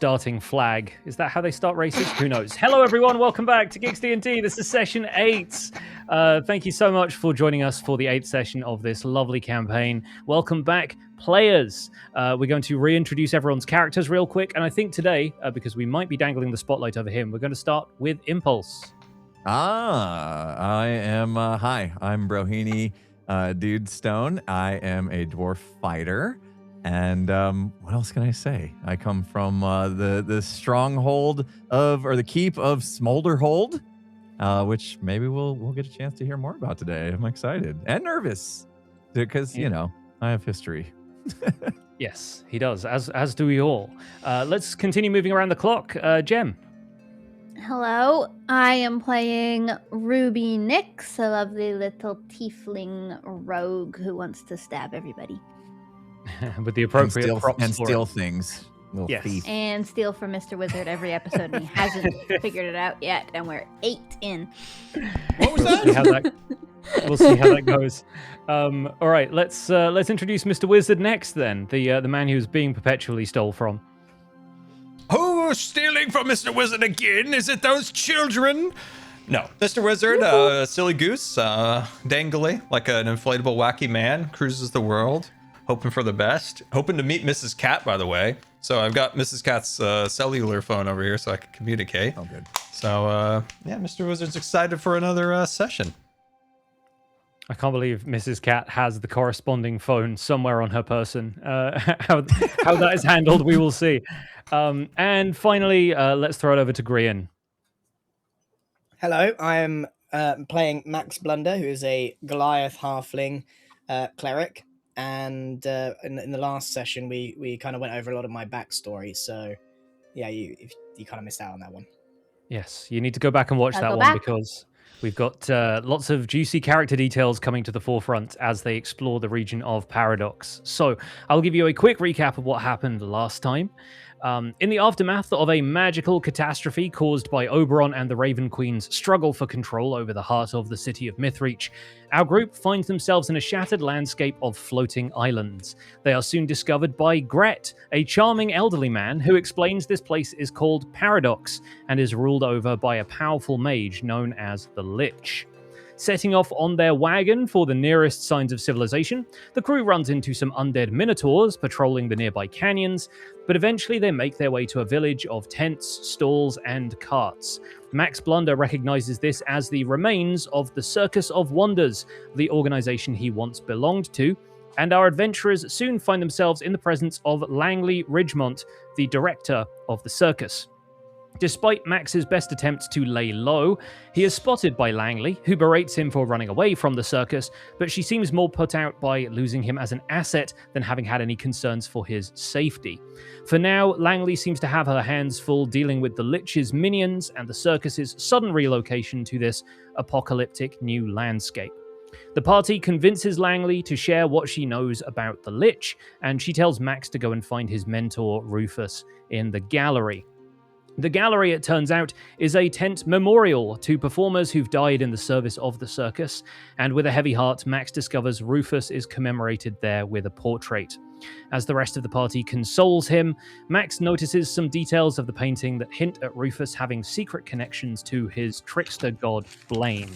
starting flag. Is that how they start races? Who knows? Hello, everyone. Welcome back to GIGGS D&D. This is session 8. Thank you so much for joining us for the 8th session of this lovely campaign. Welcome back, players. We're going to reintroduce everyone's characters real quick. And I think today, because we might be dangling the spotlight over him, we're going to start with Impulse. I am, hi, I'm Brohini Dude Stone. I am a dwarf fighter. And what else can I say? I come from the stronghold or the keep of Smolderhold, which maybe we'll get a chance to hear more about today. I'm excited and nervous because, you know, I have history. Yes, he does, as do we all. Let's continue moving around the clock. Jem. Hello, I am playing Ruby Nix, a lovely little tiefling rogue who wants to stab everybody. With the appropriate props and for steal it. Things. Little thief. And steal from Mr. Wizard every episode, and he hasn't figured it out yet, and we're 8 in. What was that? We'll see how that goes. All right, let's introduce Mr. Wizard next then, the man who's being perpetually stole from. Who's stealing from Mr. Wizard again? Is it those children? No, Mr. Wizard, silly goose, dangly, like an inflatable wacky man, cruises the world, hoping for the best. Hoping to meet Mrs. Cat, by the way. So I've got Mrs. Cat's cellular phone over here so I can communicate. Oh, good. So, yeah, Mr. Wizard's excited for another session. I can't believe Mrs. Cat has the corresponding phone somewhere on her person. How that is handled, we will see. And finally, let's throw it over to Grian. Hello, I am playing Max Blunder, who is a Goliath halfling cleric. And in the last session, we kind of went over a lot of my backstory. So, yeah, you kind of missed out on that one. Yes, you need to go back and watch that one because we've got lots of juicy character details coming to the forefront as they explore the region of Paradox. So I'll give you a quick recap of what happened last time. In the aftermath of a magical catastrophe caused by Oberon and the Raven Queen's struggle for control over the heart of the city of Mythreach, our group finds themselves in a shattered landscape of floating islands. They are soon discovered by Gret, a charming elderly man who explains this place is called Paradox and is ruled over by a powerful mage known as the Lich. Setting off on their wagon for the nearest signs of civilization, the crew runs into some undead minotaurs patrolling the nearby canyons, but eventually they make their way to a village of tents, stalls, and carts. Max Blunder recognizes this as the remains of the Circus of Wonders, the organization he once belonged to, and our adventurers soon find themselves in the presence of Langley Ridgemont, the director of the circus. Despite Max's best attempts to lay low, he is spotted by Langley, who berates him for running away from the circus, but she seems more put out by losing him as an asset than having had any concerns for his safety. For now, Langley seems to have her hands full dealing with the Lich's minions and the circus's sudden relocation to this apocalyptic new landscape. The party convinces Langley to share what she knows about the Lich, and she tells Max to go and find his mentor, Rufus, in the gallery. The gallery, it turns out, is a tent memorial to performers who've died in the service of the circus, and with a heavy heart, Max discovers Rufus is commemorated there with a portrait. As the rest of the party consoles him, Max notices some details of the painting that hint at Rufus having secret connections to his trickster god, Blaine.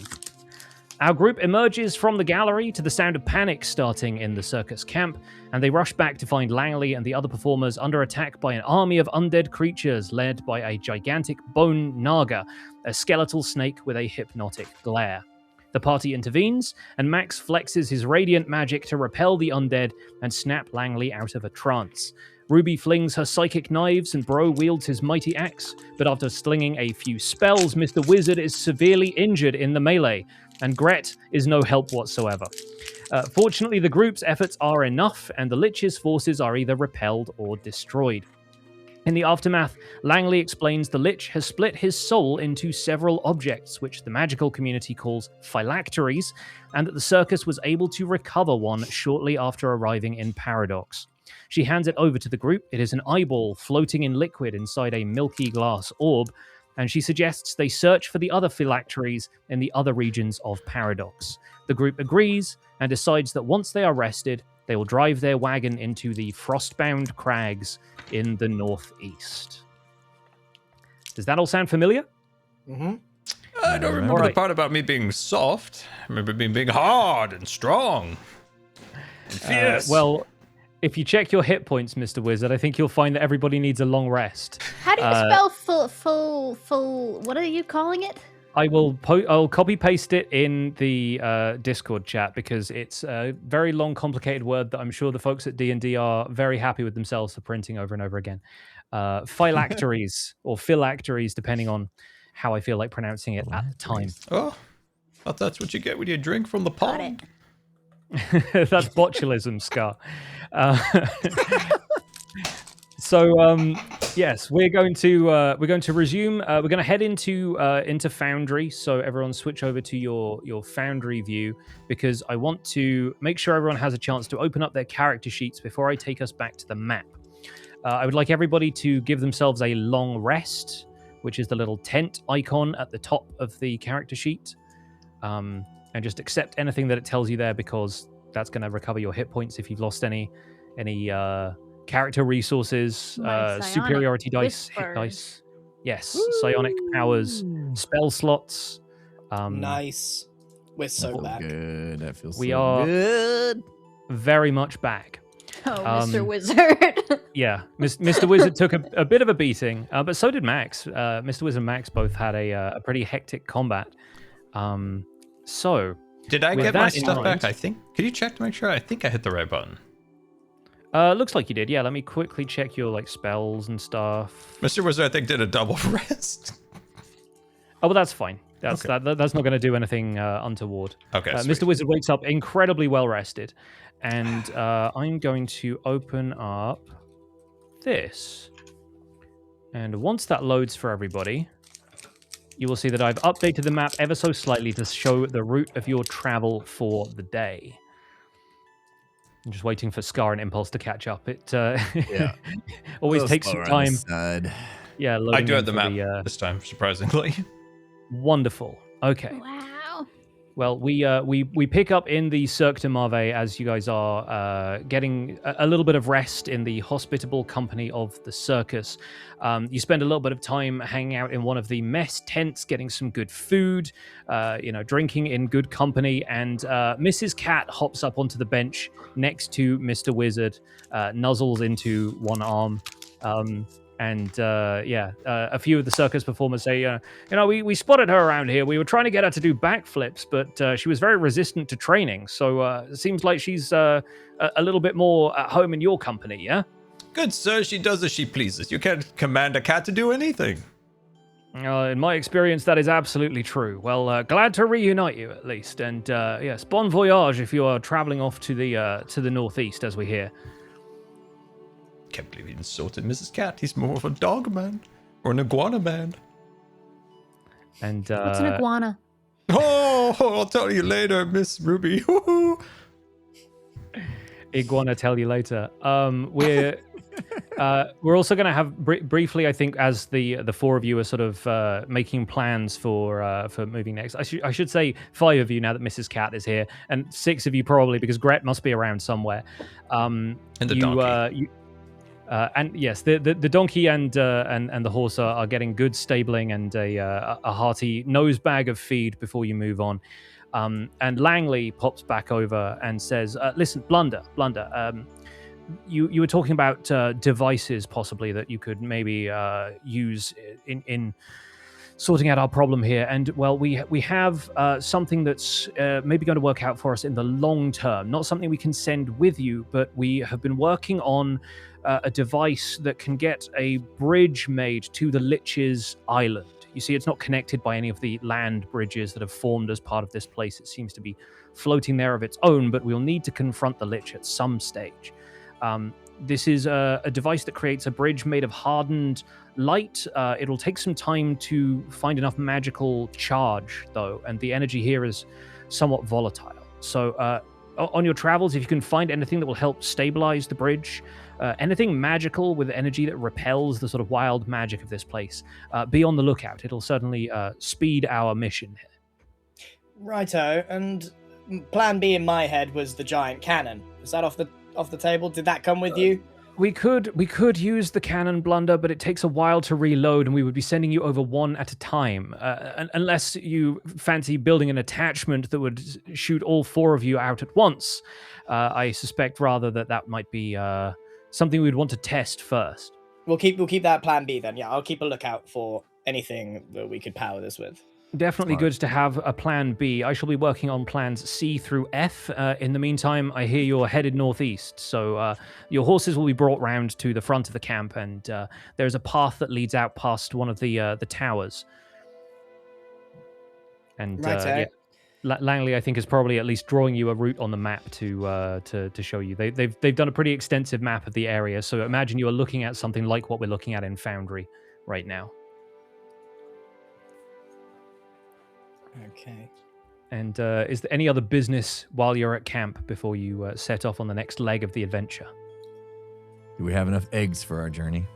Our group emerges from the gallery to the sound of panic starting in the circus camp, and they rush back to find Langley and the other performers under attack by an army of undead creatures led by a gigantic bone naga, a skeletal snake with a hypnotic glare. The party intervenes, and Max flexes his radiant magic to repel the undead and snap Langley out of a trance. Ruby flings her psychic knives and Bro wields his mighty axe, but after slinging a few spells, Mr. Wizard is severely injured in the melee, and Gret is no help whatsoever. Fortunately, the group's efforts are enough, and the Lich's forces are either repelled or destroyed. In the aftermath, Langley explains the Lich has split his soul into several objects, which the magical community calls phylacteries, and that the circus was able to recover one shortly after arriving in Paradox. She hands it over to the group. It is an eyeball floating in liquid inside a milky glass orb, and she suggests they search for the other phylacteries in the other regions of Paradox. The group agrees and decides that once they are rested, they will drive their wagon into the frostbound crags in the northeast. Does that all sound familiar? Mm-hmm. I don't remember the part about me being soft. I remember me being hard and strong. And fierce. Well, if you check your hit points, Mr. Wizard, I think you'll find that everybody needs a long rest. How do you spell full? What are you calling it? I'll copy paste it in the Discord chat because it's a very long, complicated word that I'm sure the folks at D&D are very happy with themselves for printing over and over again. Phylacteries or phylacteries, depending on how I feel like pronouncing it at the time. Oh, thought that's what you get when you drink from the pond. That's botulism, Scar. Yes, we're going to resume. We're going to head into Foundry. So everyone switch over to your Foundry view because I want to make sure everyone has a chance to open up their character sheets before I take us back to the map. I would like everybody to give themselves a long rest, which is the little tent icon at the top of the character sheet, and just accept anything that it tells you there because that's going to recover your hit points if you've lost any character resources, superiority dice, hit dice. Yes, psionic powers, spell slots. Nice. We're so back. Good. That feels We so are good. very much back. Oh, Mr. Wizard. Yeah, Mr. Wizard took a bit of a beating, but so did Max. Mr. Wizard and Max both had a pretty hectic combat. So, did I get my stuff back? I think. Could you check to make sure? I think I hit the right button. Looks like you did. Yeah, let me quickly check your spells and stuff. Mr. Wizard, I think, did a double rest. Oh, well, that's fine. That's not going to do anything untoward. Okay. Mr. Wizard wakes up incredibly well rested, and I'm going to open up this. And once that loads for everybody, you will see that I've updated the map ever so slightly to show the route of your travel for the day. I'm just waiting for Scar and Impulse to catch up. It always takes some time. Yeah, I do have the map this time, surprisingly. Wonderful. Okay. Wow. Well, we pick up in the Cirque de Marve as you guys are getting a little bit of rest in the hospitable company of the circus. You spend a little bit of time hanging out in one of the mess tents, getting some good food, drinking in good company, and Mrs. Cat hops up onto the bench next to Mr. Wizard, nuzzles into one arm. A few of the circus performers say, we spotted her around here. We were trying to get her to do backflips, but she was very resistant to training. So it seems like she's a little bit more at home in your company, yeah? Good, sir. She does as she pleases. You can't command a cat to do anything. In my experience, that is absolutely true. Well, glad to reunite you, at least. And yes, bon voyage if you are traveling off to the northeast, as we hear. Can't believe he insulted Mrs. Cat. He's more of a dog man or an iguana man. And what's an iguana? Oh, I'll tell you later, Miss Ruby. Iguana, tell you later. We're also going to have briefly, I think, as the four of you are sort of making plans for moving next. I should say 5 of you now that Mrs. Cat is here, and 6 of you probably because Gret must be around somewhere. And the donkey. And yes, the donkey and the horse are getting good stabling and a hearty nose bag of feed before you move on. And Langley pops back over and says, "Listen, Blunder, you were talking about devices possibly that you could maybe use in sorting out our problem here. And well, we have something that's maybe going to work out for us in the long term. Not something we can send with you, but we have been working on a device that can get a bridge made to the Lich's Island. You see, it's not connected by any of the land bridges that have formed as part of this place. It seems to be floating there of its own, but we'll need to confront the Lich at some stage. This is a device that creates a bridge made of hardened light. It'll take some time to find enough magical charge, though, and the energy here is somewhat volatile. So on your travels, if you can find anything that will help stabilize the bridge, anything magical with energy that repels the sort of wild magic of this place, be on the lookout. It'll certainly speed our mission here. Righto, and plan B in my head was the giant cannon. Is that off the table? Did that come with you? We could use the cannon blunder, but it takes a while to reload, and we would be sending you over one at a time. Unless you fancy building an attachment that would shoot all 4 of you out at once. I suspect rather that might be something we'd want to test first. We'll keep that plan B then. Yeah, I'll keep a lookout for anything that we could power this with. Definitely Smart. good to have a plan B. I shall be working on plans C through F. In the meantime, I hear you're headed northeast, so your horses will be brought round to the front of the camp, and there's a path that leads out past one of the towers. And Langley, I think, is probably at least drawing you a route on the map to show you. They've done a pretty extensive map of the area, so imagine you are looking at something like what we're looking at in Foundry right now. Okay. And is there any other business while you're at camp before you set off on the next leg of the adventure? Do we have enough eggs for our journey?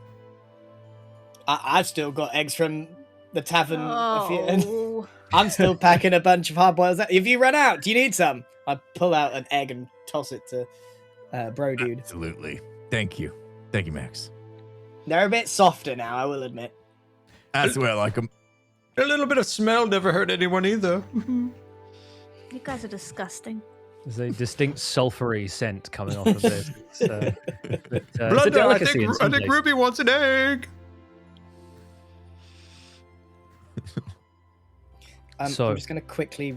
I've still got eggs from the tavern. Oh. I'm still packing a bunch of hard-boiled eggs. If you run out, do you need some? I pull out an egg and toss it to Bro Dude. Absolutely. Thank you. Thank you, Max. They're a bit softer now, I will admit. That's the way I like them. A little bit of smell never hurt anyone either. You guys are disgusting. There's a distinct sulfury scent coming off of this. It's a Blunder, I delicacy in some think places. Ruby wants an egg. I'm So- just going to quickly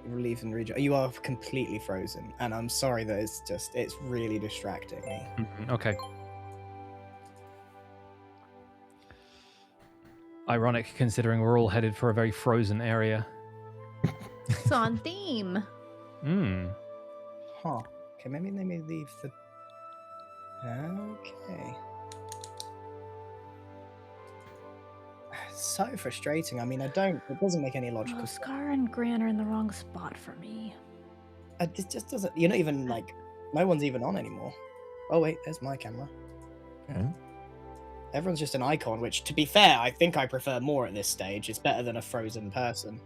relieve and rejoin. You are completely frozen, and I'm sorry that it's really distracting me. Okay. Ironic, considering we're all headed for a very frozen area. It's on theme. Hmm. Huh. Okay, maybe let me leave the... Okay. It's so frustrating. I mean, it doesn't make any logical Oh, sense. Scar and Gran are in the wrong spot for me. It just doesn't... You're not even, like... No one's even on anymore. Oh, wait, there's my camera. Okay. Everyone's just an icon, which, to be fair, I think I prefer more at this stage. It's better than a frozen person.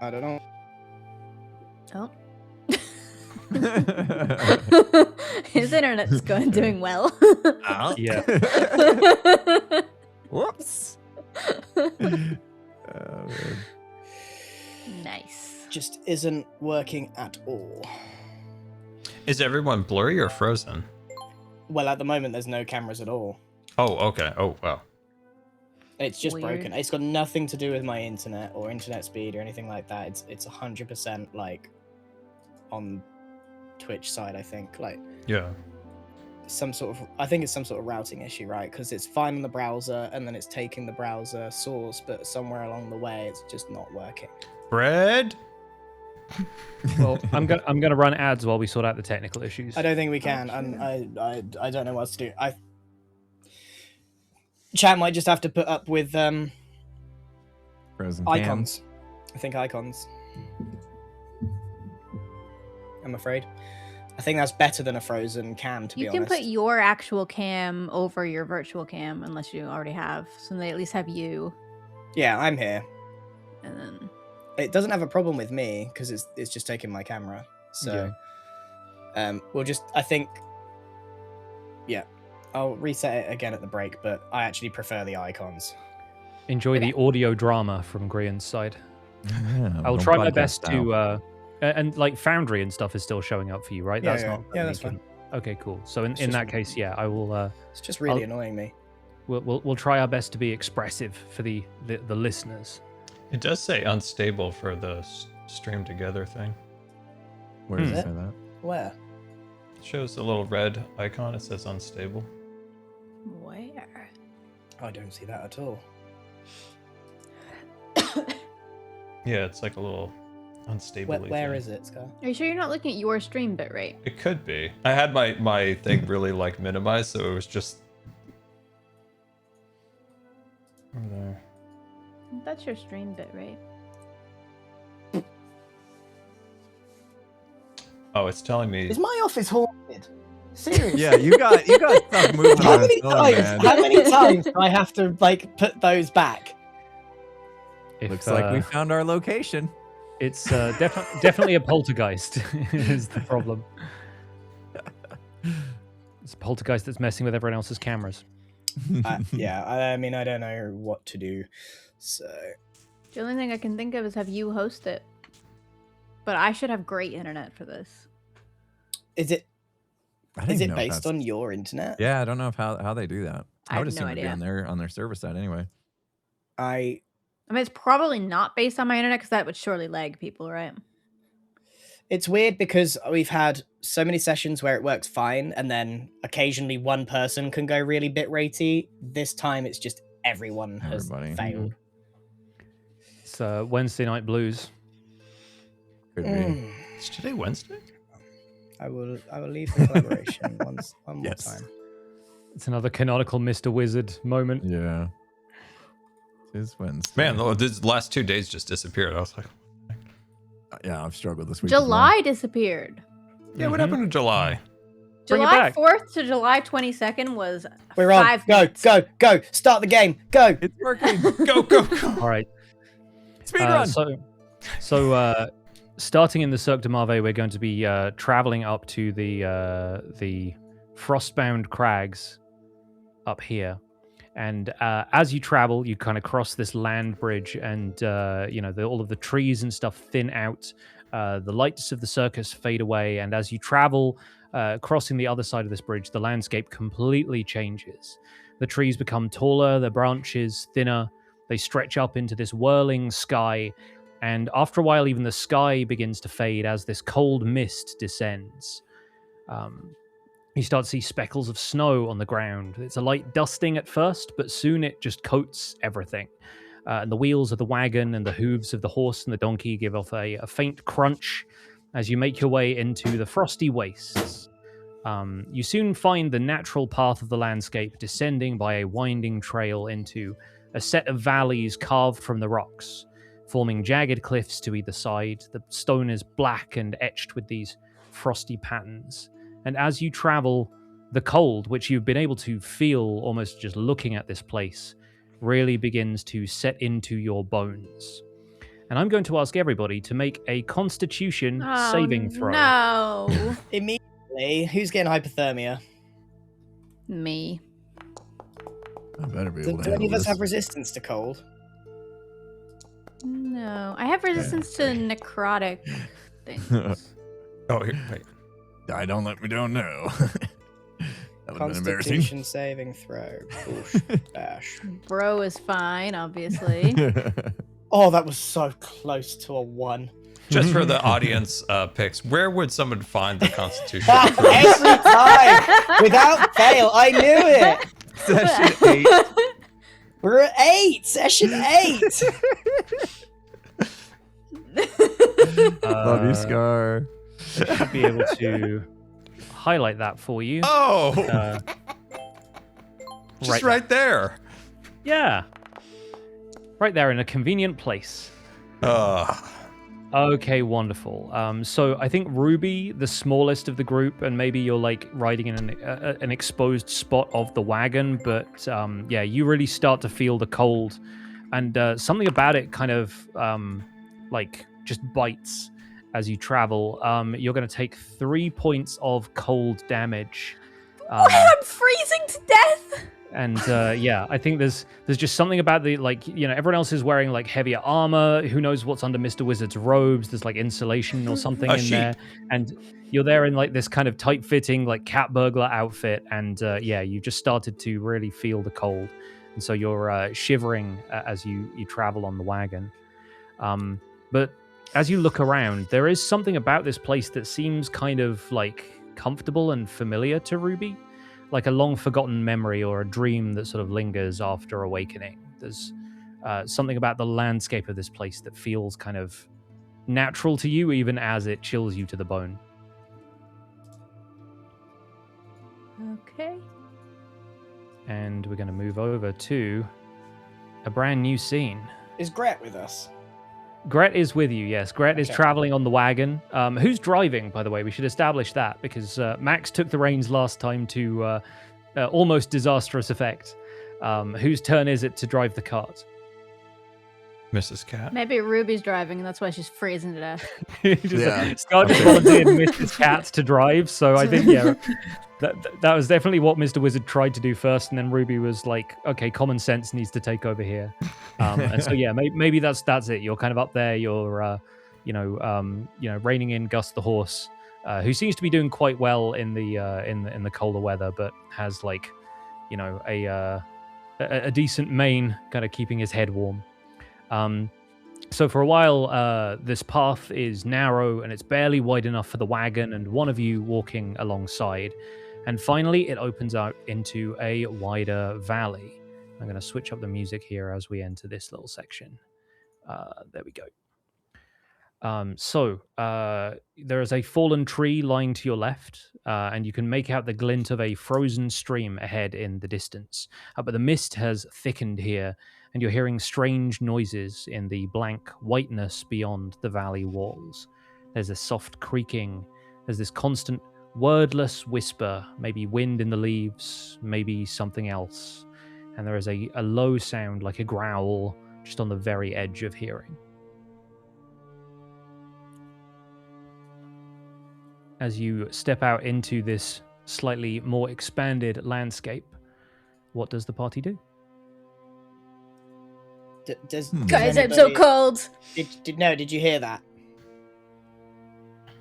I don't know. Oh. His internet's doing well. Ah. Yeah. Whoops. Oh, man. Nice. Just isn't working at all. Is everyone blurry or frozen? Well, at the moment, there's no cameras at all. Oh, okay. Oh, wow. It's just Weird. broken. It's got nothing to do with my internet or internet speed or anything like that. It's 100% like on Twitch side, I think. Like Yeah. I think it's some sort of routing issue, right? Because it's fine on the browser and then it's taking the browser source, but somewhere along the way, it's just not working. Bread? Well, I'm gonna run ads while we sort out the technical issues. I don't think we can. I don't know what else to do. Chat might just have to put up with Frozen cam. icons. I think icons. I'm afraid. I think that's better than a frozen cam, to be You honest. can put your actual cam over your virtual cam, unless you already have. So they at least have you. Yeah, I'm here. And then It doesn't have a problem with me because it's just taking my camera. So, we'll just. I think. Yeah, I'll reset it again at the break, but I actually prefer the icons. Enjoy the audio drama from Grian's side. Yeah, I'll don't try my podcast best now. to and like Foundry and stuff is still showing up for you, right? Yeah, That's yeah. not Yeah, you that's can- Okay, cool. So in It's that just- case, yeah, I will It's just really I'll- annoying me. we'll try our best to be expressive for the listeners. It does say unstable for the stream together thing. Where does Hmm. it say that? Where? It shows a little red icon. It says unstable. where? I don't see that at all. Yeah, it's like a little unstable. Where is it, Scar? Are you sure you're not looking at your stream bitrate? It could be. I had my thing really like minimized, so it was just over there. That's your stream bitrate. Oh, it's telling me. Is my office haunted? Seriously? Yeah, you got stuff moving How on many its own, times? man. How many times do I have to like put those back? If, Looks like we found our location. it's definitely a poltergeist is the problem. It's a poltergeist that's messing with everyone else's cameras. Yeah, I mean, I don't know what to do. So The only thing I can think of is have you host it. But I should have great internet for this. is it I don't is even it know if based that's- on your internet? Yeah, I don't know if how they do that. I I would have no assume it'd be idea. on their server side anyway. I I mean, it's probably not based on my internet because that would surely lag people, right? It's weird because we've had so many sessions where it works fine, and then occasionally one person can go really bit ratey. This time, it's just everyone has Everybody. failed. It's Wednesday night blues. Could be. Mm. Is today Wednesday? I will leave the collaboration one more Yes. time. It's another canonical Mr. Wizard moment. Yeah. It is Wednesday. Man, these last 2 days just disappeared. I was like, Yeah, I've struggled this week. as well. July disappeared. yeah, what happened to July? Bring it July back. 4th to July 22nd was We're on. 5 Go, minutes. go. Start the game. Go. It's working. Go, go, go. All right. Speed run. So starting in the Cirque de Marve, we're going to be traveling up to the Frostbound Crags up here. And as you travel, you kind of cross this land bridge, and all of the trees and stuff thin out. The lights of the circus fade away, and as you travel, crossing the other side of this bridge, the landscape completely changes. The trees become taller, the branches thinner. They stretch up into this whirling sky, and after a while, even the sky begins to fade as this cold mist descends. You start to see speckles of snow on the ground. It's a light dusting at first, but soon it just coats everything. And the wheels of the wagon and the hooves of the horse and the donkey give off a faint crunch as you make your way into the frosty wastes. You soon find the natural path of the landscape descending by a winding trail into a set of valleys carved from the rocks, forming jagged cliffs to either side. The stone is black and etched with these frosty patterns. And as you travel, the cold, which you've been able to feel almost just looking at this place, really begins to set into your bones. And I'm going to ask everybody to make a Constitution saving throw. No. Immediately, who's getting hypothermia? Me. I better be Do, able to do any handle of us this. have resistance to cold? No. I have resistance to necrotic things. Oh, here, wait. I don't let me don't know. That would have been embarrassing. Constitution saving throw. Boosh, bash. Bro is fine, obviously. Oh, that was so close to a 1. Just for the audience picks, where would someone find the Constitution? Every time, without fail, I knew it. Session 8. We're at 8. Session 8. Love you, Scar. I should be able to highlight that for you. Oh, just right right there. Yeah. Right there in a convenient place. Okay, wonderful. So I think Ruby, the smallest of the group, and maybe you're like riding in an exposed spot of the wagon, but yeah, you really start to feel the cold, and something about it kind of like just bites as you travel. You're going to take 3 points of cold damage. I'm freezing to death. And yeah, I think there's just something about the, like, everyone else is wearing like heavier armor. Who knows what's under Mr. Wizard's robes? There's like insulation or something A in sheet. there, and you're there in like this kind of tight-fitting like cat burglar outfit, and yeah, you just started to really feel the cold, and so you're shivering as you travel on the wagon. But as you look around, there is something about this place that seems kind of like comfortable and familiar to Ruby. Like a long forgotten memory or a dream that sort of lingers after awakening. There's something about the landscape of this place that feels kind of natural to you, even as it chills you to the bone. Okay. And we're going to move over to a brand new scene. Is Gret with us? Gret is with you, yes. Gret is Okay. traveling on the wagon. Who's driving, by the way? We should establish that, because Max took the reins last time to almost disastrous effect. Whose turn is it to drive the cart? Mrs. Cat. Maybe Ruby's driving, and that's why she's freezing to death. Just, Yeah. Scar just volunteered Mrs. Cat to drive, so I think, yeah, That was definitely what Mr. Wizard tried to do first, and then Ruby was like, "Okay, common sense needs to take over here." And so yeah, maybe that's it. You're kind of up there. You're reining in Gus the horse, who seems to be doing quite well in the colder weather, but has like, a decent mane, kind of keeping his head warm. So for a while, this path is narrow and it's barely wide enough for the wagon and one of you walking alongside. And finally, it opens out into a wider valley. I'm going to switch up the music here as we enter this little section. There we go. So there is a fallen tree lying to your left, and you can make out the glint of a frozen stream ahead in the distance. But the mist has thickened here, and you're hearing strange noises in the blank whiteness beyond the valley walls. There's a soft creaking. There's this constant wordless whisper, maybe wind in the leaves, maybe something else. And there is a low sound like a growl just on the very edge of hearing. As you step out into this slightly more expanded landscape, what does the party do? Guys, I'm so cold. Did you hear that?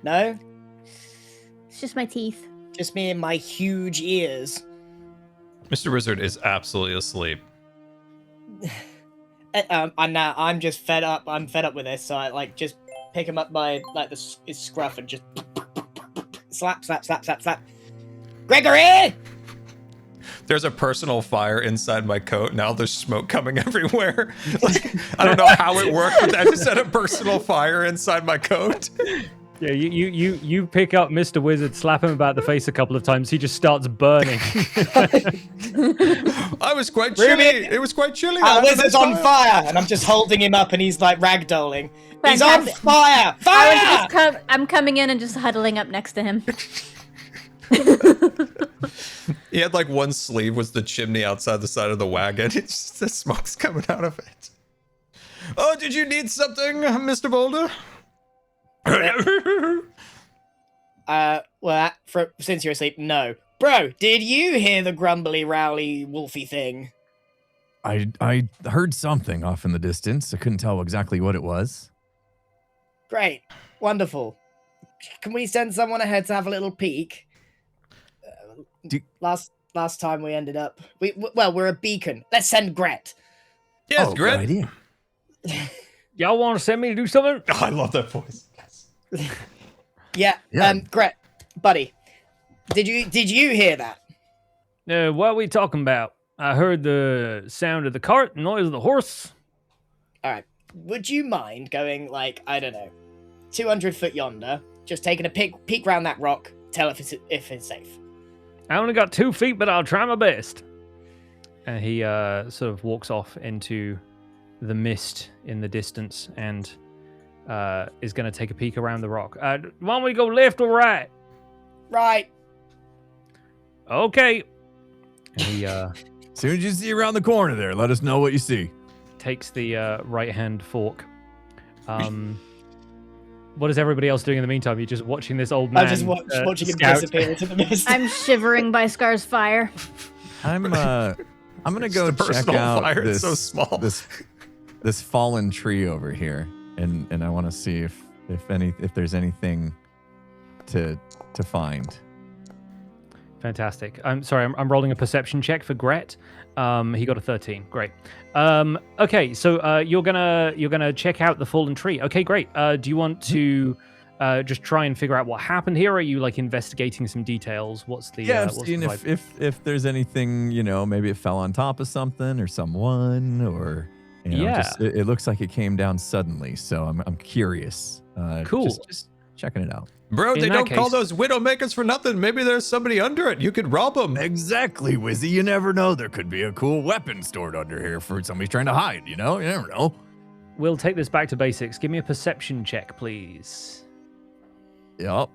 No? It's just my teeth. Just me and my huge ears. Mr. Wizard is absolutely asleep. I'm just fed up. I'm fed up with this, so I just pick him up by his scruff and just slap. Gregory! There's a personal fire inside my coat. Now there's smoke coming everywhere. I don't know how it worked, but I just had a personal fire inside my coat. Yeah, you pick up Mr. Wizard, slap him about the face a couple of times. He just starts burning. I was quite chilly. It was quite chilly. Our wizard's on fire, and I'm just holding him up, and he's ragdolling. He's on fire! Fire! I'm coming in and just huddling up next to him. He had one sleeve was the chimney outside the side of the wagon. It's just the smoke's coming out of it. Oh, did you need something, Mr. Boulder? Since you're asleep, no. Bro, did you hear the grumbly, rowly, wolfy thing? I heard something off in the distance. I couldn't tell exactly what it was. Great. Wonderful. Can we send someone ahead to have a little peek? Last time we ended up... we're a beacon. Let's send Gret. Yes, Gret. Good idea. Y'all want to send me to do something? Oh, I love that voice. Yes. Yeah. Gret, buddy, did you hear that? What are we talking about? I heard the sound of the cart, noise of the horse. All right. Would you mind going, 200 foot yonder, just taking a peek round that rock, tell if it's safe? I only got 2 feet, but I'll try my best. And he sort of walks off into the mist in the distance and is going to take a peek around the rock. Why don't we go left or right? Right. Okay. And he as soon as you see around the corner there, let us know what you see. Takes the right-hand fork. What is everybody else doing in the meantime? You're just watching this old man. I'm just watching him disappear into the mist. I'm shivering by Scar's fire. I'm gonna go check out fire. this, It's so small. this fallen tree over here, and I want to see if there's anything to find. Fantastic. I'm sorry. I'm rolling a perception check for Gret. He got a 13. Great. Okay, so you're gonna check out the fallen tree. Okay, great. Do you want to just try and figure out what happened here? Or are you investigating some details? What's the I'm seeing if there's anything, maybe it fell on top of something or someone, or it looks like it came down suddenly. So I'm curious. Cool. Just checking it out. Bro, they don't call those widowmakers for nothing. Maybe there's somebody under it. You could rob them. Exactly, Wizzy. You never know. There could be a cool weapon stored under here for somebody trying to hide, You never know. We'll take this back to basics. Give me a perception check, please. Yup.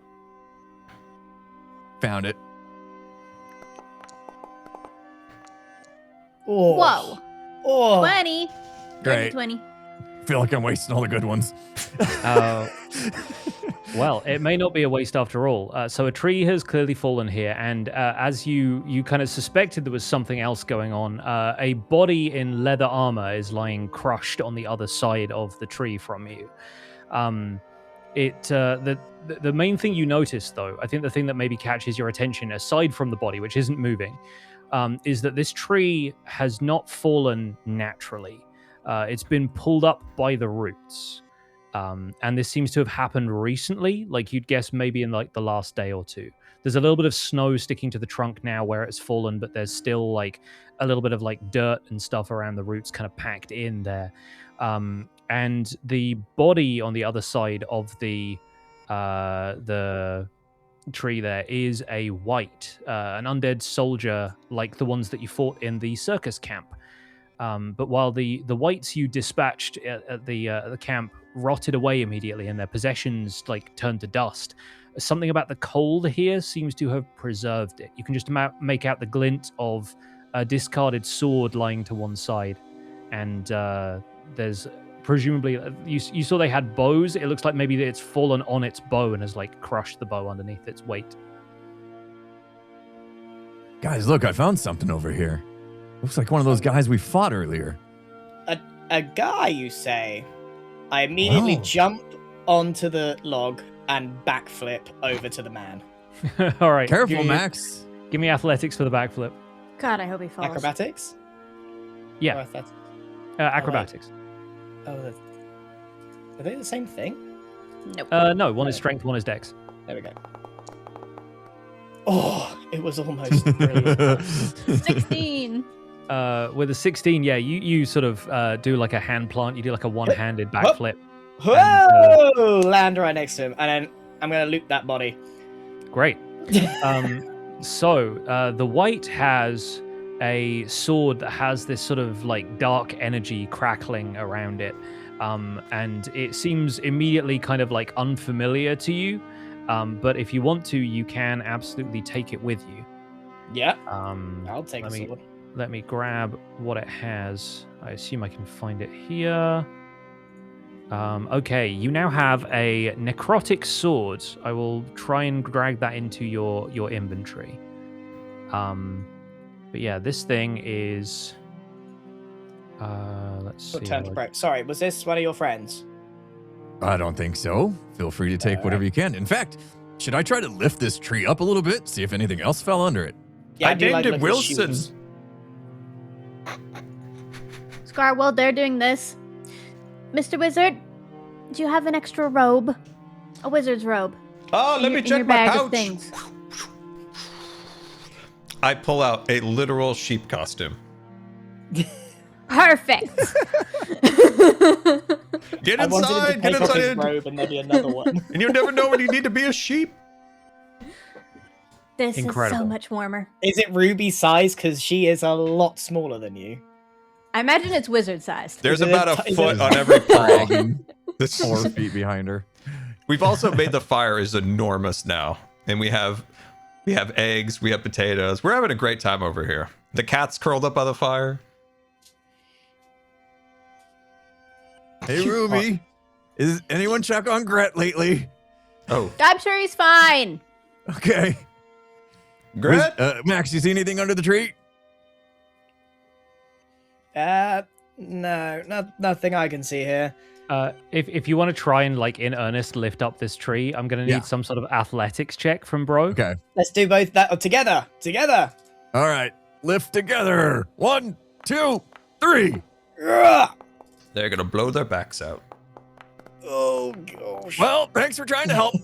Found it. Oh. Whoa. Oh. 20. Great. 20. I feel like I'm wasting all the good ones. Well, it may not be a waste after all. So a tree has clearly fallen here, and as you kind of suspected there was something else going on, a body in leather armor is lying crushed on the other side of the tree from you. The main thing you notice, though, I think the thing that maybe catches your attention, aside from the body, which isn't moving, is that this tree has not fallen naturally. It's been pulled up by the roots. And this seems to have happened recently, like you'd guess maybe in like the last day or two. There's a little bit of snow sticking to the trunk now where it's fallen, but there's still like a little bit of like dirt and stuff around the roots kind of packed in there. And the body on the other side of the tree there is a wight, an undead soldier like the ones that you fought in the circus camp. But while the wights you dispatched at the camp rotted away immediately and their possessions like turned to dust, something about the cold here seems to have preserved it. You can just make out the glint of a discarded sword lying to one side, and there's presumably you saw they had bows. It looks like maybe it's fallen on its bow and has like crushed the bow underneath its weight. Guys, look, I found something over here. Looks like one of those guys we fought earlier. A guy, you say? I immediately jump onto the log and backflip over to the man. All right. Careful, Max. Give me athletics for the backflip. God, I hope he falls. Acrobatics? Yeah. Acrobatics. Are they the same thing? Nope. No, one is strength, one is dex. There we go. Oh, it was almost brilliant. 16. With a 16, yeah, you sort of do like a hand plant. You do like a one-handed backflip. Whoa! Land right next to him, and then I'm gonna loop that body. Great. So the wight has a sword that has this sort of like dark energy crackling around it, and it seems immediately kind of like unfamiliar to you. But if you want to, you can absolutely take it with you. Yeah. I'll take the sword. Let me grab what it has. I assume I can find it here. Okay, you now have a necrotic sword. I will try and drag that into your inventory. But yeah, this thing is... let's see. Turn to break. Sorry, was this one of your friends? I don't think so. Feel free to take whatever you can. In fact, should I try to lift this tree up a little bit, see if anything else fell under it? Yeah, I named it Wilson. Scar, while they're doing this, Mr. Wizard, do you have an extra robe? A wizard's robe? Oh, let me check my pouch. Things. I pull out a literal sheep costume. Perfect. Get I wanted inside, him to get take off his inside. robe and there'd be another one. And you never know when you need to be a sheep. This Incredible. is so much warmer. Is it Ruby size? Because she is a lot smaller than you. I imagine it's wizard sized. There's Is it about a a t- is foot it- on every paw. Dragging This- 4 feet behind her. We've also made the fire is enormous now, and we have eggs, we have potatoes. We're having a great time over here. The cat's curled up by the fire. Hey, Ruby. Is anyone check on Gret lately? Oh, I'm sure he's fine. Okay. Gret? Max, you see anything under the tree? No, nothing I can see here. If you want to try and like in earnest lift up this tree, I'm gonna need some sort of athletics check from bro. Okay. Let's do both that together. All right. Lift together. 1, 2, 3. Ugh. They're gonna blow their backs out. Oh gosh. Well, thanks for trying to help.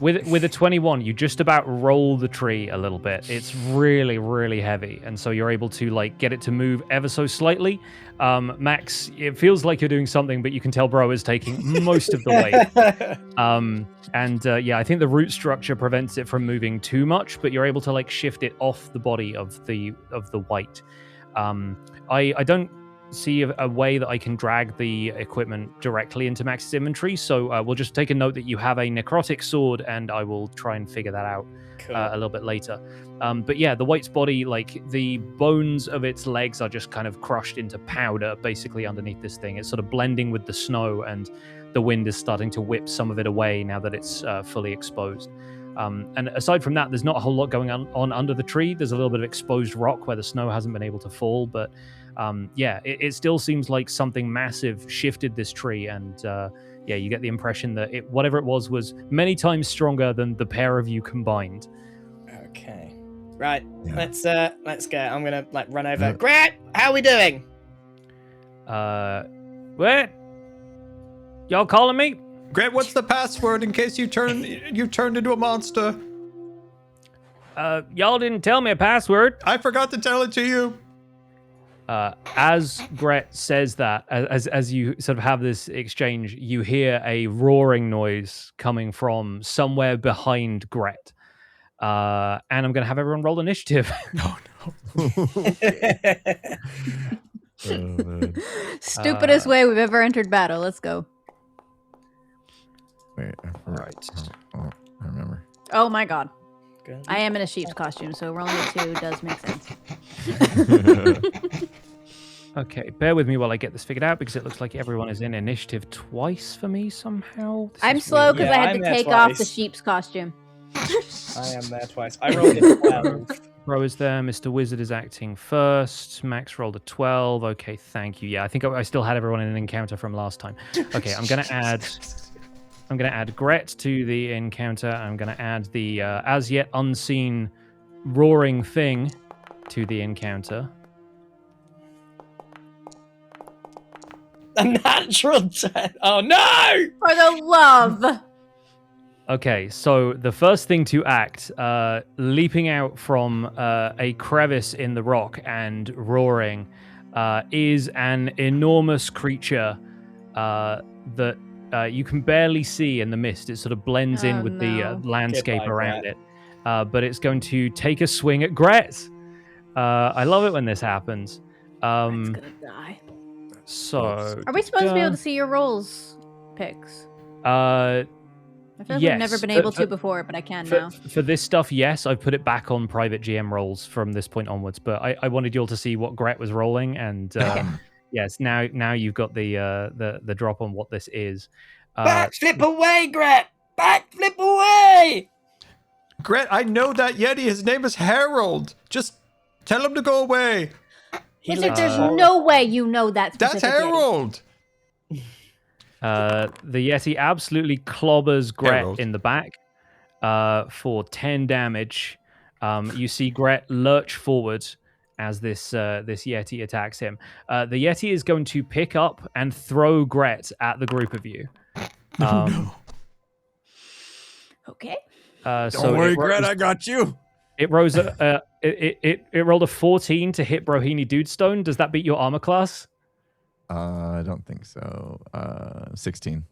With a 21, you just about roll the tree a little bit. It's really, really heavy, and so you're able to like get it to move ever so slightly. Max, it feels like you're doing something, but you can tell bro is taking most of the weight. Yeah, I think the root structure prevents it from moving too much, but you're able to like shift it off the body of the wight. I don't see a way that I can drag the equipment directly into Max's inventory, so we'll just take a note that you have a necrotic sword, and I will try and figure that out. Cool. a little bit later. But yeah, the White's body, like the bones of its legs are just kind of crushed into powder basically underneath this thing. It's sort of blending with the snow, and the wind is starting to whip some of it away now that it's fully exposed. And aside from that, there's not a whole lot going on under the tree. There's a little bit of exposed rock where the snow hasn't been able to fall, but it still seems like something massive shifted this tree, and you get the impression that whatever it was many times stronger than the pair of you combined. Okay. Right. Yeah. Let's go. I'm gonna run over. Gret, how are we doing? What? Y'all calling me? Grant, what's the password in case you turned into a monster? Y'all didn't tell me a password. I forgot to tell it to you. As Gret says that, as you sort of have this exchange, you hear a roaring noise coming from somewhere behind Gret. And I'm going to have everyone roll initiative. No. Stupidest way we've ever entered battle. Let's go. Wait, All right. I remember. Oh my god. Good. I am in a sheep's costume, so rolling a 2 does make sense. Okay, bear with me while I get this figured out, because it looks like everyone is in initiative twice for me somehow. I'm is slow weird. because Yeah, I had I'm to there take off the twice. sheep's costume. I am there twice. I rolled a 12. Bro is there. Mr. Wizard is acting first. Max rolled a 12. Okay, thank you. Yeah, I think I still had everyone in an encounter from last time. Okay, I'm gonna add Gret to the encounter. I'm gonna add the as yet unseen roaring thing to the encounter. A natural 10. Oh no! For the love! Okay, so the first thing to act, leaping out from a crevice in the rock and roaring, is an enormous creature that you can barely see in the mist. It sort of blends in with the landscape Goodbye, around Gret. it. But it's going to take a swing at Gret. I love it when this happens. It's gonna die. So, Are we supposed to be able to see your rolls picks? Uh, I feel like yes, we've never been able to before, but I can now. For this stuff, yes, I've put it back on private GM rolls from this point onwards. But I wanted you all to see what Gret was rolling, and yes, now you've got the drop on what this is. Backflip away, Gret! Backflip away! Gret, I know that Yeti. His name is Harold. Just tell him to go away. Wizard, there's no way you know that That's specific Yeti. Harold. The Yeti absolutely clobbers Gret Harold. in the back for 10 damage. You see Gret lurch forward as this Yeti attacks him. The Yeti is going to pick up and throw Gret at the group of you. No. Okay. Don't worry, Gret, I got you. It rose. It rolled a 14 to hit Brohini Dudestone. Does that beat your armor class? I don't think so. 16.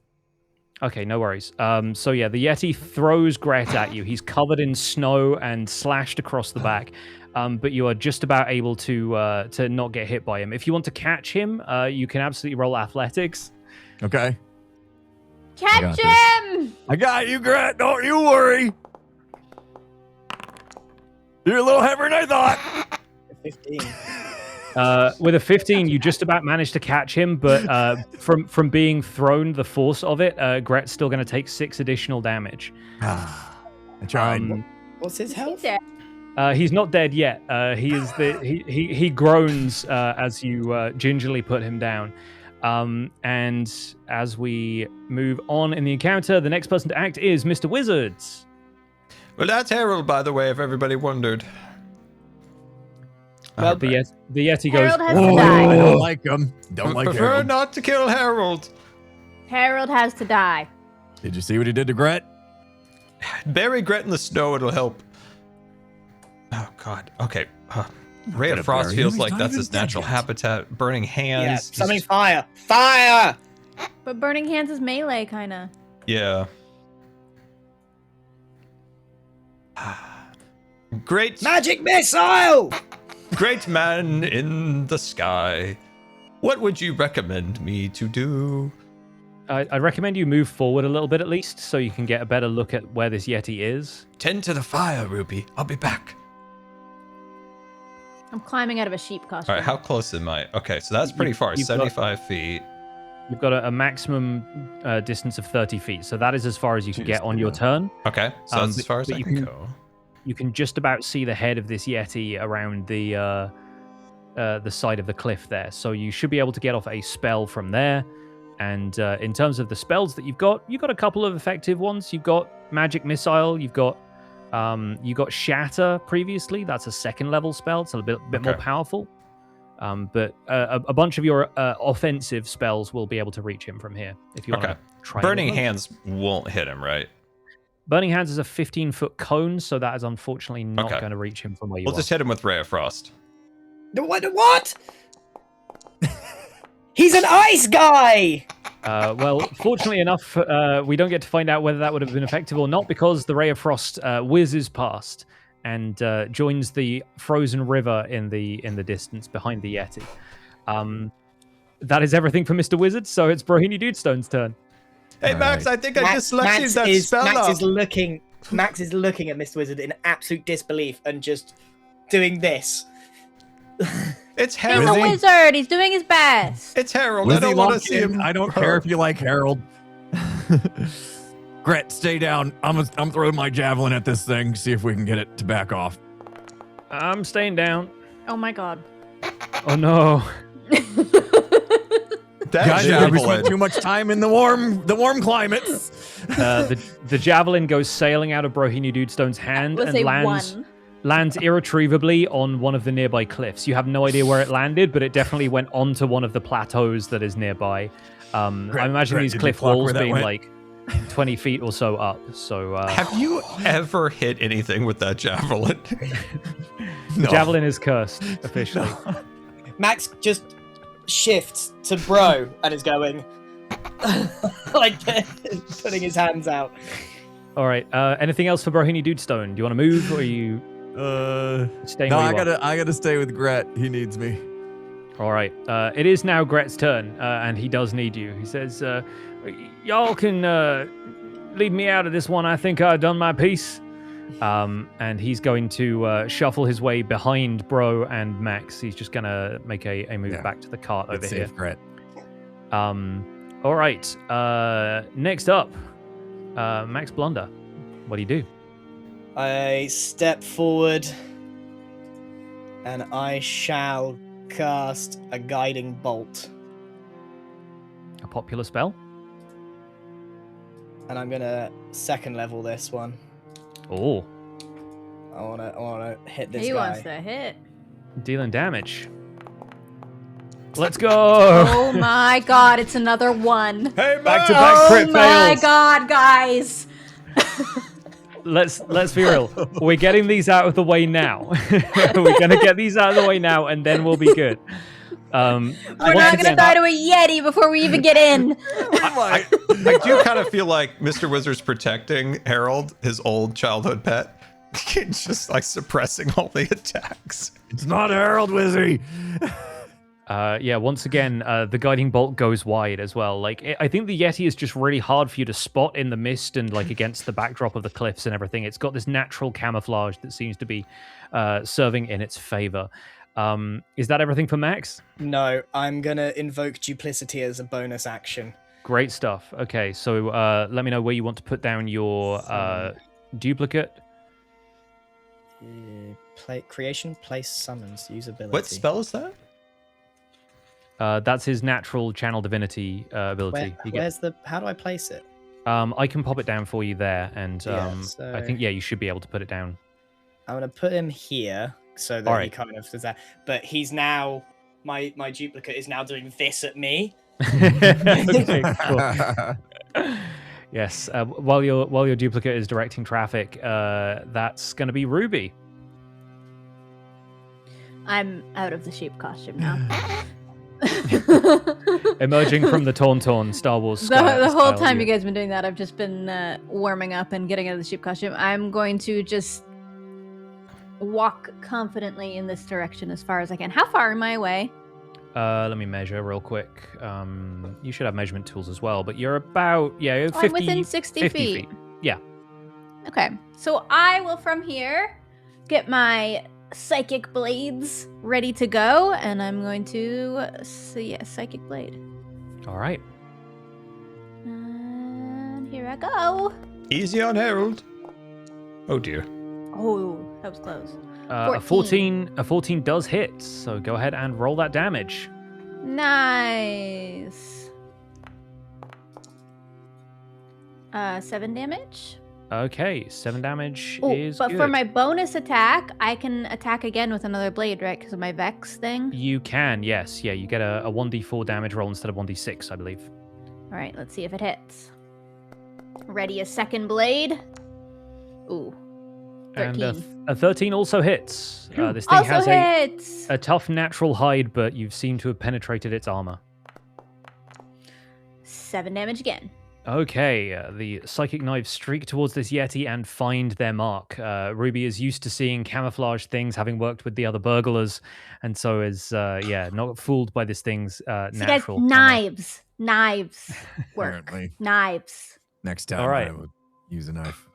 Okay, no worries. So yeah, the Yeti throws Gret at you. He's covered in snow and slashed across the back, but you are just about able to not get hit by him. If you want to catch him, you can absolutely roll athletics. Okay. Catch him! I got you, Gret. Don't you worry. You're a little heavier than I thought. 15. With a 15, you just about managed to catch him, but from being thrown, the force of it, Gret's still going to take 6 additional damage. I tried. What's his health? He's not dead yet. He groans as you gingerly put him down. And as we move on in the encounter, the next person to act is Mr. Wizards. Well, that's Harold, by the way, if everybody wondered. The Yeti goes, Harold has to die. I don't like him. Don't like Prefer Harold. not to kill Harold. Harold has to die. Did you see what he did to Gret? Bury Gret in the snow, it'll help. Oh, God. Okay. Ray of gonna Frost bury feels him. like He's not that's even his dead natural yet. habitat. Burning hands. Yeah, He's something just- fire! Fire! But Burning Hands is melee, kind of. Yeah. Great, Magic missile! great man in the sky. What would you recommend me to do? I'd recommend you move forward a little bit at least, so you can get a better look at where this Yeti is. Tend to the fire, Ruby. I'll be back. I'm climbing out of a sheep costume. All right, how close am I? Okay, so that's pretty far, 75 feet. You've got a maximum distance of 30 feet, so that is as far as you can get on your turn. Okay, so that's as far as I can go. You can just about see the head of this Yeti around the side of the cliff there, so you should be able to get off a spell from there. And in terms of the spells that you've got a couple of effective ones. You've got Magic Missile, you got Shatter previously. That's a second level spell. It's a bit more powerful. But a bunch of your offensive spells will be able to reach him from here if you want to try. Burning Hands won't hit him, right? Burning Hands is a 15-foot cone, so that is unfortunately not going to reach him from where you are. We'll just hit him with Ray of Frost. What? He's an ice guy! Well, fortunately enough, we don't get to find out whether that would have been effective or not, because the Ray of Frost whizzes past and joins the frozen river in the distance behind the Yeti. That is everything for Mr. Wizard, so it's Brohini Dudestone's turn. Hey, Max, I think I just left you that spell Max is looking at Mr. Wizard in absolute disbelief and just doing this. It's Harold. He's a wizard. He's doing his best. It's Harold. I don't want to see him. I don't care if you like Harold. Gret, stay down. I'm throwing my javelin at this thing. See if we can get it to back off. I'm staying down. Oh my god. Oh no. Guys, we spent too much time in the warm climates. The javelin goes sailing out of Brohini Dudestone's hand and lands irretrievably on one of the nearby cliffs. You have no idea where it landed, but it definitely went onto one of the plateaus that is nearby. I imagine these cliff walls being like 20 feet or so up. So have you ever hit anything with that javelin? The javelin is cursed officially. No. Max just shifts to bro and is going like putting his hands out. All right. Anything else for Brohini Dudestone? Do you want to move, or are you staying? No, where I gotta stay with Gret. He needs me. All right. It is now Gret's turn, and he does need you. He says, "Y'all can lead me out of this one. I think I've done my piece." And he's going to shuffle his way behind Bro and Max. He's just gonna make a move back to the cart over here. Gret. All right. Next up, Max Blunder. What do you do? I step forward and I shall cast a guiding bolt. A popular spell? And I'm gonna second level this one. Oh. I wanna hit this guy. He wants to hit. Dealing damage. Let's go. Oh my god, it's another one. Hey, back-to-back crit fails. Oh my god, guys. Let's be real. We're getting these out of the way now. We're gonna get these out of the way now, and then we'll be good. We're not gonna die to a Yeti before we even get in. I do kind of feel like Mr. Wizard's protecting Harold, his old childhood pet. It's just like suppressing all the attacks. It's not Harold, Wizzy. Yeah, once again, the guiding bolt goes wide as well. Like, I think the Yeti is just really hard for you to spot in the mist and like against the backdrop of the cliffs and everything. It's got this natural camouflage that seems to be serving in its favor. Is that everything for Max? No, I'm gonna invoke duplicity as a bonus action. Great stuff. Okay, so let me know where you want to put down your duplicate. Creation, place, summons, usability. What spell is that? That's his natural channel divinity ability. How do I place it? I can pop it down for you there, and so I think you should be able to put it down. I'm gonna put him here so that he kind of does that. But he's now my duplicate is now doing this at me. Okay, cool. Yes. While your duplicate is directing traffic, that's gonna be Ruby. I'm out of the sheep costume now. Emerging from the Tauntaun Star Wars the whole time you guys have been doing that, I've just been warming up and getting out of the sheep costume. I'm going to just walk confidently in this direction as far as I can. How far am I away? Let me measure real quick. You should have measurement tools as well, but you're about 50, I'm within 60 feet. Yeah. Okay, so I will from here get my psychic blades ready to go, and I'm going to psychic blade. All right. And here I go. Easy on Harold. Oh dear. Oh, that was close. A 14 does hit, so go ahead and roll that damage. Nice. 7 damage. Okay, 7 damage Oh, is but good. for my bonus attack, I can attack again with another blade, right? Because of my Vex thing. You can, yes. Yeah, you get a 1d4 damage roll instead of 1d6, I believe. All right, let's see if it hits. Ready a second blade. Ooh. 13. And a 13 also hits. This thing Also has hits. a tough natural hide, but you seem to have penetrated its armor. 7 damage again. Okay, the psychic knives streak towards this Yeti and find their mark. Ruby is used to seeing camouflage things, having worked with the other burglars, and so is, not fooled by this thing's natural So guys, knives work. Apparently. Knives. Next time All right. I would use a knife.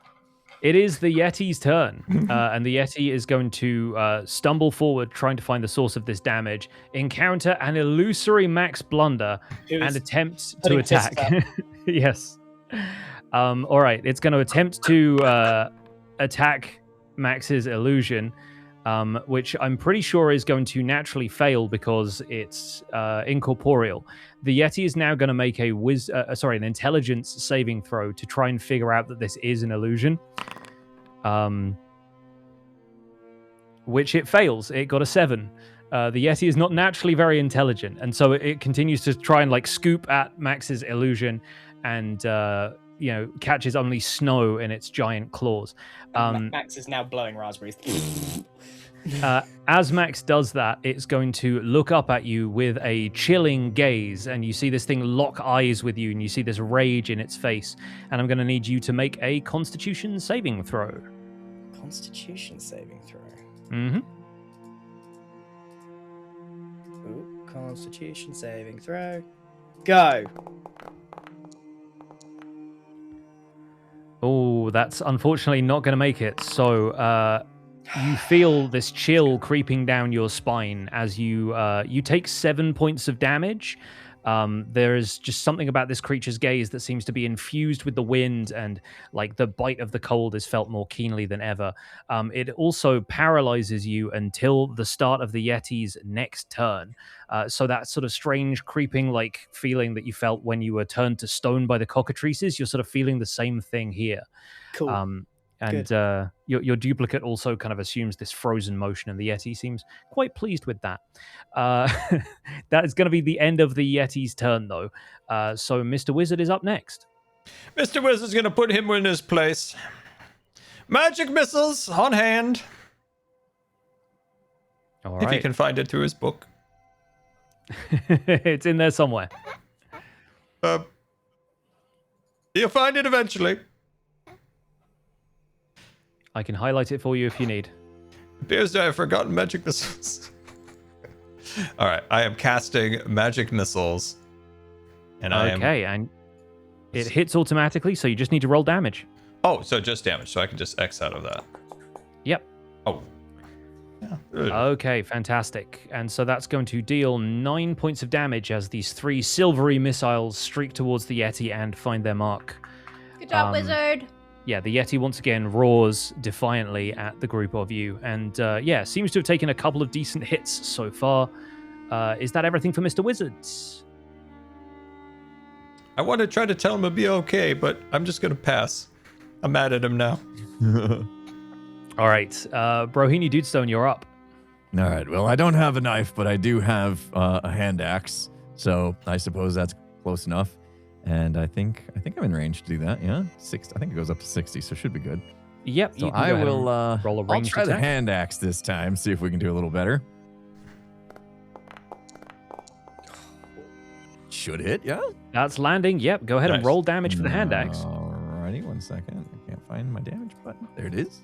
It is the Yeti's turn, and the Yeti is going to stumble forward, trying to find the source of this damage, encounter an illusory Max Blunder, and attempt to attack. Yes. All right, it's going to attempt to attack Max's illusion, which I'm pretty sure is going to naturally fail because it's incorporeal. The Yeti is now going to make an intelligence saving throw to try and figure out that this is an illusion. Which it fails. It got a 7. The Yeti is not naturally very intelligent, and so it continues to try and scoop at Max's illusion, and catches only snow in its giant claws. Max is now blowing raspberries. As Max does that, it's going to look up at you with a chilling gaze, and you see this thing lock eyes with you, and you see this rage in its face. And I'm going to need you to make a Constitution saving throw. Constitution saving throw. Mm-hmm. Ooh, Constitution saving throw. Go. Oh, that's unfortunately not going to make it. So you feel this chill creeping down your spine as you take 7 points of damage. There is just something about this creature's gaze that seems to be infused with the wind, and the bite of the cold is felt more keenly than ever. It also paralyzes you until the start of the Yeti's next turn. So that sort of strange creeping feeling that you felt when you were turned to stone by the cockatrices, you're sort of feeling the same thing here. Cool. And your duplicate also kind of assumes this frozen motion, and the Yeti seems quite pleased with that. That is going to be the end of the Yeti's turn, though. So Mr. Wizard is up next. Mr. Wizard's gonna put him in his place. Magic missiles on hand. All If right. he can find it through his book. It's in there somewhere. He'll find it eventually. I can highlight it for you if you need. Appears to have forgotten magic missiles. All right, I am casting magic missiles, and and it hits automatically, so you just need to roll damage. Oh, so just damage, so I can just X out of that. Yep. Oh. Yeah. Good. Okay, fantastic. And so that's going to deal 9 points of damage as these 3 silvery missiles streak towards the Yeti and find their mark. Good job, Wizard. Yeah, the Yeti once again roars defiantly at the group of you, and seems to have taken a couple of decent hits so far. Is that everything for Mr. Wizards? I want to try to tell him it'll be okay, but I'm just gonna pass. I'm mad at him now. All right, Brohini Dudestone, you're up. All right. Well, I don't have a knife, but I do have a hand axe, so I suppose that's close enough. And I think I'm in range to do that. Yeah, 6. I think it goes up to 60, so should be good. Yep. So you can I go ahead will. and roll a I'll ranged try the attack. hand axe this time. See if we can do a little better. Should hit. Yeah. That's landing. Yep. Go ahead and Nice. roll damage for the hand axe. Alrighty, 1 second. I can't find my damage button. There it is.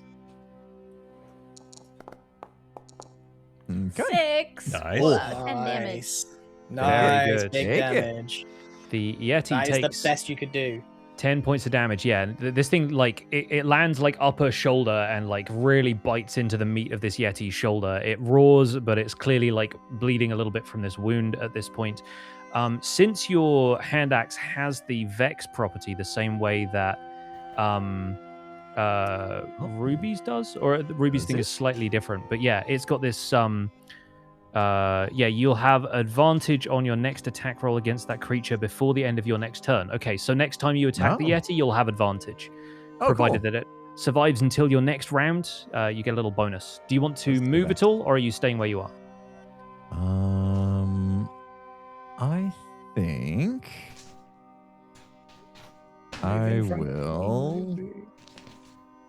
Okay. 6. Nice. Wow, 10 damage. Nice. Nice, good. big Take it. damage. The Yeti That is takes the best you could do. 10 points of damage. Yeah, this thing, like, it lands, like, upper shoulder and, like, really bites into the meat of this Yeti's shoulder. It roars, but it's clearly, like, bleeding a little bit from this wound at this point. Since your hand axe has the Vex property the same way that Ruby's does, or Ruby's thing is slightly different, but yeah, it's got this you'll have advantage on your next attack roll against that creature before the end of your next turn. Okay, so next time you attack the Yeti, you'll have advantage, provided that it survives until your next round. You get a little bonus. Do you want to move at all, or are you staying where you are? I think I will.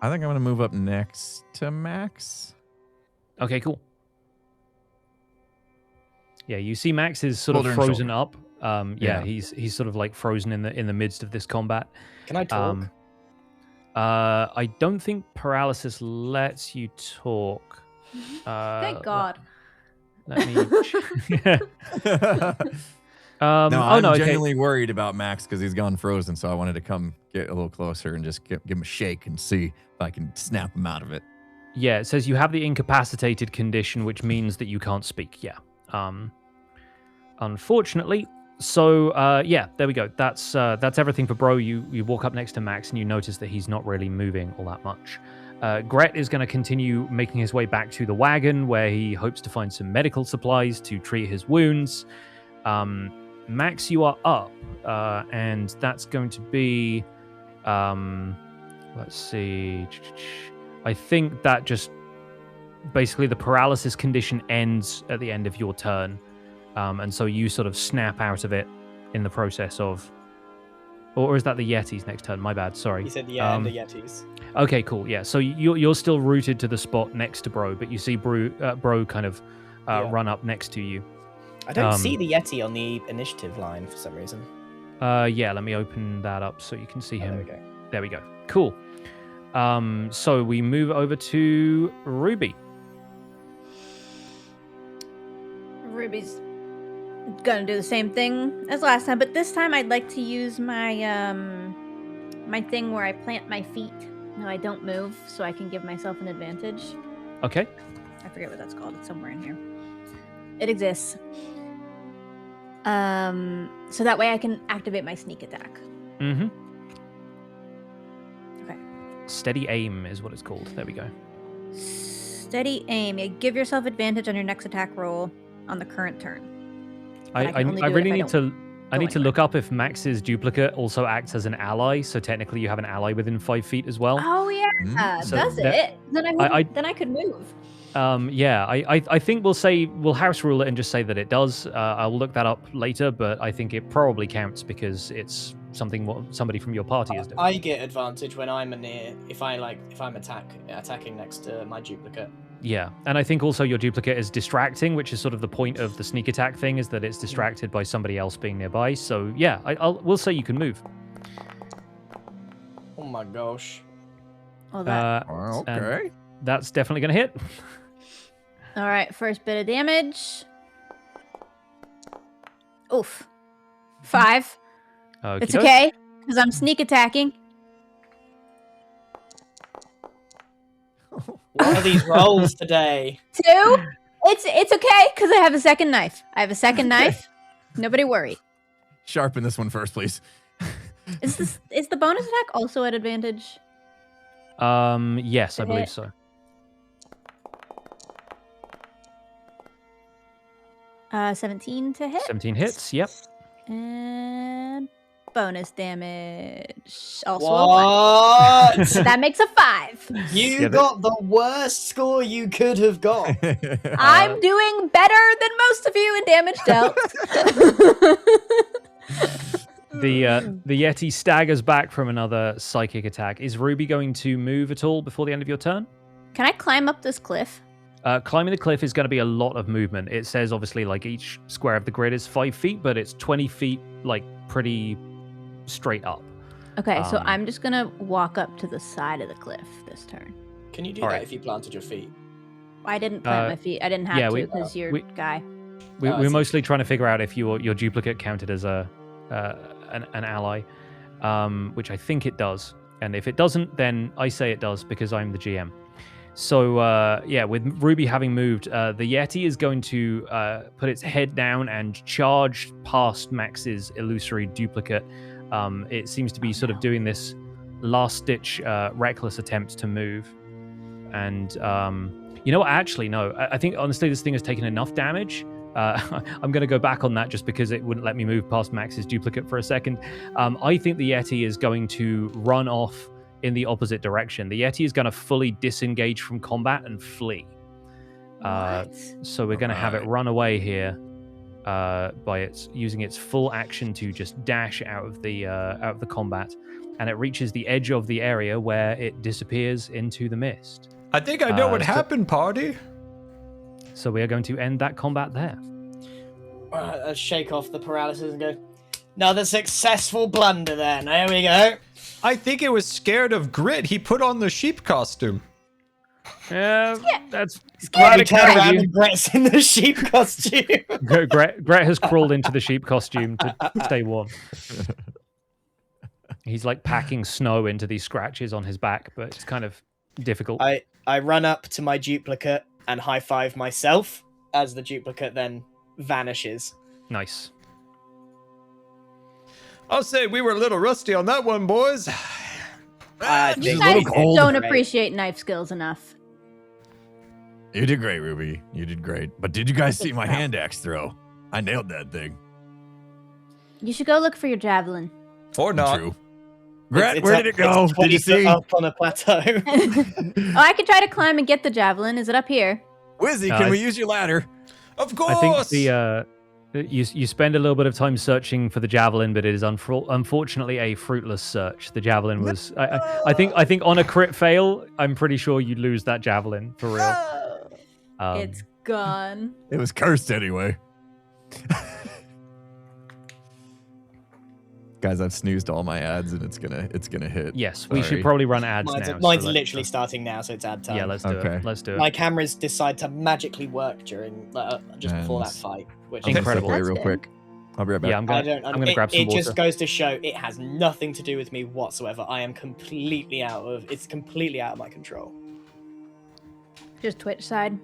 I think I'm going to move up next to Max. Okay, cool. Yeah, you see Max is sort of frozen up. He's sort of like frozen in the midst of this combat. Can I talk? I don't think paralysis lets you talk. Thank God. Let me. I'm genuinely worried about Max because he's gone frozen, so I wanted to come get a little closer and just give him a shake and see if I can snap him out of it. Yeah, it says you have the incapacitated condition, which means that you can't speak. Yeah. Unfortunately. So there we go. That's everything for Bro. You walk up next to Max and you notice that he's not really moving all that much. Gret is going to continue making his way back to the wagon where he hopes to find some medical supplies to treat his wounds. Max, you are up, and that's going to be, let's see. I think that just basically the paralysis condition ends at the end of your turn, and so you sort of snap out of it in the process of, or is that the Yeti's next turn? My bad, sorry. He said, yeah, and the Yetis. Okay, cool. Yeah, so you're still rooted to the spot next to Bro, but you see Bro kind of run up next to you. I don't see the Yeti on the initiative line for some reason. Let me open that up so you can see him. There we go. There we go. Cool. So we move over to Ruby. Ruby's gonna do the same thing as last time, but this time I'd like to use my my thing where I plant my feet. No, I don't move, so I can give myself an advantage. Okay. I forget what that's called. It's somewhere in here. It exists. So that way I can activate my sneak attack. Mm-hmm. Okay. Steady aim is what it's called. There we go. Steady aim. Yeah, give yourself advantage on your next attack roll on the current turn. I really need to. I need to look up if Max's duplicate also acts as an ally. So technically, you have an ally within 5 feet as well. Oh yeah, So does it? Then I could move. I think we'll house rule it and just say that it does. I'll look that up later, but I think it probably counts because it's something what somebody from your party is doing. I get advantage when I'm near if I'm attacking next to my duplicate. Yeah, and I think also your duplicate is distracting, which is sort of the point of the sneak attack thing, is that it's distracted by somebody else being nearby. So yeah, we'll say you can move. Oh my gosh. Oh, that. Okay. That's definitely going to hit. All right, first bit of damage. Oof. 5. It's okay, because I'm sneak attacking. What are these rolls today? 2. It's okay, because I have a second knife. Knife. Nobody worry. Sharpen this one first, please. Is the bonus attack also at advantage? Yes, I believe so. 17 to hit. 17 hits, yep. And bonus damage. Also what? a 1. That makes a 5. You got the worst score you could have got. I'm doing better than most of you in damage dealt. The Yeti staggers back from another psychic attack. Is Ruby going to move at all before the end of your turn? Can I climb up this cliff? Climbing the cliff is going to be a lot of movement. It says obviously like each square of the grid is 5 feet, but it's 20 feet like pretty straight up. Okay, so I'm just gonna walk up to the side of the cliff this turn. Can you do that if you planted your feet? I didn't plant my feet. I didn't have to because you're we, guy. We're mostly trying to figure out if your duplicate counted as an ally, which I think it does. And if it doesn't, then I say it does because I'm the GM. So, with Ruby having moved, the Yeti is going to put its head down and charge past Max's illusory duplicate. It seems to be sort of doing this last-ditch, reckless attempt to move. And, you know what? Actually, no. I think, honestly, this thing has taken enough damage. I'm going to go back on that just because it wouldn't let me move past Max's duplicate for a second. I think the Yeti is going to run off in the opposite direction. The Yeti is going to fully disengage from combat and flee. So we're going to have it run away here by using its full action to just dash out of the combat, and it reaches the edge of the area where it disappears into the mist. I think I know what happened, party. So we are going to end that combat there. I'll shake off the paralysis and go, another successful blunder then. There we go. I think it was scared of Grit. He put on the sheep costume. Yeah, that's glad to turn around and Gret's in the sheep costume. Gret has crawled into the sheep costume to stay warm. He's like packing snow into these scratches on his back, but it's kind of difficult. I run up to my duplicate and high five myself as the duplicate then vanishes. Nice. I'll say we were a little rusty on that one, boys. You guys don't appreciate knife skills enough. You did great, Ruby. You did great. But did you guys see my hand axe throw? I nailed that thing. You should go look for your javelin. Or not. True. Gret, where did it go? Did you see? Up on a plateau. I could try to climb and get the javelin. Is it up here? Wizzy, can we use your ladder? Of course. I think you spend a little bit of time searching for the javelin, but it is unfortunately a fruitless search. The javelin was. I think on a crit fail, I'm pretty sure you'd lose that javelin for real. It's gone. It was cursed anyway. Guys, I've snoozed all my ads and it's gonna hit. Yes, we should probably run ads now. Mine's literally starting now, so it's ad time. Yeah, let's do it. Let's do it. My cameras decide to magically work during just before that fight, which is incredible. Away real quick. I'll be right back. Yeah, I'm gonna grab some water. It just goes to show it has nothing to do with me whatsoever. I am completely it's completely out of my control. Just Twitch side.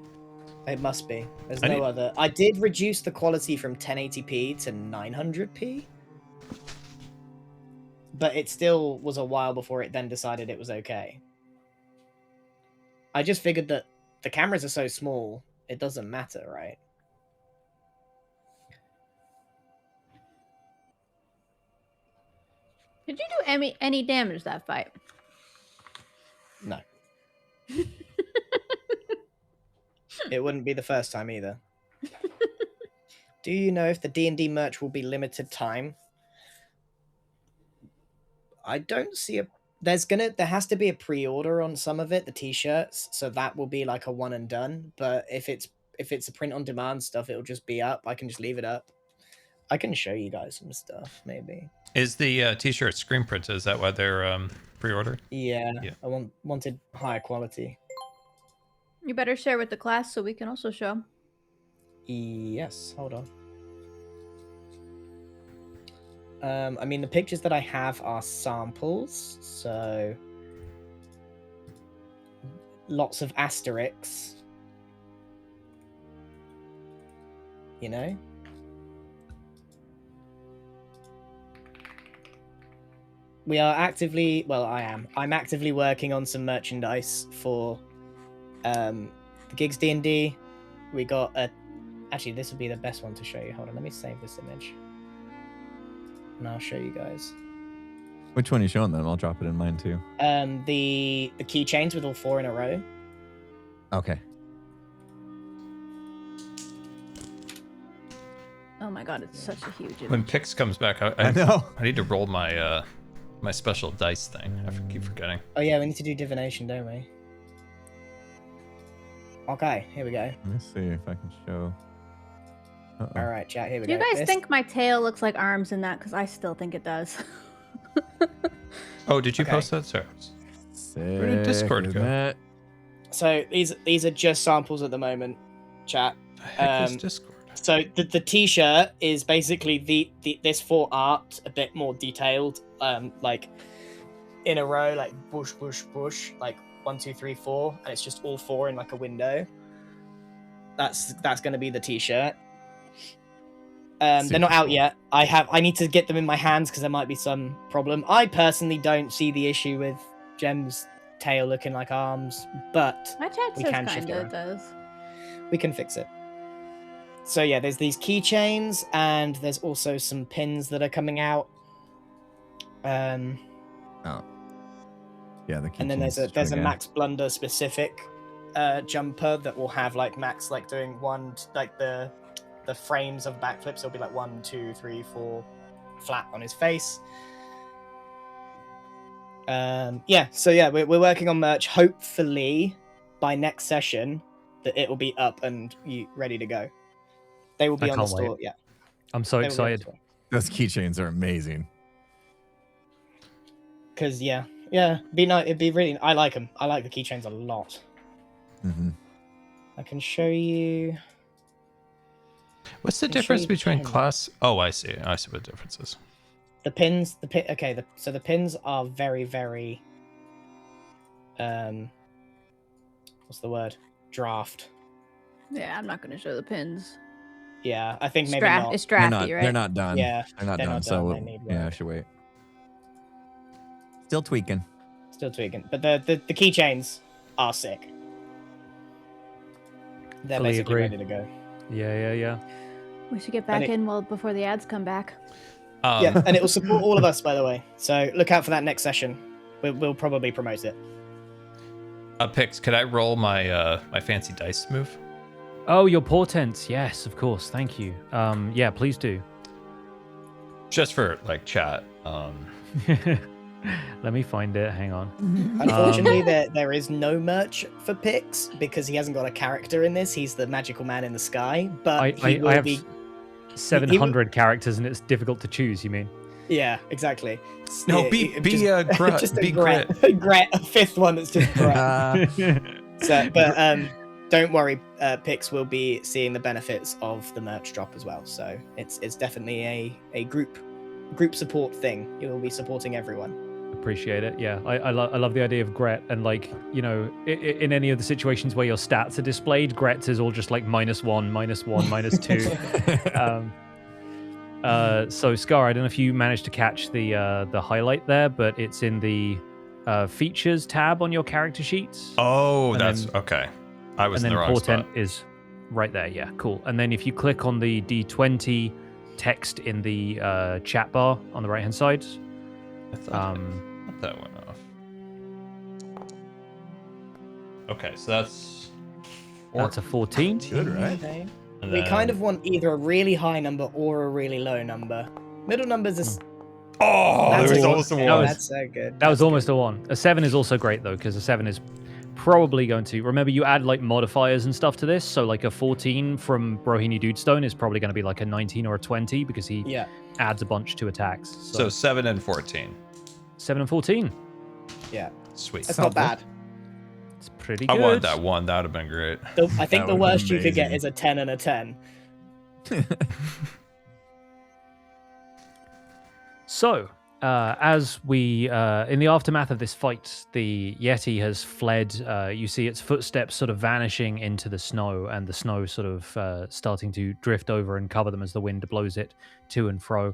It must be. There's no other. I did reduce the quality from 1080p to 900p. But it still was a while before it then decided it was okay. I just figured that the cameras are so small, it doesn't matter, right? Did you do any damage that fight? No. It wouldn't be the first time either. Do you know if the D&D merch will be limited time? I don't see there has to be a pre-order on some of it, the t-shirts, so that will be like a one and done. But if it's a print on demand stuff, it'll just be up. I can just leave it up. I can show you guys some stuff, maybe. Is the t-shirt screen printed? Is that why they're pre-ordered? Yeah. I wanted higher quality. You better share with the class so we can also show. Yes, hold on. I mean, the pictures that I have are samples, so lots of asterisks. You know? We are actively, well, I'm actively working on some merchandise for the GIGGS D&D. We got actually, this would be the best one to show you. Hold on, let me save this image. And I'll show you guys. Which one are you showing them? I'll drop it in mine too. The keychains with all 4 in a row. Okay. Oh my god, it's such a huge image. When Pix comes back, I know. I need to roll my my special dice thing. I keep forgetting. Oh yeah, we need to do divination, don't we? Okay, here we go. Let me see if I can show. All right, chat. Here we go. Do you guys This... think my tail looks like arms in that? Because I still think it does. Oh, did you post that, sir? Where did Discord go? So these are just samples at the moment, chat. The heck is Discord? So the t-shirt is basically the this 4 art, a bit more detailed, like in a row, like bush, bush, bush, like 1, 2, 3, 4, and it's just all 4 in like a window. That's going to be the t-shirt. They're not out yet. I need to get them in my hands because there might be some problem. I personally don't see the issue with Gem's tail looking like arms, but My chat we says can shift it kinda around. does. We can fix it. So yeah, there's these keychains, and there's also some pins that are coming out. Oh. Yeah, the And then there's a again. Max Blunder specific jumper that will have like Max like doing one, like the frames of backflips will be like 1, 2, 3, 4 flat on his face. Yeah, so yeah, we're working on merch. Hopefully by next session that it will be up and ready to go. They will be I on the can't wait. store. Yeah, I'm so excited. Those keychains are amazing. Because yeah, it'd be really. I like them. I like the keychains a lot. Mm-hmm. I can show you. What's the I'll show difference you the between pin. class? Oh, I see. I see what the difference is. The pins, okay, so the pins are very, very, what's the word? Draft. Yeah, I'm not gonna show the pins. Yeah, I think maybe not. It's drafty, right? They're not done. Yeah, they're not they're done. not So done. They need yeah, I work. should wait. Still tweaking. Still tweaking, but the keychains are sick. They're Fully basically agree. ready to go. Yeah. We should get back in before the ads come back. Yeah, and it will support all of us, by the way. So look out for that next session. We'll probably promote it. Pix, could I roll my my fancy dice move? Oh, your portents. Yes, of course. Thank you. Yeah, please do. Just for like chat. Let me find it. Hang on. Unfortunately, there is no merch for Pix because he hasn't got a character in this. He's the magical man in the sky, but he will I have be 700 characters and it's difficult to choose, you mean? Yeah, exactly. No, be Gret. Just Be a Gret. Gret, a 5th one that's just Gret. So, but don't worry, Pix will be seeing the benefits of the merch drop as well. So it's definitely a group support thing. You will be supporting everyone. Appreciate it. Yeah, I love the idea of Gret, and like, you know, in any of the situations where your stats are displayed, Gret's is all just like -1, -1, -2. So Scar, I don't know if you managed to catch the highlight there, but it's in the features tab on your character sheets. Oh, And that's then- okay. I was and in then the wrong portent spot. is right there. Yeah, cool. And then if you click on the D20 text in the chat bar on the right hand side, I thought that went off. Okay, so that's that's a 14. Good, right? Okay. and We then- kind of want either a really high number or a really low number. Middle numbers is Oh, That's there was a- almost a that one. was- that's so good. That was That's almost good. a 1. A 7 is also great though, because a 7 is probably going to remember you add like modifiers and stuff to this. So like a 14 from Brohini Dudestone is probably going to be like a 19 or a 20 because he Yeah. adds a bunch to attacks. So 7 and 14. 7 and 14. Yeah. Sweet. That's not bad. It's pretty I good. wanted that one. That would have been great. I think That the would be worst you could get amazing. is a 10 and a 10. So, as we, in the aftermath of this fight, the Yeti has fled. You see its footsteps sort of vanishing into the snow, and the snow sort of starting to drift over and cover them as the wind blows it to and fro.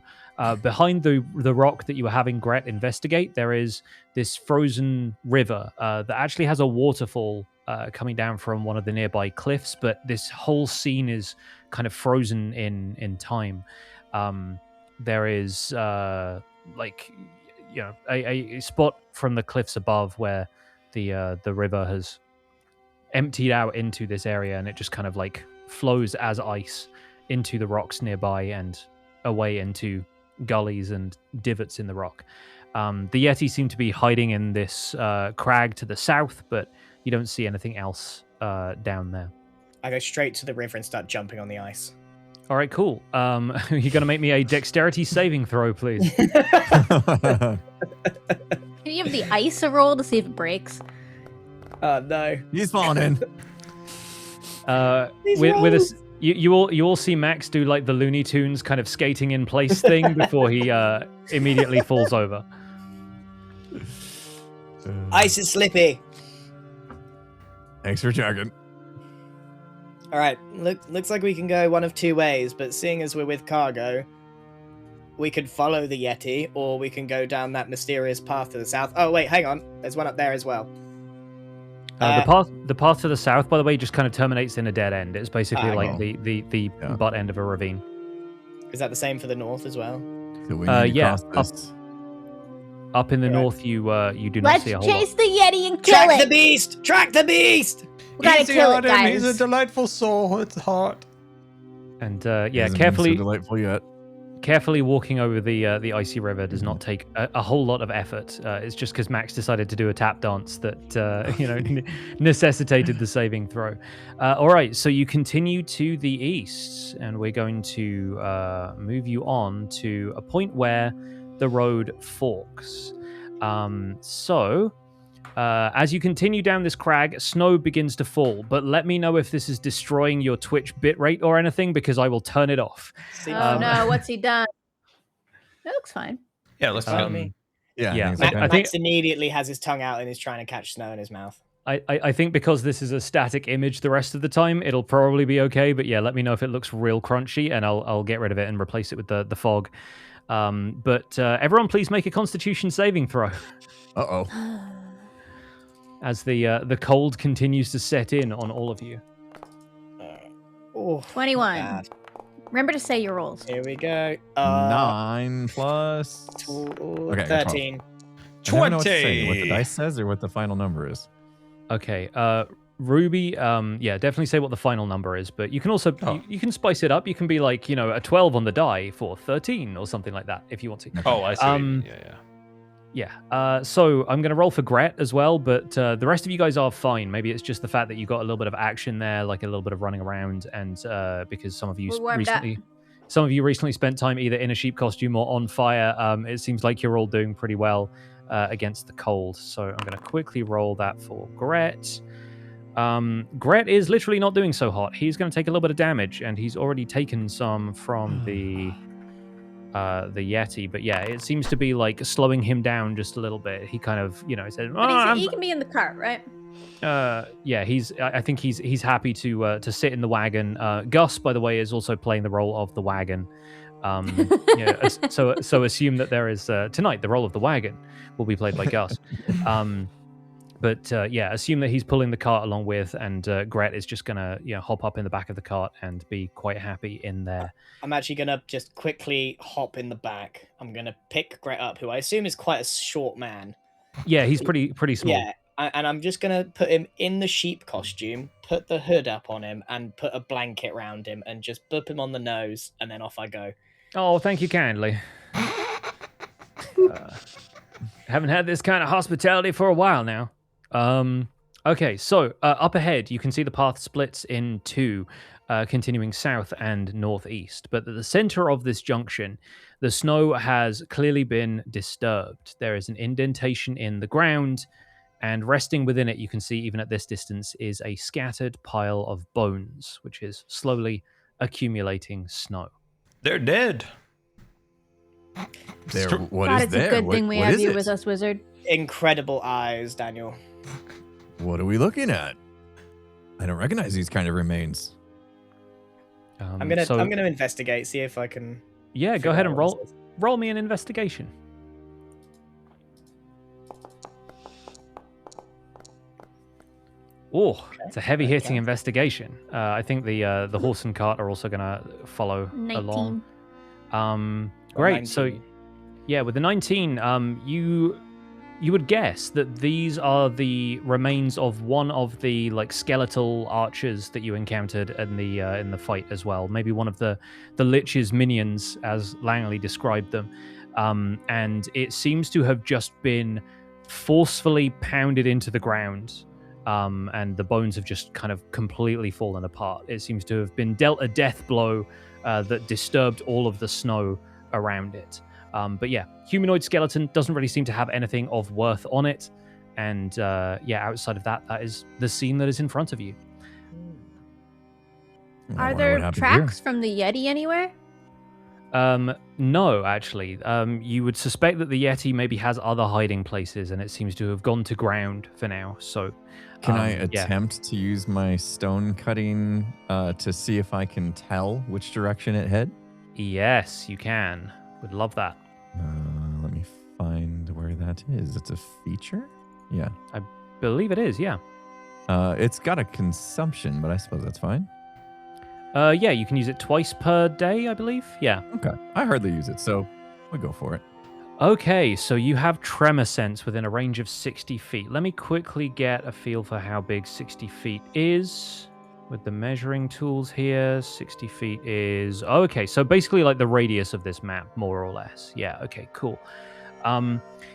Behind the rock that you were having Gret investigate, there is this frozen river that actually has a waterfall coming down from one of the nearby cliffs, but this whole scene is kind of frozen in time. There is like, you know, a spot from the cliffs above where the river has emptied out into this area, and it just kind of like flows as ice into the rocks nearby and away into gullies and divots in the rock. The Yeti seem to be hiding in this crag to the south, but you don't see anything else down there. I go straight to the river and start jumping on the ice. All right, cool. You're going to make me a dexterity saving throw, please. Can you give the ice a roll to see if it breaks? Oh, no. He's falling in. These With rolls. You all see Max do like the Looney Tunes kind of skating in place thing before he immediately falls over. Ice is slippy. Thanks for checking. All right, looks like we can go one of two ways, but seeing as we're with cargo, we could follow the Yeti, or we can go down that mysterious path to the south. Oh wait, hang on. There's one up there as well. The path to the south, by the way, just kind of terminates in a dead end. It's basically like the butt end of a ravine. Is that the same for the north as well? So we need to cross this. Up in the north, you do not see a whole lot. Let's chase the Yeti and kill Track it. the beast! Track the beast! We gotta Easy kill on it, him. guys. He's a delightful soul. It's hot. And Hasn't been carefully so delightful yet. Carefully walking over the icy river does not take a whole lot of effort. It's just because Max decided to do a tap dance that necessitated the saving throw. All right, so you continue to the east, and we're going to move you on to a point where the road forks. As you continue down this crag, snow begins to fall, but let me know if this is destroying your Twitch bitrate or anything, because I will turn it off. Oh no, what's he done? It looks fine. Yeah, let's Fine with me. Yeah. Max immediately has his tongue out and is trying to catch snow in his mouth. I think because this is a static image the rest of the time, it'll probably be okay. But yeah, let me know if it looks real crunchy, and I'll get rid of it and replace it with the fog. But everyone, please make a Constitution saving throw. Uh-oh. As the cold continues to set in on all of you. 21. God. Remember to say your rolls. Here we go. 9 plus... Okay, 13. 12. I never know what to say, what the dice says or what the final number is. Okay, Ruby, definitely say what the final number is, but you can also, you can spice it up. You can be like, a 12 on the die for 13 or something like that if you want to. Oh, I see. Yeah. So I'm going to roll for Gret as well, but the rest of you guys are fine. Maybe it's just the fact that you got a little bit of action there, like a little bit of running around, and because some of you recently spent time either in a sheep costume or on fire. It seems like you're all doing pretty well against the cold. So I'm going to quickly roll that for Gret. Gret is literally not doing so hot. He's going to take a little bit of damage, and he's already taken some from the Yeti, but yeah, it seems to be like slowing him down just a little bit. He kind of, said, he can be in the cart, right? Yeah, I think he's happy to sit in the wagon. Gus, by the way, is also playing the role of the wagon. So assume that there is tonight the role of the wagon will be played by Gus. But assume that he's pulling the cart along with, and Gret is just gonna hop up in the back of the cart and be quite happy in there. I'm actually gonna just quickly hop in the back. I'm gonna pick Gret up, who I assume is quite a short man. Yeah, he's pretty small. Yeah, and I'm just gonna put him in the sheep costume, put the hood up on him, and put a blanket round him, and just boop him on the nose, and then off I go. Oh, thank you kindly. Haven't had this kind of hospitality for a while now. Okay, so up ahead, you can see the path splits in two, continuing south and northeast. But at the center of this junction, the snow has clearly been disturbed. There is an indentation in the ground, and resting within it, you can see even at this distance, is a scattered pile of bones, which is slowly accumulating snow. They're dead. What God, is it's there? a good thing we what have is you it? with us, wizard. Incredible eyes, Daniel. What are we looking at? I don't recognize these kind of remains. I'm gonna investigate, see if I can. Yeah, go ahead and roll me an investigation. Oh, it's a heavy-hitting investigation. I think the horse and cart are also going to follow 19. along. Great. 19. So, yeah, with the 19, you would guess that these are the remains of one of the skeletal archers that you encountered in the fight as well. Maybe one of the Lich's minions, as Langley described them. And it seems to have just been forcefully pounded into the ground. And the bones have just kind of completely fallen apart. It seems to have been dealt a death blow that disturbed all of the snow around it. But yeah, humanoid skeleton doesn't really seem to have anything of worth on it. And outside of that, that is the scene that is in front of you. Well, I Are wonder what there happened here. tracks from the Yeti anywhere? No, actually. You would suspect that the Yeti maybe has other hiding places, and it seems to have gone to ground for now. So, Can I yeah. attempt to use my stone cutting to see if I can tell which direction it head? Yes, you can. Would love that. Let me find where that is. It's a feature? Yeah. I believe it is, yeah. It's got a consumption, but I suppose that's fine. Yeah, you can use it twice per day, I believe. Yeah. Okay. I hardly use it, so we go for it. Okay, so you have tremor sense within a range of 60 feet. Let me quickly get a feel for how big 60 feet is. With the measuring tools here, 60 feet is... Okay, so basically like the radius of this map, more or less. Yeah, okay, cool.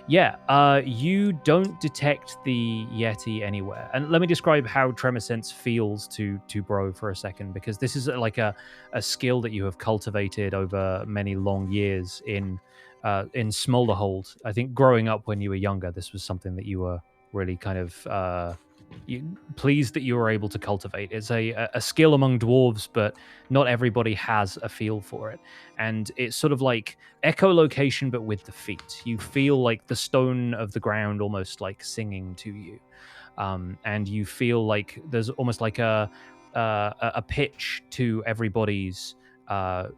You don't detect the Yeti anywhere. And let me describe how tremor sense feels to Bro for a second, because this is like a skill that you have cultivated over many long years in Smolderhold. I think growing up when you were younger, this was something that you were really kind of pleased that you were able to cultivate. It's a skill among dwarves, but not everybody has a feel for it. And it's sort of like echolocation, but with the feet. You feel like the stone of the ground almost like singing to you. And you feel like there's almost like a pitch to everybody's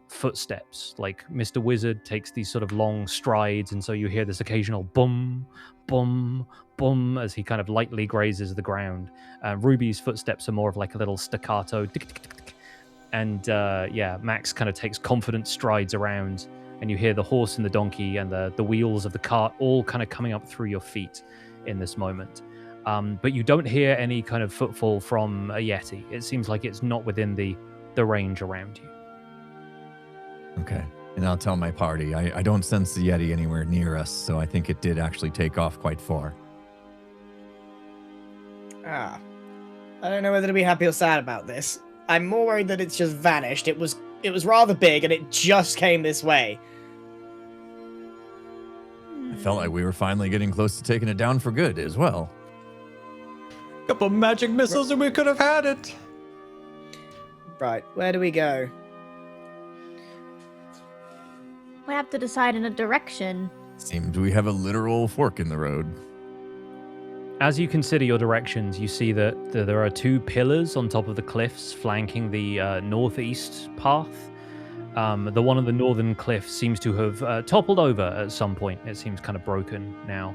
footsteps. Like Mr. Wizard takes these sort of long strides, and so you hear this occasional boom, boom, boom as he kind of lightly grazes the ground. Ruby's footsteps are more of like a little staccato, tick, tick, tick, tick. And Max kind of takes confident strides around, and you hear the horse and the donkey and the wheels of the cart all kind of coming up through your feet in this moment. But you don't hear any kind of footfall from a Yeti. It seems like it's not within the range around you. Okay. And I'll tell my party. I don't sense the Yeti anywhere near us, so I think it did actually take off quite far. I don't know whether to be happy or sad about this. I'm more worried that it's just vanished. It was rather big and it just came this way. I felt like we were finally getting close to taking it down for good as well. Couple magic missiles and we could have had it. Right, where do we go? We have to decide in a direction. Seems we have a literal fork in the road. As you consider your directions, you see that there are two pillars on top of the cliffs flanking the northeast path. The one on the northern cliff seems to have toppled over at some point. It seems kind of broken now.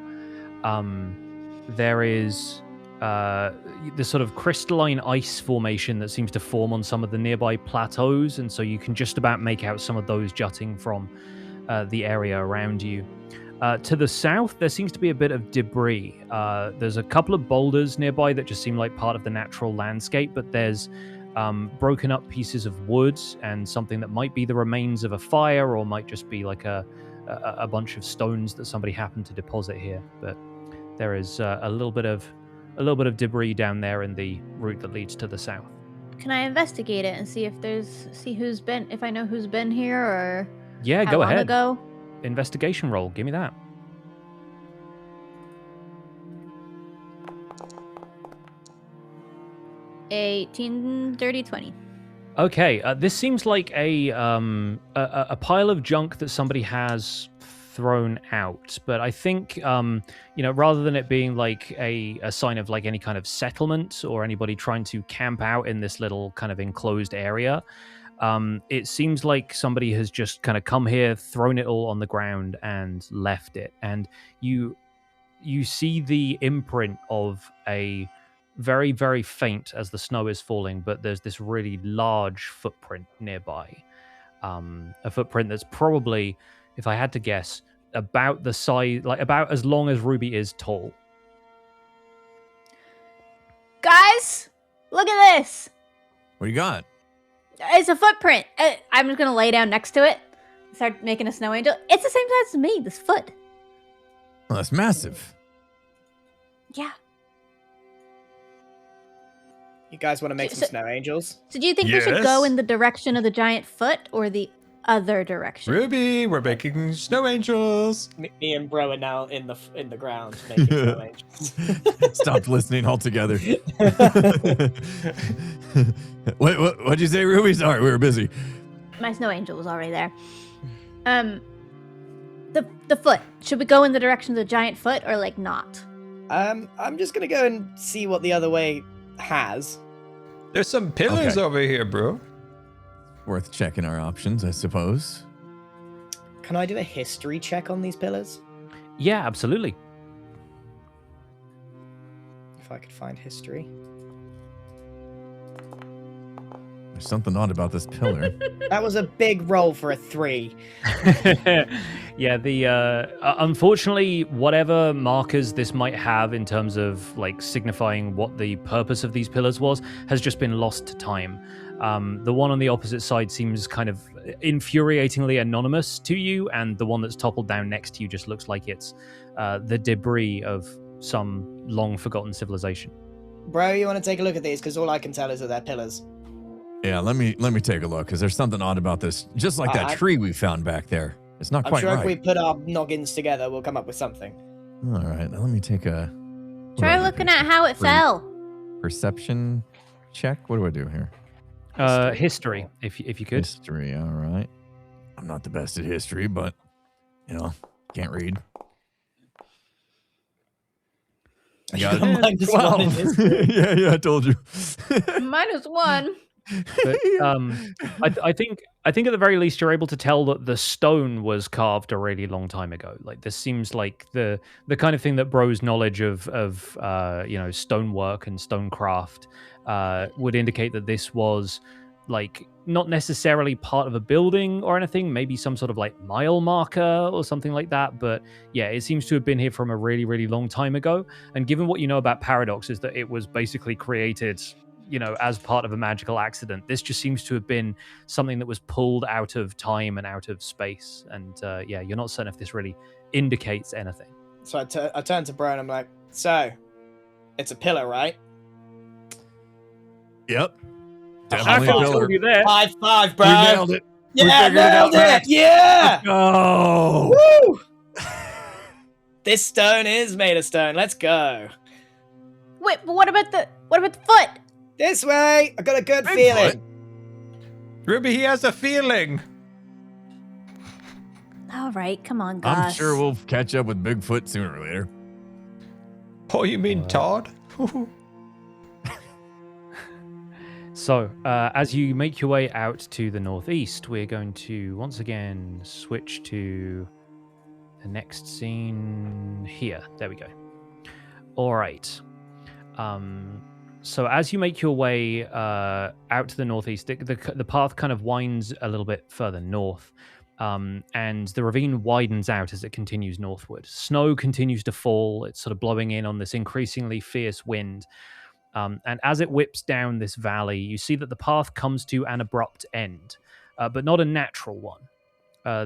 There is this sort of crystalline ice formation that seems to form on some of the nearby plateaus, and so you can just about make out some of those jutting from the area around you. To the south, there seems to be a bit of debris. There's a couple of boulders nearby that just seem like part of the natural landscape, but there's broken up pieces of wood and something that might be the remains of a fire, or might just be like a bunch of stones that somebody happened to deposit here. But there is a little bit of debris down there in the route that leads to the south. Can I investigate it and see if if I know who's been here, or Yeah, how go long ahead. ago? Investigation roll. Give me that. 18, 30, 20. Okay, this seems like a pile of junk that somebody has thrown out, but I think rather than it being like a sign of like any kind of settlement or anybody trying to camp out in this little kind of enclosed area, it seems like somebody has just kind of come here, thrown it all on the ground, and left it. And you see the imprint of a very, very faint as the snow is falling, but there's this really large footprint nearby. A footprint that's probably, if I had to guess, about the size, like about as long as Ruby is tall. Guys, look at this. What do you got? It's a footprint. I'm just gonna lay down next to it, start making a snow angel. It's the same size as me. This foot. Well, that's massive. Yeah. You guys want to make some snow angels? So do you think we should go in the direction of the giant foot, or the other direction. Ruby, we're making snow angels. Me and Bro are now in the ground making snow angels. Stopped listening altogether. What'd you say, Ruby? Sorry, we were busy. My snow angel was already there. The foot. Should we go in the direction of the giant foot or like not? I'm just gonna go and see what the other way has. There's some pillars Okay. over here, bro. Worth checking our options, I suppose. Can I do a history check on these pillars? Yeah, absolutely. If I could find history. There's something odd about this pillar. That was a big roll for a 3. Yeah, the unfortunately, whatever markers this might have in terms of like signifying what the purpose of these pillars was has just been lost to time. The one on the opposite side seems kind of infuriatingly anonymous to you, and the one that's toppled down next to you just looks like it's the debris of some long forgotten civilization. Bro, you want to take a look at these? Because all I can tell is that they're pillars. Yeah, let me take a look, because there's something odd about this. Just like that tree we found back there. It's not I'm quite sure right. if we put our noggins together, we'll come up with something. All right, now let me take a... Try looking at how it fell. Perception check? What do I do here? History, if you could. History, all right. I'm not the best at history, but, can't read. I got it. -1 in history. yeah, I told you. -1. But I think at the very least you're able to tell that the stone was carved a really long time ago. Like this seems like the kind of thing that Bro's knowledge of stonework and stonecraft would indicate that this was like not necessarily part of a building or anything, maybe some sort of like mile marker or something like that. But yeah, it seems to have been here from a really, really long time ago. And given what you know about Paradox is that it was basically created, as part of a magical accident. This just seems to have been something that was pulled out of time and out of space. And you're not certain if this really indicates anything. So I turn to Bro and I'm like, so, it's a pillar, right? Yep. I Definitely a pillar. told you there. High five, Bro. We nailed it. We Yeah, figured it out, nailed it. Max. Yeah. Oh. Woo! This stone is made of stone. Let's go. Wait, but what about the foot? This way. I got a good Bigfoot. feeling. Ruby, he has a feeling. All right, come on, Gus. I'm sure we'll catch up with Bigfoot sooner or later. Oh, you mean Todd? So, as you make your way out to the northeast, we're going to once again switch to the next scene here. There we go. All right. So as you make your way out to the northeast, the path kind of winds a little bit further north, and the ravine widens out as it continues northward. Snow continues to fall. It's sort of blowing in on this increasingly fierce wind. And as it whips down this valley, you see that the path comes to an abrupt end, but not a natural one.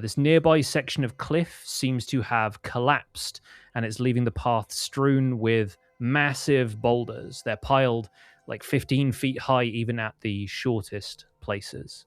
This nearby section of cliff seems to have collapsed, and it's leaving the path strewn with massive boulders. They're piled like 15 feet high, even at the shortest places.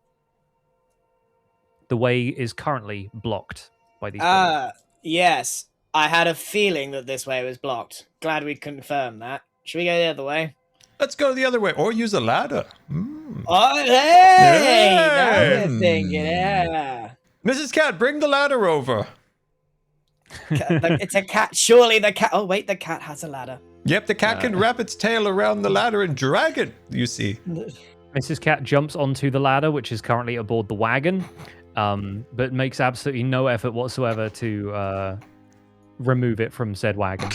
The way is currently blocked by these boulders. Yes. I had a feeling that this way was blocked. Glad we confirmed that. Should we go the other way? Let's go the other way, or use a ladder. Mm. Oh, hey! Now Yeah. we're thinking, yeah. Mrs. Cat, bring the ladder over. It's a cat. Surely the cat. Oh, wait, the cat has a ladder. Yep, the cat can wrap its tail around the ladder and drag it, you see. Mrs. Cat jumps onto the ladder, which is currently aboard the wagon, but makes absolutely no effort whatsoever to remove it from said wagon.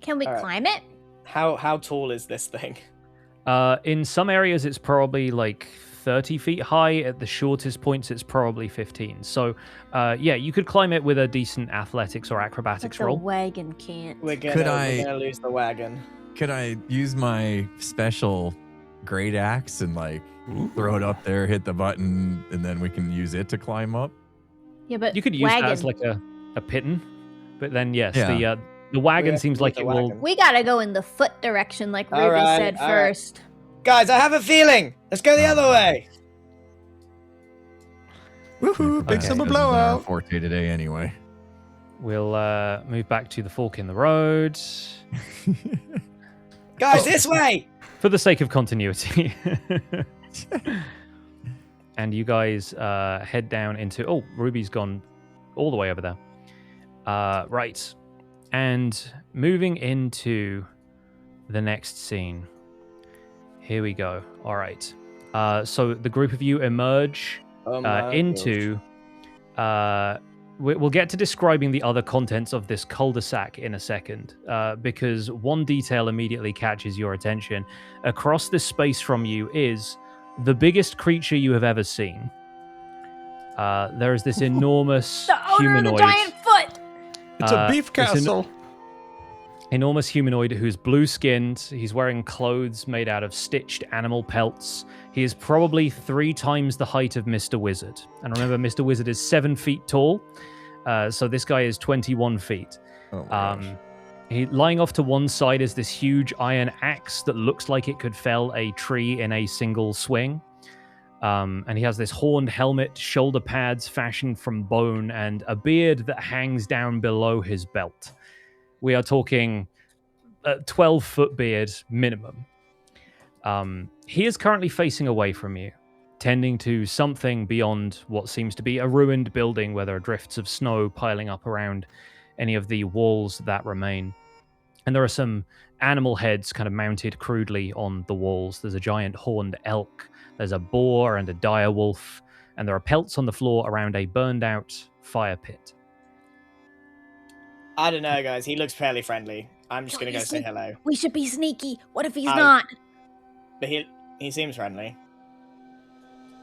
Can we All right. climb it? How tall is this thing? In some areas, it's probably like 30 feet high. At the shortest points, it's probably 15. So, you could climb it with a decent athletics or acrobatics But the roll. wagon can't. We're Could gonna lose the wagon. Could I use my special great axe and throw it up there, hit the button, and then we can use it to climb up? Yeah, but You could use wagon. that as like a pitten, but then yes, Yeah. the wagon We seems have like to it get the will. wagon. We gotta go in the foot direction, like All Ruby right, said all right. first. Guys, I have a feeling. Let's go the other way. Woohoo! Big Okay. summer Hasn't been our blowout. forte today anyway. We'll move back to the fork in the road Guys, this way! for the sake of continuity. And you guys head down into... Oh, Ruby's gone all the way over there. Right. And moving into the next scene. Here we go. All right. So the group of you emerge into... we'll get to describing the other contents of this cul-de-sac in a second, because one detail immediately catches your attention. Across this space from you is the biggest creature you have ever seen. There is this enormous The owner of the humanoid. giant foot. It's a beef this castle. Enormous humanoid who's blue-skinned. He's wearing clothes made out of stitched animal pelts. He is probably 3 times the height of Mr. Wizard. And remember, Mr. Wizard is 7 feet tall. So this guy is 21 feet. Oh my gosh. He lying off to one side is this huge iron axe that looks like it could fell a tree in a single swing. And he has this horned helmet, shoulder pads fashioned from bone, and a beard that hangs down below his belt. We are talking a 12-foot beard minimum. He is currently facing away from you, tending to something beyond what seems to be a ruined building where there are drifts of snow piling up around any of the walls that remain. And there are some animal heads kind of mounted crudely on the walls. There's a giant horned elk, there's a boar and a dire wolf, and there are pelts on the floor around a burned-out fire pit. I don't know, guys. He looks fairly friendly. I'm just Don't gonna go you say think- hello. We should be sneaky. What if he's I- not? But he seems friendly.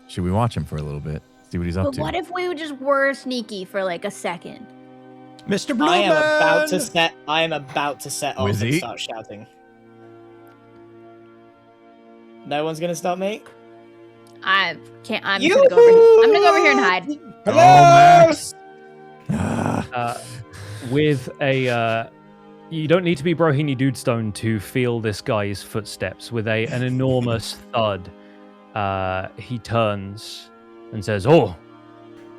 Should we watch him for a little bit? See what he's up But to. what if we just were sneaky for like a second? Mr. I am about to Blueman! set. I am about to set off and Wizzy? start shouting. No one's gonna stop me. I can't. I'm just gonna go over here. I'm gonna go over here and hide. Oh, Hello! Max. Ah. With a you don't need to be Brohini Dudestone to feel this guy's footsteps. With an enormous thud, he turns and says, "Oh,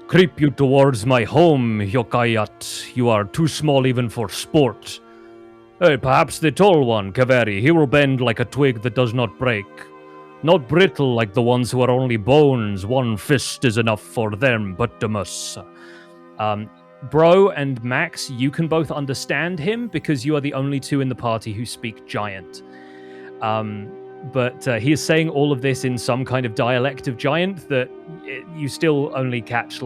creep you towards my home, Yokayat. You are too small even for sport. Hey, perhaps the tall one, Kaveri. He will bend like a twig that does not break. Not brittle like the ones who are only bones. One fist is enough for them, but Bro and Max, you can both understand him because you are the only two in the party who speak giant. But he is saying all of this in some kind of dialect of giant that you still only catch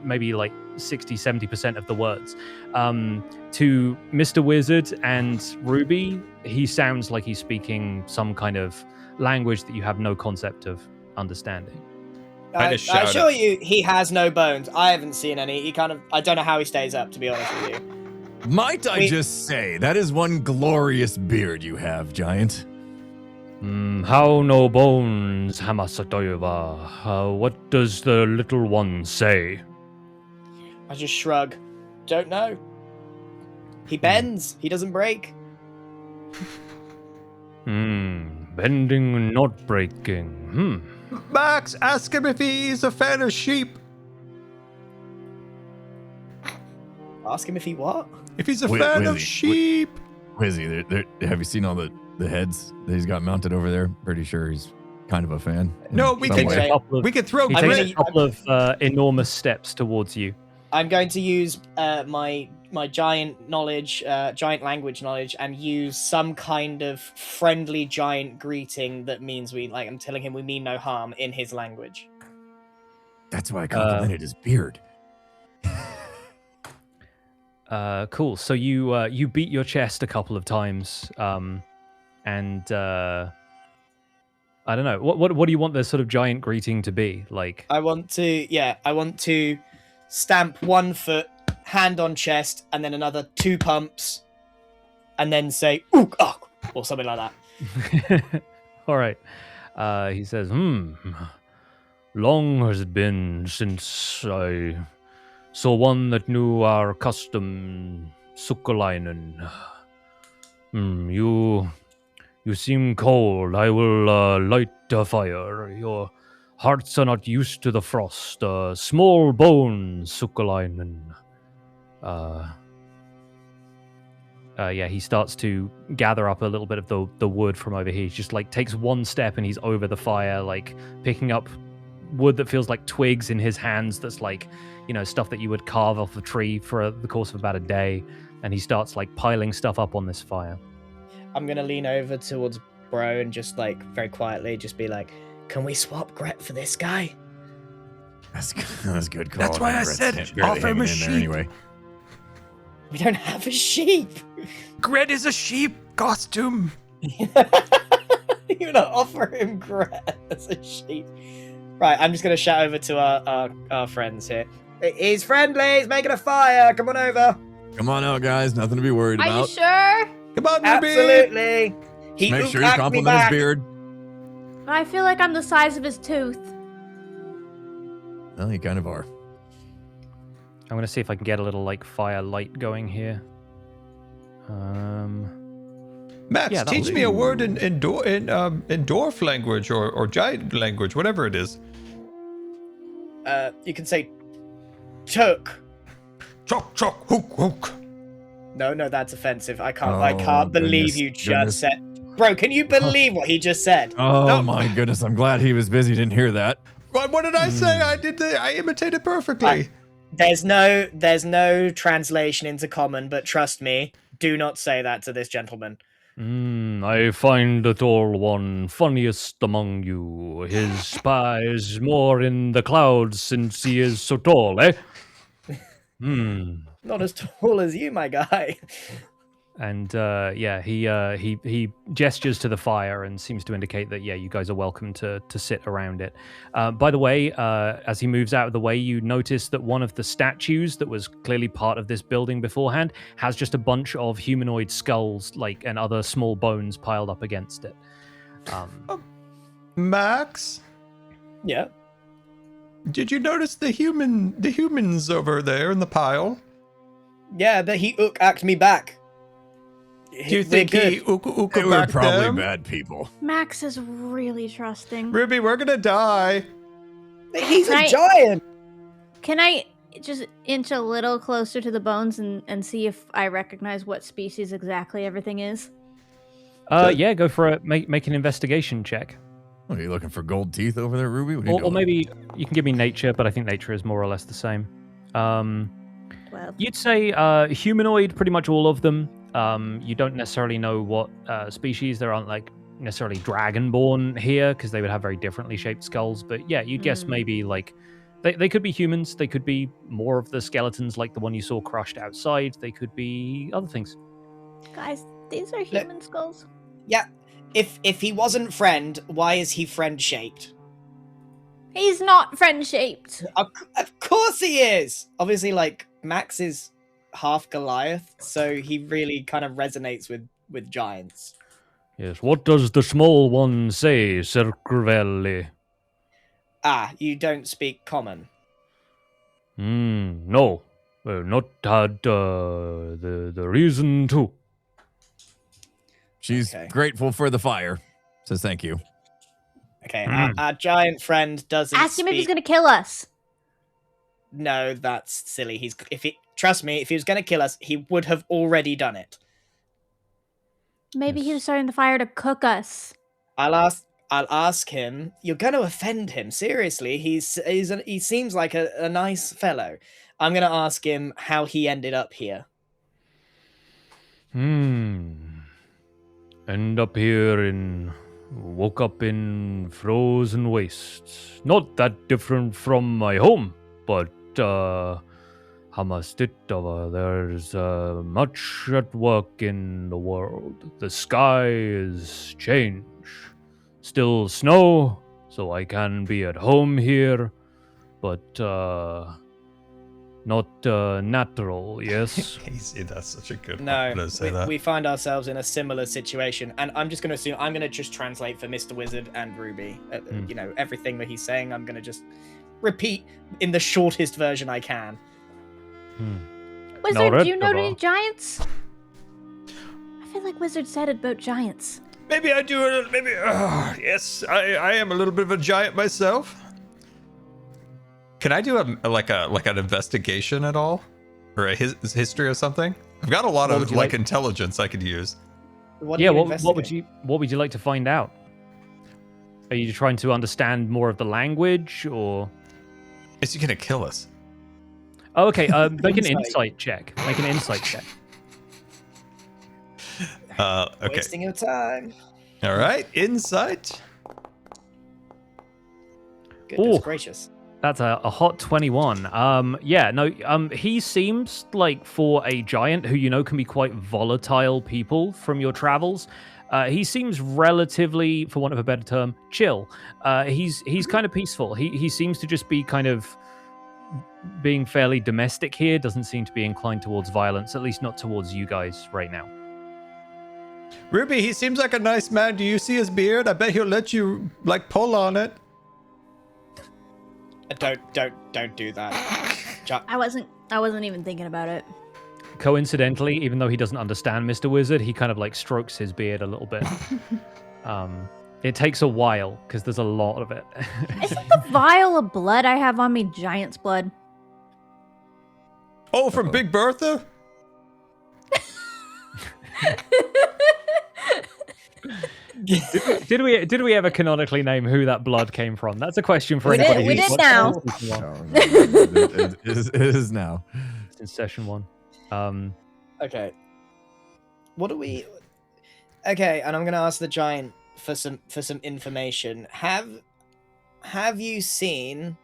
maybe 60-70% of the words. To Mr. Wizard and Ruby, he sounds like he's speaking some kind of language that you have no concept of understanding. I I just shout assure it. you, he has no bones. I haven't seen any. I don't know how he stays up, to be honest with you. Might I Wait. just say, that is one glorious beard you have, Giant. How no bones, Hamasatoyeva? What does the little one say? I just shrug. Don't know. He bends. He doesn't break. Bending, not breaking. Max, ask him if he's a fan of sheep. Ask him if he what? If he's a Wait, fan wait, of wait. sheep. Wizzy, have you seen all the heads that he's got mounted over there? Pretty sure he's kind of a fan. No, in we some can way. say- We could throw He I'm takes gonna- a couple of enormous steps towards you. I'm going to use my giant knowledge, giant language knowledge, and use some kind of friendly giant greeting that means I'm telling him we mean no harm in his language. That's why I complimented his beard. Cool. So you beat your chest a couple of times, and I don't know. What do you want the sort of giant greeting to be like? I want to stamp 1 foot, hand on chest, and then another 2 pumps, and then say "Ooh, ah," or something like that. All right. He says, long has it been since I saw one that knew our custom, Sukkalainen. You seem cold. I will light a fire. Your Hearts are not used to the frost. Small bones, Sukkalainen. Yeah, he starts to gather up a little bit of the wood from over here. He just like takes one step and he's over the fire, like picking up wood that feels like twigs in his hands. That's like, stuff that you would carve off a tree for the course of about a day. And he starts like piling stuff up on this fire. I'm gonna lean over towards Bro and just like very quietly just be like, "Can we swap Gret for this guy?" That's good call. That's why I said offer him a sheep. Anyway. We don't have a sheep. Gret is a sheep costume. You're gonna offer him Gret as a sheep. Right, I'm just gonna shout over to our friends here. He's friendly, he's making a fire, come on over. Come on out, guys. Nothing to be worried Are about. you sure? Come on, Ruby. Absolutely. Make sure you compliment his beard. I feel like I'm the size of his tooth. Well, you kind of are. I'm gonna see if I can get a little like fire light going here. Max, Yeah, teach me a word in dwarf language or giant language, whatever it is. You can say took. Chok chok hook hook. No, that's offensive. I can't Oh, believe goodness, you just goodness. said. Bro, can you believe what he just said? Oh No. my goodness! I'm glad he was busy. Didn't hear that. What did I say? I imitated perfectly. There's no translation into common, but trust me, do not say that to this gentleman. I find the tall one funniest among you. His spy is more in the clouds since he is so tall, eh? Not as tall as you, my guy. And he gestures to the fire and seems to indicate that you guys are welcome to sit around it. By the way, as he moves out of the way, you notice that one of the statues that was clearly part of this building beforehand has just a bunch of humanoid skulls, and other small bones piled up against it. Max, Yeah. did you notice the humans over there in the pile? Yeah, that he act me back. Do you think he They were back probably them? bad people. Max is really trusting. Ruby, we're gonna die. He's a Right. giant. Can I just inch a little closer to the bones and see if I recognize what species exactly everything is? Yeah, go for it. Make an investigation check. What, are you looking for gold teeth over there, Ruby? What are you Or doing? maybe you can give me nature, but I think nature is more or less the same. 12. You'd say humanoid, pretty much all of them. You don't necessarily know what species. There aren't necessarily dragonborn here because they would have very differently shaped skulls. But yeah, you'd guess maybe they could be humans. They could be more of the skeletons like the one you saw crushed outside. They could be other things. Guys, these are human skulls. Yeah. If he wasn't friend, why is he friend shaped? He's not friend-shaped. Of course he is. Obviously, Max is half Goliath, so he really kind of resonates with giants. Yes. What does the small one say, Cerquevelli? You don't speak common. No. Not had the reason to. She's Okay. grateful for the fire. Says thank you. Okay, our giant friend doesn't Ask him if he's speak- gonna kill us. No, that's silly. Trust me, if he was going to kill us, he would have already done it. Maybe he was starting the fire to cook us. I'll ask him. You're going to offend him. Seriously, he seems like a nice fellow. I'm going to ask him how he ended up here. End up here woke up in frozen wastes. Not that different from my home, but Hamastitava, there's much at work in the world. The sky is change. Still snow, so I can be at home here, but not natural, yes? Easy, that's such a good No, way to say that. we find ourselves in a similar situation, and I'm just going to assume I'm going to just translate for Mr. Wizard and Ruby. Everything that he's saying, I'm going to just repeat in the shortest version I can. Wizard, do you know any giants? I feel like Wizard said about giants. Maybe I do. Maybe. Yes, I am a little bit of a giant myself. Can I do like an investigation at all, or a history or something? I've got a lot of like intelligence I could use. What would you like to find out? Are you trying to understand more of the language, or is he gonna kill us? Oh, okay. Make an insight check. Make an insight check. Okay. Wasting your time. All right, insight. Goodness gracious. That's a hot 21. He seems like, for a giant who you know can be quite volatile people from your travels, he seems relatively, for want of a better term, chill. He's kind of peaceful. He seems to just be kind of being fairly domestic here, doesn't seem to be inclined towards violence, at least not towards you guys right now. Ruby, he seems like a nice man. Do you see his beard? I bet he'll let you like pull on it. Don't do that. I wasn't even thinking about it. Coincidentally, even though he doesn't understand Mr. Wizard, he kind of like strokes his beard a little bit. It takes a while because there's a lot of it. Isn't the vial of blood I have on me Giant's blood? Oh, from Big Bertha? Did we ever canonically name who that blood came from? That's a question for anybody. We did now. It is now. It's in session 1. Okay. What do we? Okay, and I'm gonna ask the giant for some information. Have you seen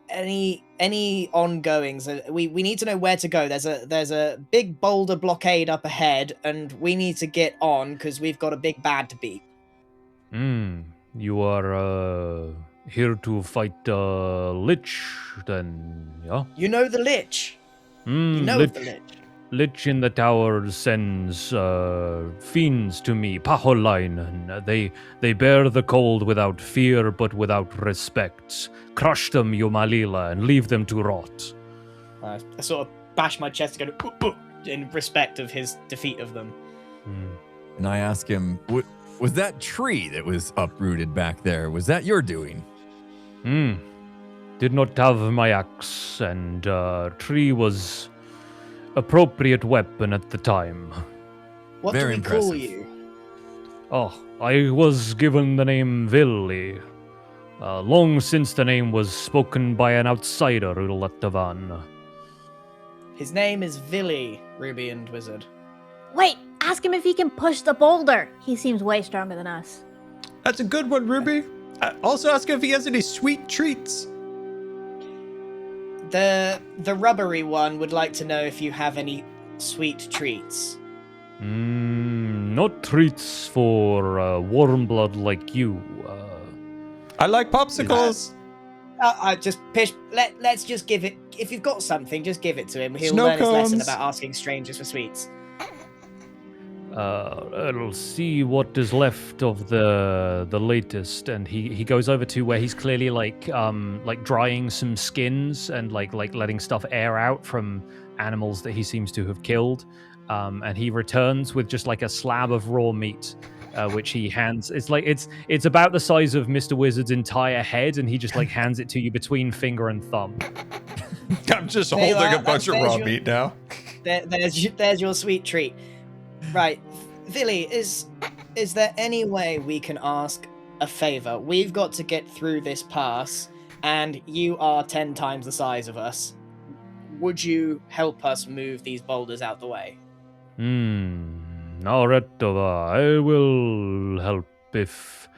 any ongoings? We need to know where to go. There's a big boulder blockade up ahead, and we need to get on because we've got a big bad to beat. You are here to fight Lich, then, yeah? You know the Lich. You know Lich, the Lich. Lich in the tower sends fiends to me, Paholainen. They bear the cold without fear, but without respect. Crush them, Yomalila, and leave them to rot. I sort of bash my chest and go in respect of his defeat of them. And I ask him, was that tree that was uprooted back there, was that your doing? Did not have my axe, and tree was appropriate weapon at the time. What Very do we call impressive. you? Oh, I was given the name Villi. Long since the name was spoken by an outsider, Ulatavan. His name is Villi, Ruby and Wizard. Wait, ask him if he can push the boulder. He seems way stronger than us. That's a good one, Ruby. Also ask him if he has any sweet treats. The rubbery one would like to know if you have any sweet treats. Not treats for warm blood like you. I like popsicles. Let's just give it. If you've got something, just give it to him. He'll Snow learn his lesson cones. about asking strangers for sweets. I'll see what is left of the latest, and he goes over to where he's clearly like drying some skins and like letting stuff air out from animals that he seems to have killed, and he returns with just like a slab of raw meat, which he hands. It's about the size of Mr. Wizard's entire head, and he just like hands it to you between finger and thumb. I'm just There you holding are. a bunch of There's raw your- meat now. There's your sweet treat. Right, Villy, is there any way we can ask a favor? We've got to get through this pass, and you are 10 times the size of us. Would you help us move these boulders out the way? Naretova, I will help if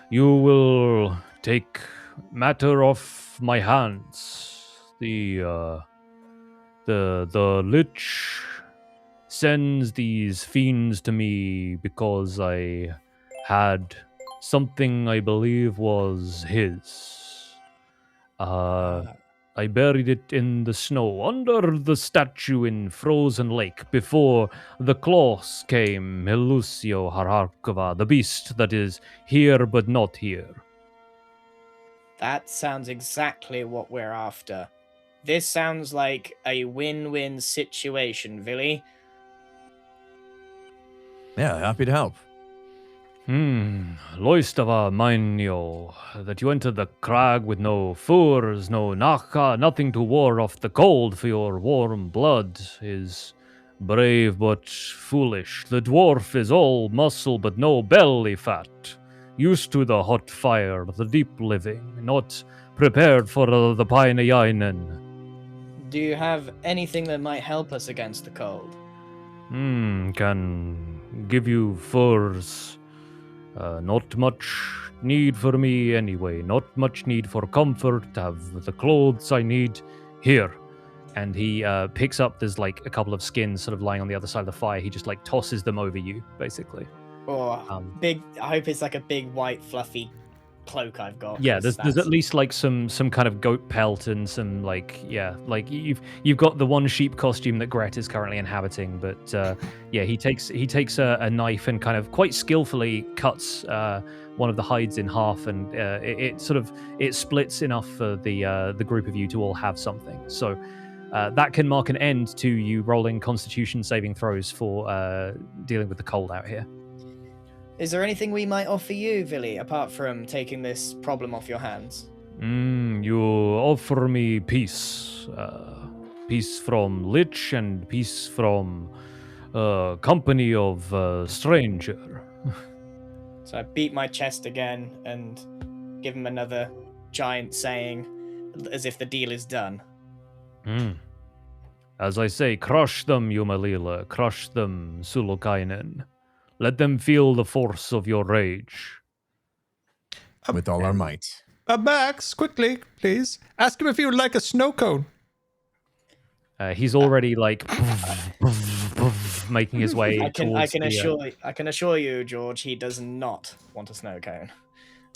you will take matter off my hands. The Lich sends these fiends to me because I had something I believe was his. I buried it in the snow under the statue in Frozen Lake before the claws came, Helusio Hararkova, the beast that is here but not here. That sounds exactly what we're after. This sounds like a win-win situation, Villy. Yeah, happy to help. Loistava minio, that you entered the crag with no furs, no naka, nothing to ward off the cold for your warm blood is brave but foolish. The dwarf is all muscle but no belly fat, used to the hot fire, the deep living, not prepared for the painayainen. Do you have anything that might help us against the cold? Can give you furs. Not much need for me anyway. Not much need for comfort. Have the clothes I need here. And he picks up, there's like a couple of skins sort of lying on the other side of the fire. He just like tosses them over you, basically. Or big, I hope it's like a big white fluffy cloak I've got. Yeah, there's at least like some kind of goat pelt and some like you've got the one sheep costume that Gret is currently inhabiting, but he takes a knife and kind of quite skillfully cuts one of the hides in half, and it splits enough for the group of you to all have something. So that can mark an end to you rolling Constitution saving throws for dealing with the cold out here. Is there anything we might offer you, Villy, apart from taking this problem off your hands? You offer me peace. Peace from Lich and peace from company of stranger. So I beat my chest again and give him another giant saying, as if the deal is done. As I say, crush them, Yumalila. Crush them, Sulukainen. Let them feel the force of your rage. With all our might. Max, quickly, please. Ask him if he would like a snow cone. He's already like making his way I towards I can assure you, George, he does not want a snow cone.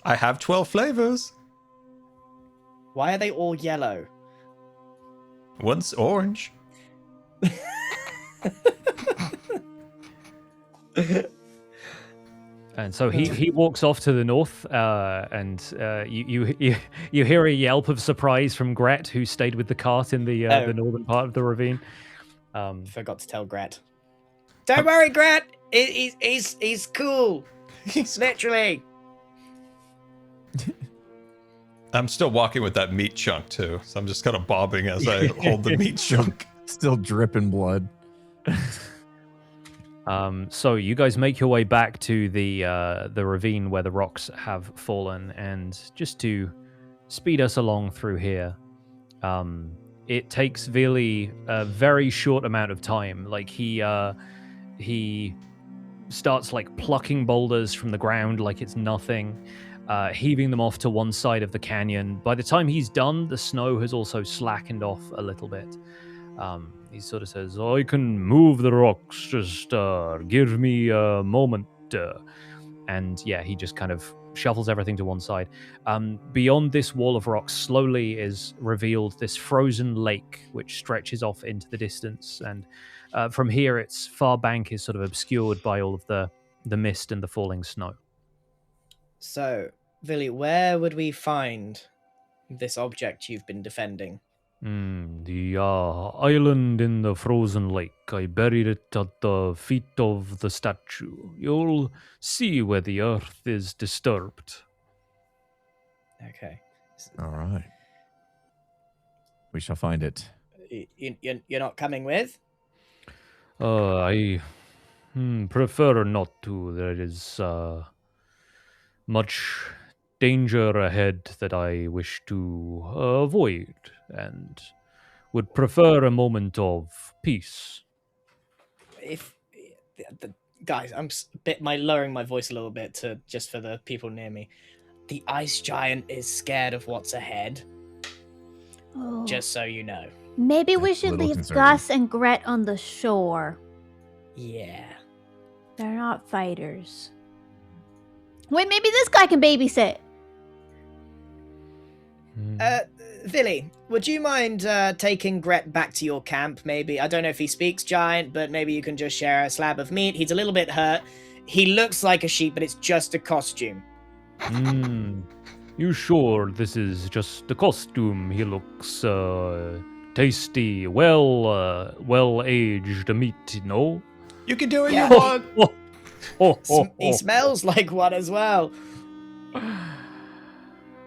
I have 12 flavors. Why are they all yellow? One's orange. And so he walks off to the north, and you hear a yelp of surprise from Gret, who stayed with the cart in the northern part of the ravine. Forgot to tell Gret. Don't worry, Gret. He's cool. He's literally. I'm still walking with that meat chunk too, so I'm just kind of bobbing as I hold the meat chunk. Still dripping blood. So you guys make your way back to the ravine where the rocks have fallen, and just to speed us along through here, it takes Vili a very short amount of time. Like he starts like plucking boulders from the ground like it's nothing, heaving them off to one side of the canyon. By the time he's done, the snow has also slackened off a little bit. He sort of says, I can move the rocks, just give me a moment. And yeah, he just kind of shuffles everything to one side. Beyond this wall of rocks, slowly is revealed this frozen lake, which stretches off into the distance. And from here, its far bank is sort of obscured by all of the mist and the falling snow. So, Villy, where would we find this object you've been defending? The island in the frozen lake. I buried it at the feet of the statue. You'll see where the earth is disturbed. Okay. All right. We shall find it. You're not coming with? I prefer not to. There is much danger ahead that I wish to avoid, and would prefer a moment of peace. If guys, I'm lowering my voice a little bit to just for the people near me. The ice giant is scared of what's ahead. Oh. Just so you know. Maybe we should leave concerning. Gus and Gret on the shore. Yeah. They're not fighters. Wait, maybe this guy can babysit. Villy, would you mind taking Gret back to your camp, maybe? I don't know if he speaks giant, but maybe you can just share a slab of meat. He's a little bit hurt. He looks like a sheep, but it's just a costume. You sure this is just a costume? He looks tasty, well aged meat, no? You can do what Yeah. you want. He smells like one as well.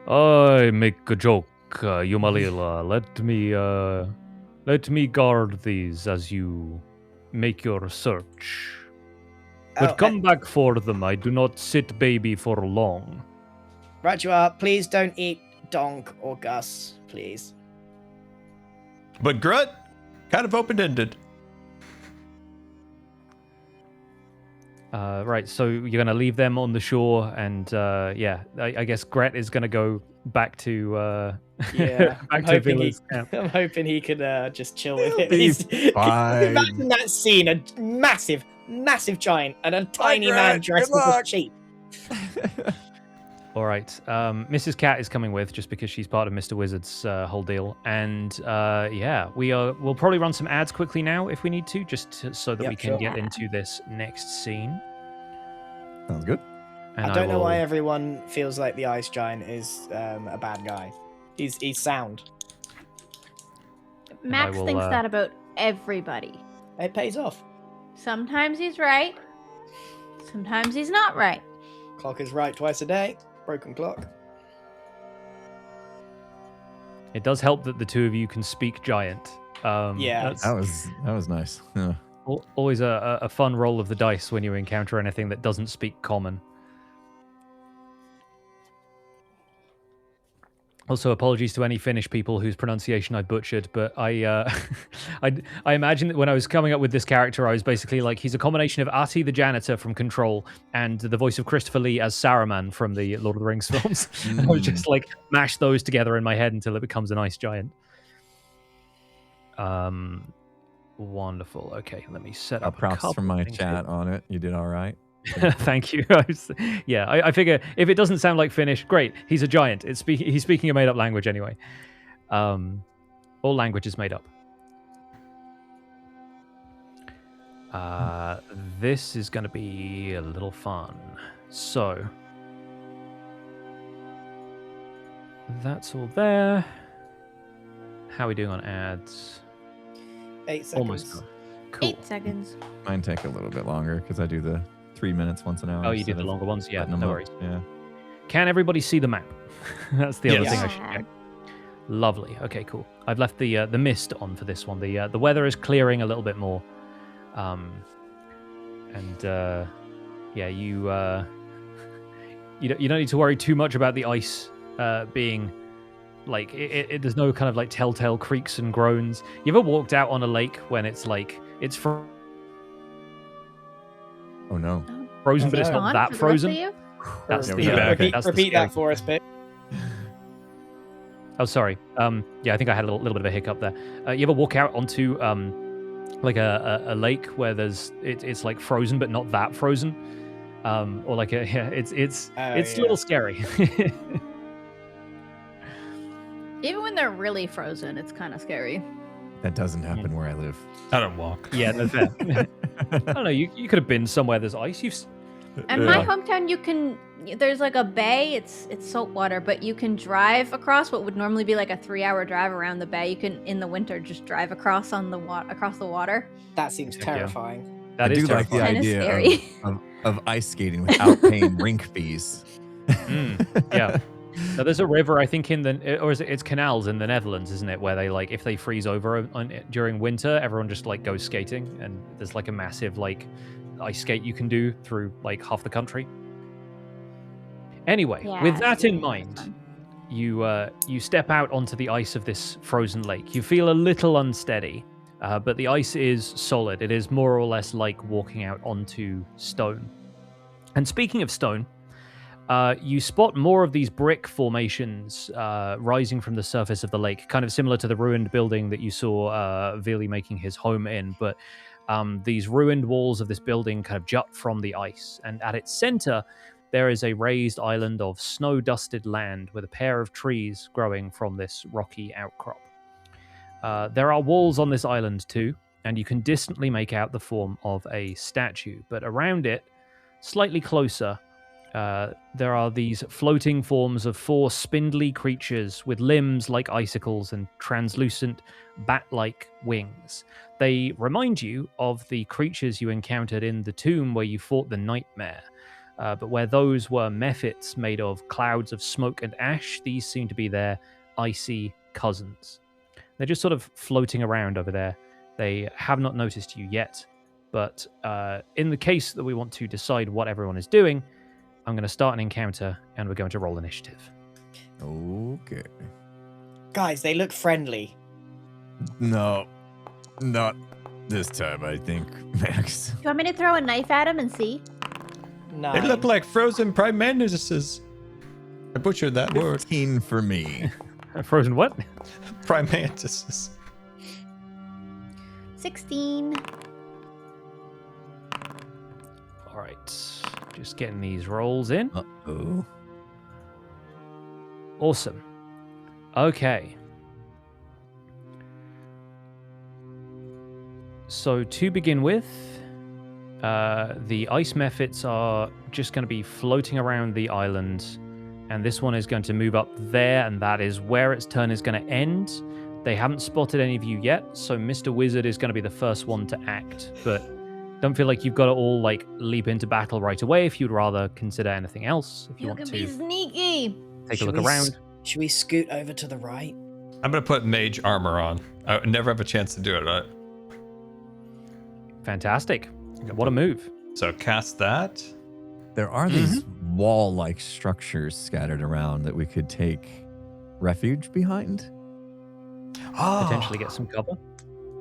I make a joke, Yumalila. Let me guard these as you make your search. But come back for them. I do not sit baby for long. Right you are. Please don't eat Donk or Gus, please. But Grut, kind of open-ended. Right, so you're going to leave them on the shore, and I guess Gret is going to go back to Villa's camp. I'm hoping he could just chill with it. He's fine. Imagine that scene: a massive giant and a tiny man dressed as a sheep. All right, Mrs. Cat is coming with just because she's part of Mr. Wizard's whole deal, and we'll probably run some ads quickly now if we need to, so that we can get into this next scene. Sounds good. And I don't know why everyone feels like the ice giant is a bad guy. He's sound. Max thinks that about everybody. It pays off. Sometimes he's right. Sometimes he's not right. Clock is right twice a day. Broken clock. It does help that the two of you can speak giant. That was nice. Yeah. Always a fun roll of the dice when you encounter anything that doesn't speak common. Also, apologies to any Finnish people whose pronunciation I butchered, but I imagine that when I was coming up with this character, I was basically like, he's a combination of Ahti the janitor from Control and the voice of Christopher Lee as Saruman from the Lord of the Rings films. I was just like, mash those together in my head until it becomes an ice giant. Wonderful. Okay, let me set up props from my chat on it. You did all right. Thank you. I figure if it doesn't sound like Finnish, great. He's a giant. He's speaking a made-up language anyway. All language is made up. This is going to be a little fun. So that's all there. How are we doing on ads? 8 seconds. Almost done. Cool. 8 seconds. Mine take a little bit longer because I do the 3 minutes once an hour. Oh, you do the longer ones? Yeah, no worries. Yeah. Can everybody see the map? That's the other thing I should Yeah. check. Lovely. Okay, cool. I've left the mist on for this one. The weather is clearing a little bit more. You don't need to worry too much about the ice being like there's no kind of like telltale creaks and groans. You ever walked out on a lake when it's like it's Oh no. frozen, but it's not that frozen? That's Repeat that for us, Pip. Oh, sorry. I think I had a little bit of a hiccup there. You ever walk out onto like a lake where it's like frozen but not that frozen, or like it's a little scary. Even when they're really frozen, it's kind of scary. That doesn't happen where I live. I don't walk. Yeah, no fair. I don't know. You could have been somewhere there's ice. In my hometown, there's like a bay. It's salt water, but you can drive across what would normally be like a 3-hour drive around the bay. You can in the winter just drive across on the across the water. That seems terrifying. That I is do like the Kinda idea scary. of ice skating without paying rink fees. Yeah. Now, there's a river, I think, it's canals in the Netherlands, isn't it? Where they like, if they freeze over during winter, everyone just like goes skating, and there's like a massive like ice skate you can do through like half the country. Anyway, with that in mind, you step out onto the ice of this frozen lake. You feel a little unsteady, but the ice is solid. It is more or less like walking out onto stone. And speaking of stone, you spot more of these brick formations rising from the surface of the lake, kind of similar to the ruined building that you saw Vili making his home in. But these ruined walls of this building kind of jut from the ice. And at its center, there is a raised island of snow-dusted land with a pair of trees growing from this rocky outcrop. There are walls on this island too, and you can distantly make out the form of a statue. But around it, slightly closer, there are these floating forms of 4 spindly creatures with limbs like icicles and translucent bat-like wings. They remind you of the creatures you encountered in the tomb where you fought the nightmare. But where those were mephits made of clouds of smoke and ash, these seem to be their icy cousins. They're just sort of floating around over there. They have not noticed you yet. But in the case that we want to decide what everyone is doing, I'm going to start an encounter, and we're going to roll initiative. Okay. Guys, they look friendly. No, not this time, I think, Max. Do you want me to throw a knife at him and see? No. They look like frozen prime mantises. I butchered that word. 15 for me. Frozen what? Prime mantises. 16. All right. Just getting these rolls in. Uh-oh. Awesome. Okay. So to begin with, the ice mephits are just going to be floating around the island, and this one is going to move up there, and that is where its turn is going to end. They haven't spotted any of you yet, so Mr. Wizard is going to be the first one to act, but don't feel like you've got to all like leap into battle right away. If you'd rather consider anything else, if you want can to be sneaky. take a look around. Should we scoot over to the right? I'm going to put mage armor on. I never have a chance to do it, right? Fantastic. What a move. So cast that. There are these wall-like structures scattered around that we could take refuge behind. Potentially get some cover.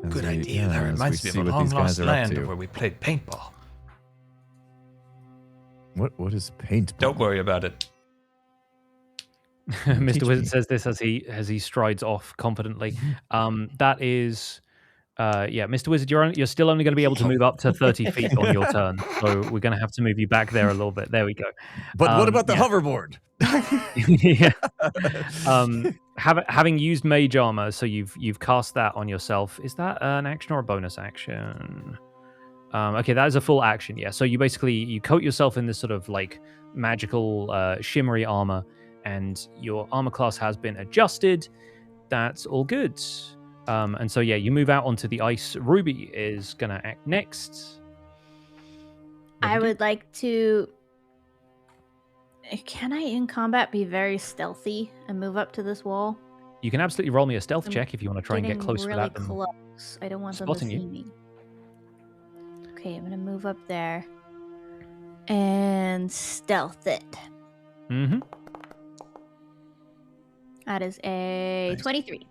Good idea. That reminds me of a long-lost land where we played paintball. What is paintball? Don't worry about it. Mr. Wizard says this as he strides off confidently. That is, Mr. Wizard, you're still only going to be able to move up to 30 feet on your turn, so we're going to have to move you back there a little bit. There we go. But what about the hoverboard? Yeah. Having used mage armor, so you've cast that on yourself. Is that an action or a bonus action? Okay, that is a full action. Yeah. So you coat yourself in this sort of like magical shimmery armor, and your armor class has been adjusted. That's all good. And so you move out onto the ice. Ruby is gonna act next. I would like to. Can I in combat be very stealthy and move up to this wall? You can absolutely roll me a stealth check if you want to try and get close really without them close. I don't want them to spotting see you. me. Okay, I'm gonna move up there and stealth it. Mm-hmm. That is a 23.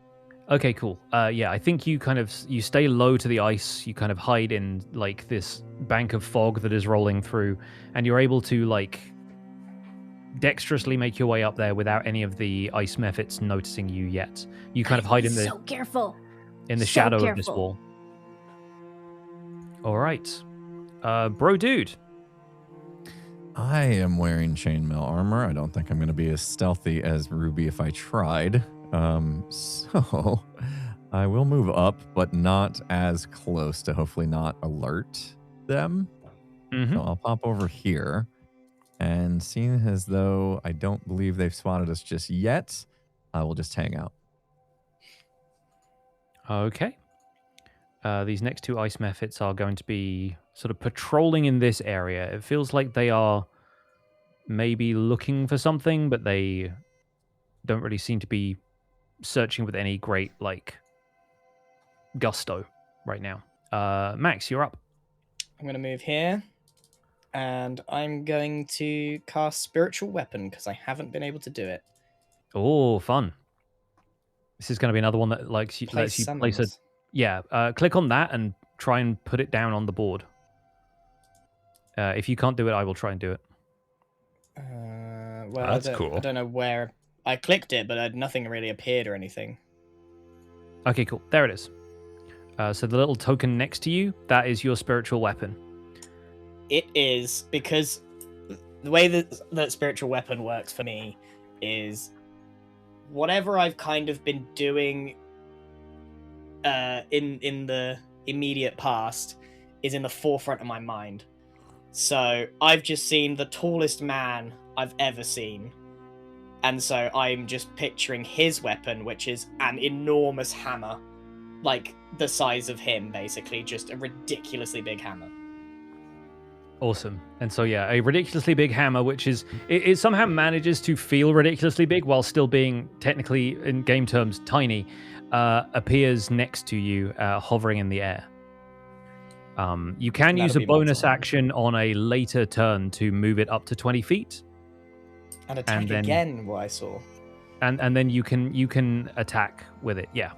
Okay, cool. I think you stay low to the ice. You kind of hide in like this bank of fog that is rolling through, and you're able to like dexterously make your way up there without any of the ice mephits noticing you yet. You kind of hide in the So careful. in the So shadow of this careful. wall. All right, bro, dude. I am wearing chainmail armor. I don't think I'm going to be as stealthy as Ruby if I tried. So I will move up, but not as close to hopefully not alert them. Mm-hmm. So I'll pop over here. And seeing as though I don't believe they've spotted us just yet, I will just hang out. Okay. These next two ice mephits are going to be sort of patrolling in this area. It feels like they are maybe looking for something, but they don't really seem to be searching with any great, like, gusto right now. Max, you're up. I'm going to move here. And I'm going to cast Spiritual Weapon because I haven't been able to do it. Oh, fun. This is going to be another one that lets you place a... summons. Yeah, click on that and try and put it down on the board. If you can't do it, I will try and do it. Well, That's cool. I don't know where... I clicked it, but nothing really appeared or anything. Okay, cool. There it is. So the little token next to you, that is your spiritual weapon. It is, because the way that Spiritual Weapon works for me is whatever I've kind of been doing in the immediate past is in the forefront of my mind. So I've just seen the tallest man I've ever seen. And so I'm just picturing his weapon, which is an enormous hammer. Like the size of him, basically. Just a ridiculously big hammer. Awesome. And so, yeah, a ridiculously big hammer, which is, it somehow manages to feel ridiculously big while still being technically, in game terms, tiny, appears next to you, hovering in the air. You can use a bonus action on a later turn to move it up to 20 feet. And attack again, what I saw. And then you can attack with it, yeah.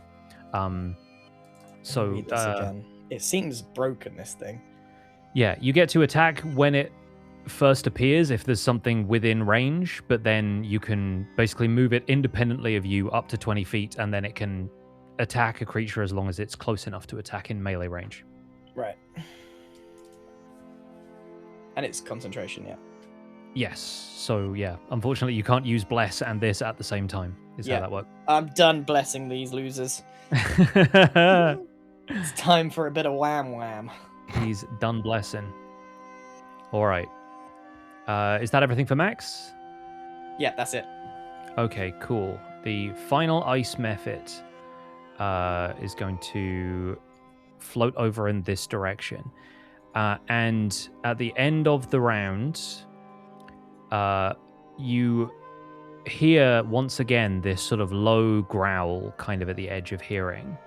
So read this again. It seems broken, this thing. Yeah, you get to attack when it first appears if there's something within range, but then you can basically move it independently of you up to 20 feet, and then it can attack a creature as long as it's close enough to attack in melee range. Right. And it's concentration, yeah. Yes. So, yeah, unfortunately, you can't use Bless and this at the same time, is how that works. I'm done blessing these losers. It's time for a bit of wham-wham. He's done blessing. All right. Is that everything for Max? Yeah, that's it. Okay, cool. The final ice method is going to float over in this direction. And at the end of the round, you hear once again this sort of low growl kind of at the edge of hearing.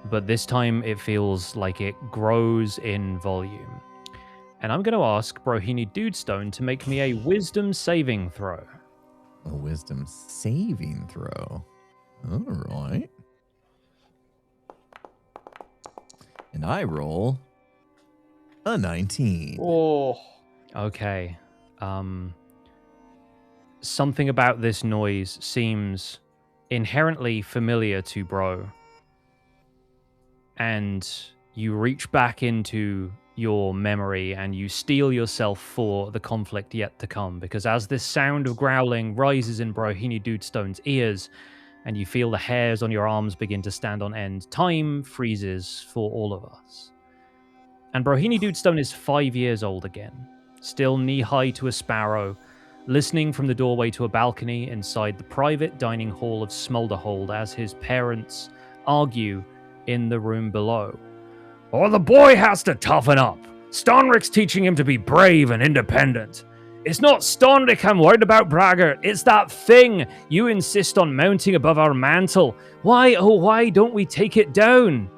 But this time it feels like it grows in volume. And I'm going to ask Brohini Dudestone to make me a wisdom saving throw. A wisdom saving throw. All right. And I roll a 19. Oh. Okay. Something about this noise seems inherently familiar to Bro. And you reach back into your memory and you steel yourself for the conflict yet to come, because as this sound of growling rises in Brohini Dudestone's ears and you feel the hairs on your arms begin to stand on end, time freezes for all of us. And Brohini Dudestone is 5 years old again, still knee-high to a sparrow, listening from the doorway to a balcony inside the private dining hall of Smolderhold as his parents argue in the room below. "Oh, the boy has to toughen up. Stonrick's teaching him to be brave and independent. It's not Stonrick I'm worried about, Braggart. It's that thing you insist on mounting above our mantle. Why, oh, why don't we take it down?"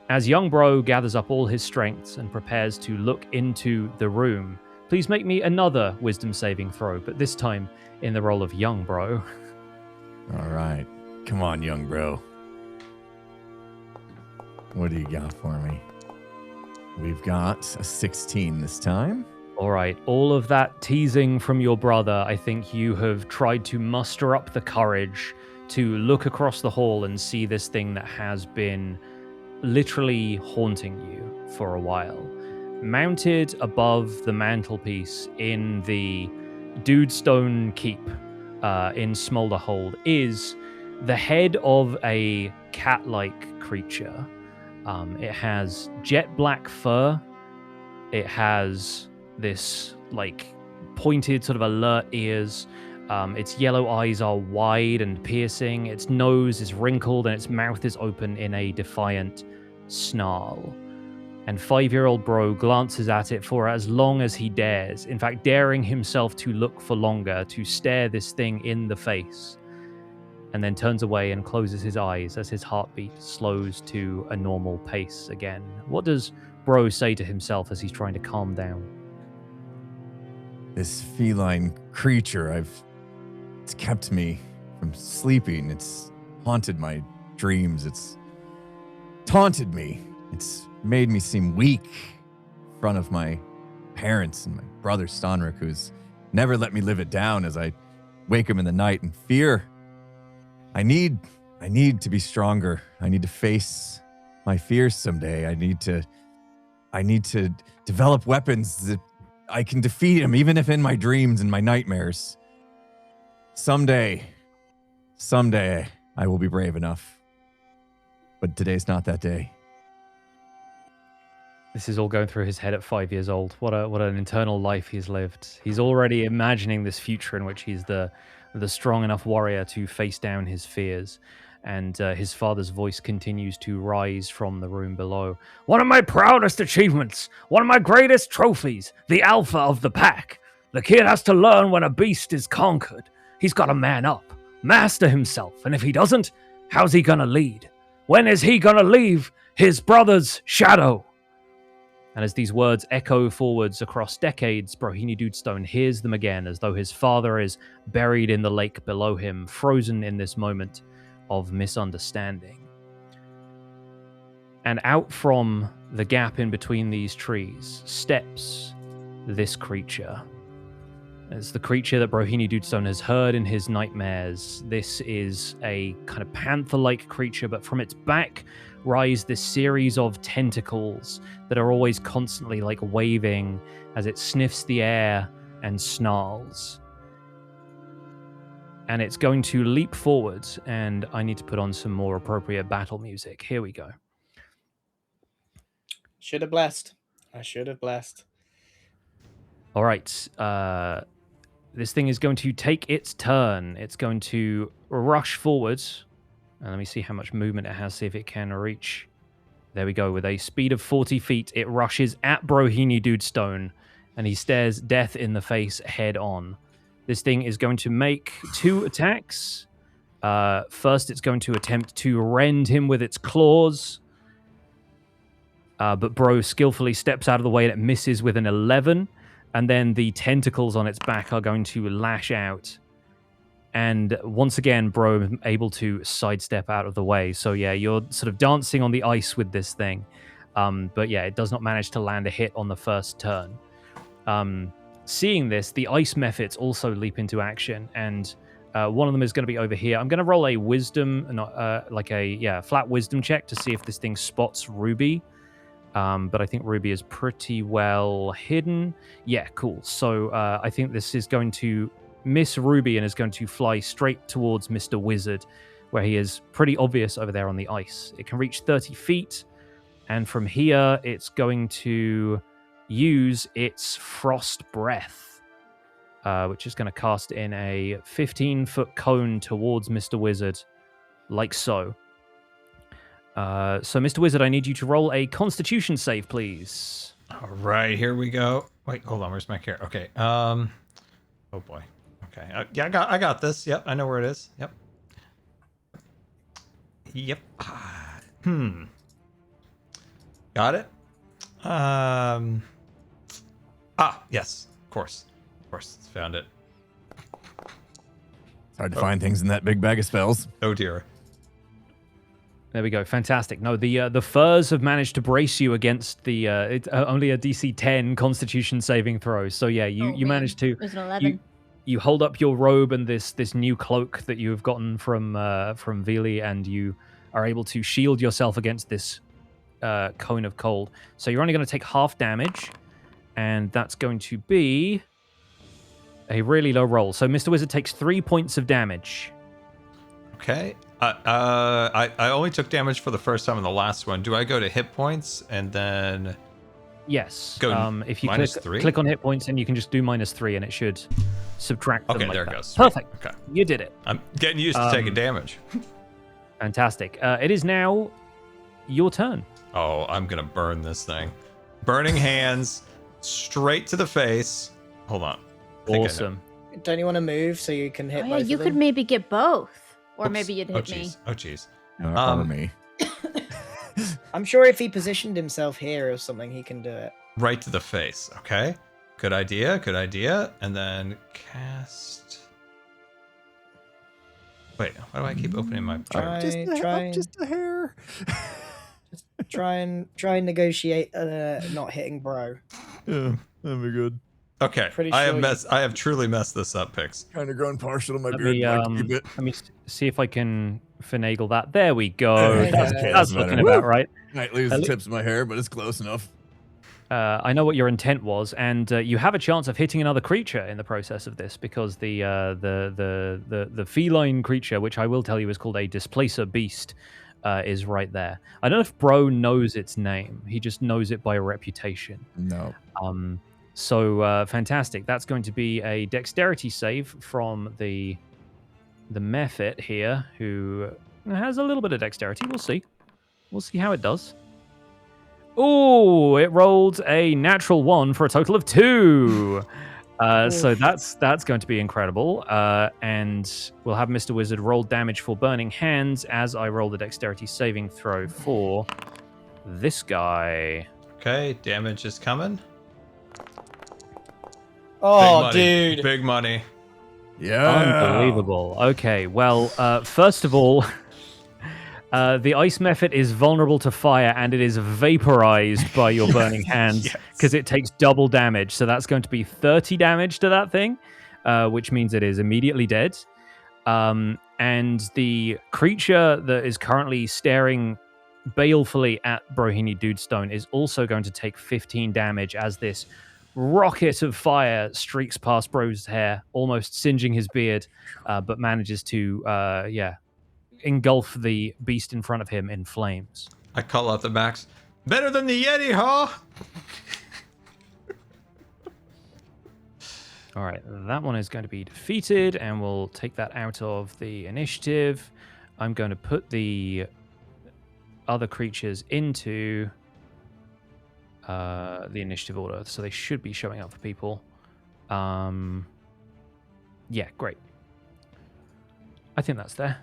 As young Bro gathers up all his strengths and prepares to look into the room, please make me another wisdom saving throw, but this time in the role of young Bro. All right. Come on, young Bro. What do you got for me? We've got a 16 this time. All right, all of that teasing from your brother, I think you have tried to muster up the courage to look across the hall and see this thing that has been literally haunting you for a while. Mounted above the mantelpiece in the Dudestone Keep in Smolderhold is the head of a cat-like creature. It has jet black fur. It has this like pointed sort of alert ears. Its yellow eyes are wide and piercing. Its nose is wrinkled and its mouth is open in a defiant snarl. And 5-year-old Bro glances at it for as long as he dares, in fact daring himself to look for longer, to stare this thing in the face, and then turns away and closes his eyes as his heartbeat slows to a normal pace again. What does Bro say to himself as he's trying to calm down? This feline creature, it's kept me from sleeping. It's haunted my dreams. It's taunted me. It's made me seem weak in front of my parents and my brother Stonrick, who's never let me live it down as I wake him in the night in fear. I need to be stronger. I need to face my fears someday. I need to develop weapons that I can defeat him, even if in my dreams and my nightmares. Someday I will be brave enough. But today's not that day. This is all going through his head at 5 years old. What an internal life he's lived. He's already imagining this future in which he's the strong enough warrior to face down his fears. And his father's voice continues to rise from the room below. One of my proudest achievements, one of my greatest trophies, the alpha of the pack. The kid has to learn when a beast is conquered. He's got to man up, master himself, and if he doesn't, how's he gonna lead? When is he gonna leave his brother's shadow? And as these words echo forwards across decades, Brohini Dudestone hears them again as though his father is buried in the lake below him, frozen in this moment of misunderstanding. And out from the gap in between these trees steps this creature. It's the creature that Brohini Dudestone has heard in his nightmares. This is a kind of panther-like creature, but from its back rise this series of tentacles that are always constantly like waving as it sniffs the air and snarls. And it's going to leap forward, and I need to put on some more appropriate battle music. Here we go. Should have blessed. I should have blessed. All right. This thing is going to take its turn. It's going to rush forward. And let me see how much movement it has, see if it can reach. There we go. With a speed of 40 feet, it rushes at Brohini Dudestone, and he stares death in the face head on. This thing is going to make 2 attacks. First, it's going to attempt to rend him with its claws. But Bro skillfully steps out of the way and it misses with an 11. And then the tentacles on its back are going to lash out. And once again, Bro is able to sidestep out of the way. So yeah, you're sort of dancing on the ice with this thing. But yeah, it does not manage to land a hit on the first turn. Seeing this, the ice mephits also leap into action. And one of them is going to be over here. I'm going to roll a wisdom, flat wisdom check to see if this thing spots Ruby. But I think Ruby is pretty well hidden. Yeah, cool. So I think this is going to miss Ruby and is going to fly straight towards Mr. Wizard, where he is pretty obvious over there on the ice. It can reach 30 feet, and from here, it's going to use its Frost Breath, which is going to cast in a 15-foot cone towards Mr. Wizard, like so. So, Mr. Wizard, I need you to roll a Constitution save, please. All right, here we go. Wait, hold on. Where's my character? Okay. Oh boy. Okay. Yeah, I got this. Yep, I know where it is. Yep. Yep. Got it. Yes. Of course. Found it. It's hard to find things in that big bag of spells. Oh dear. There we go. Fantastic. No, the furs have managed to brace you against the only a DC 10 Constitution saving throw. So yeah, you managed to. It was an 11. You hold up your robe and this new cloak that you have gotten from Vili, and you are able to shield yourself against this cone of cold. So you're only going to take half damage, and that's going to be a really low roll. So Mr. Wizard takes 3 points of damage. Okay. I only took damage for the first time in the last one. Do I go to hit points and then? Yes. Go if you -3? click on hit points, and you can just do -3, and it should subtract them. Okay, like there that. it goes. Sweet. Perfect. Okay. You did it. I'm getting used to taking damage. Fantastic. It is now your turn. Oh, I'm gonna burn this thing. Burning hands, straight to the face. Hold on. Awesome. Don't you want to move so you can hit Oh, both yeah, you of could them? maybe get both. Or Oops. maybe you'd hit me. Geez. Oh, jeez. No, me. I'm sure if he positioned himself here or something, he can do it. Right to the face. Okay. Good idea. And then cast. Wait, why do I keep opening my? Try Just a hair. try and negotiate not hitting Bro. Yeah, that'd be good. Okay. Pretty I sure have truly messed this up, Pix. Kind of grown partial to my Let beard. me, I'd like to keep it. let me see if I can finagle that. There we go. Okay, That's that's looking better. about right. Might lose At the le- tips of my hair, but it's close enough. I know what your intent was, and you have a chance of hitting another creature in the process of this, because the feline creature, which I will tell you is called a displacer beast, is right there. I don't know if Bro knows its name. He just knows it by reputation. No. So fantastic. That's going to be a dexterity save from the Mephit here, who has a little bit of dexterity. We'll see. We'll see how it does. Oh, it rolled a natural 1 for a total of 2. So that's going to be incredible. And we'll have Mr. Wizard roll damage for burning hands as I roll the dexterity saving throw for this guy. Okay, damage is coming. Oh, Big money. dude. Big money. Yeah. Unbelievable. Okay, well, first of all, the ice Mephit is vulnerable to fire and it is vaporized by your burning hands because it takes double damage. So that's going to be 30 damage to that thing, which means it is immediately dead. And the creature that is currently staring balefully at Brohini Dudestone is also going to take 15 damage as this rocket of fire streaks past Bro's hair, almost singeing his beard, but manages to, engulf the beast in front of him in flames. I call out the Max. Better than the Yeti, huh? All right, that one is going to be defeated, and we'll take that out of the initiative. I'm going to put the other creatures into the initiative order, so they should be showing up for people. Yeah, great. I think that's there.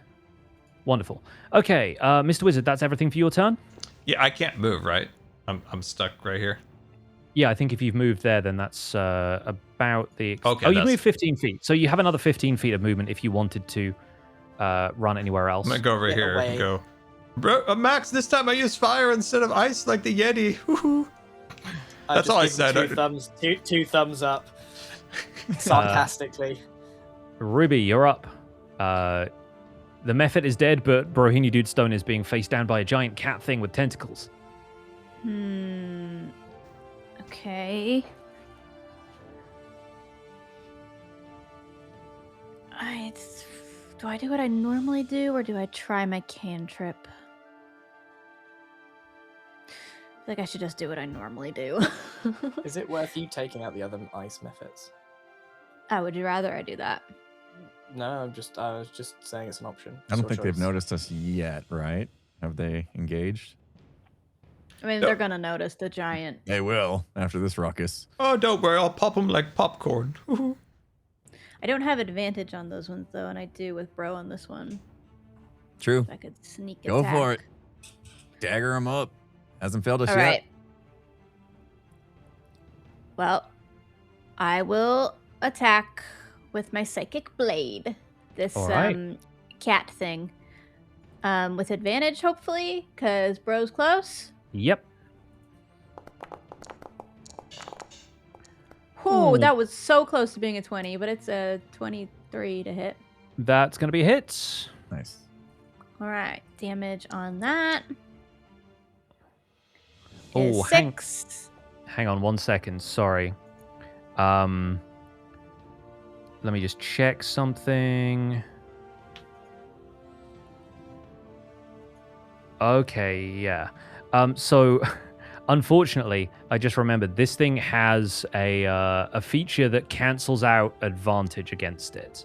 Wonderful. Okay, Mr. Wizard, that's everything for your turn? Yeah, I can't move, right? I'm stuck right here. Yeah, I think if you've moved there, then that's about the... Okay, you've moved 15 feet. So you have another 15 feet of movement if you wanted to run anywhere else. I'm gonna go over Get here away. and go. Bro, Max, this time I used fire instead of ice like the Yeti. Woohoo. That's all I said. Two thumbs up. Sarcastically. Ruby, you're up. The Mephit is dead, but Brohini Dudestone is being faced down by a giant cat thing with tentacles. Okay. Do I do what I normally do, or do I try my cantrip? I feel like I should just do what I normally do. Is it worth you taking out the other ice methods? Would you rather I do that? No, I was just saying it's an option. I don't think they've noticed us yet, right? Have they engaged? I mean, they're gonna notice the giant. They will after this ruckus. Oh, don't worry. I'll pop them like popcorn. Woohoo. I don't have advantage on those ones though, and I do with Bro on this one. True. If I could sneak attack. Go for it. Dagger him up. Hasn't failed us All yet. right. Well, I will attack with my psychic blade. This All right. cat thing. With advantage, hopefully, because Bro's close. Yep. Ooh, that was so close to being a 20, but it's a 23 to hit. That's going to be a hit. Nice. All right, damage on that. Oh, Is 6. Hang on 1 second. Sorry. Let me just check something. Okay, yeah. So, unfortunately, I just remembered this thing has a feature that cancels out advantage against it.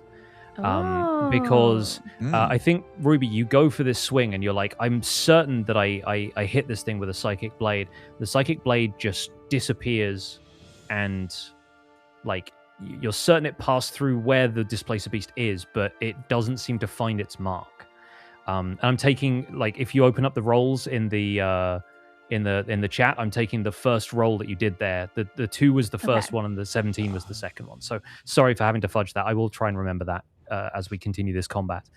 Because I think, Ruby, you go for this swing and you're like, I'm certain that I hit this thing with a psychic blade. The psychic blade just disappears and, like, you're certain it passed through where the displacer beast is, but it doesn't seem to find its mark. And I'm taking, like, if you open up the rolls in the chat, I'm taking the first roll that you did there. The 2 was the first one and the 17 was the second one. So sorry for having to fudge that. I will try and remember that as we continue this combat.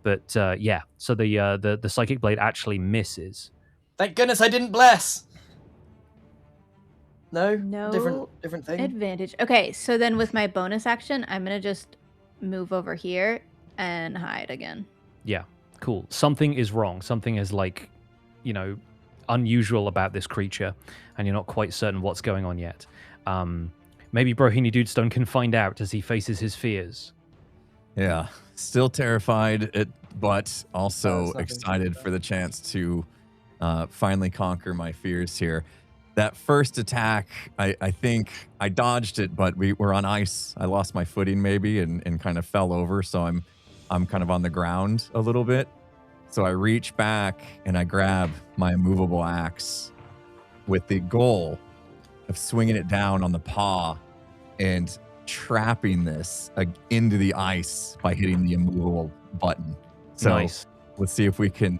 But yeah, so the psychic blade actually misses. Thank goodness I didn't bless. No, No different thing. advantage. Okay, so then with my bonus action, I'm gonna just move over here and hide again. Yeah, cool. Something is wrong. Something is, like, you know, unusual about this creature, and you're not quite certain what's going on yet. Maybe Brohini Dudestone can find out as he faces his fears. Yeah, still terrified. It but also nothing excited to for the chance to finally conquer my fears here. That first attack, I think I dodged it, but we were on ice. I lost my footing maybe and kind of fell over, so I'm kind of on the ground a little bit. So I reach back and I grab my immovable axe with the goal of swinging it down on the paw and trapping this into the ice by hitting the immovable button. So Nice. let's see if we can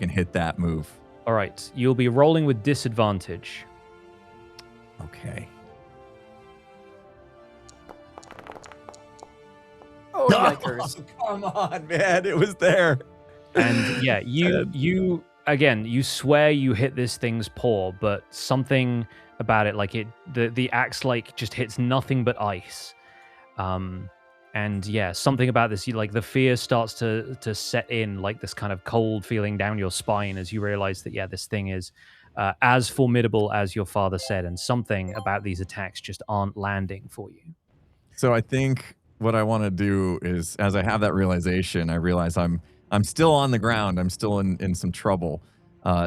hit that move. All right. You'll be rolling with disadvantage. Okay. Oh, No, yikers. come on, man. It was there. And yeah, you again, you swear you hit this thing's paw, but something about it, like the axe like just hits nothing but ice. And yeah, something about this, like the fear starts to set in, like this kind of cold feeling down your spine as you realize that yeah, this thing is as formidable as your father said, and something about these attacks just aren't landing for you. So I think what I want to do is, as I have that realization, I realize I'm still on the ground. I'm still in some trouble.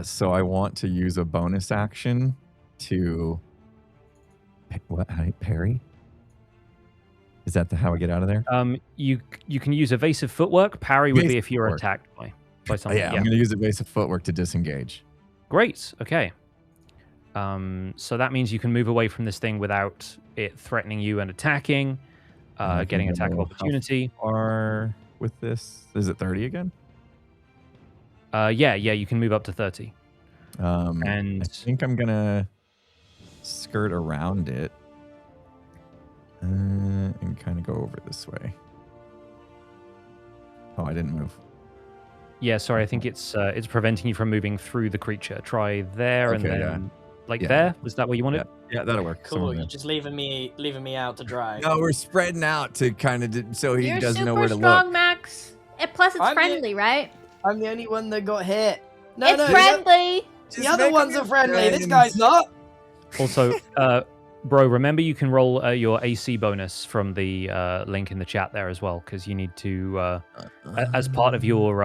So I want to use a bonus action to parry. Is that how I get out of there? You can use evasive footwork. Parry would be if you're Footwork. attacked by something. Yeah, I'm going to use evasive footwork to disengage. Great. Okay. So that means you can move away from this thing without it threatening you and attacking, getting attack of opportunity. Or with this, is it 30 again? Yeah, you can move up to 30. And I think I'm gonna skirt around it and kind of go over this way. Oh, I didn't move. Yeah, sorry. I think it's preventing you from moving through the creature. Try there and Okay, then like Yeah. there. Was that what you wanted? Yeah, that'll work. Cool. Somewhere You're there. just leaving me out to dry. No, we're spreading out to kind of so he You're doesn't know super where to strong, look. Max. And plus, it's I'm the- friendly, right? I'm the only one that got hit. No, It's no, friendly. the other ones are friendly. This guy's not. Also, bro, remember you can roll your AC bonus from the link in the chat there as well, because you need to, as part of your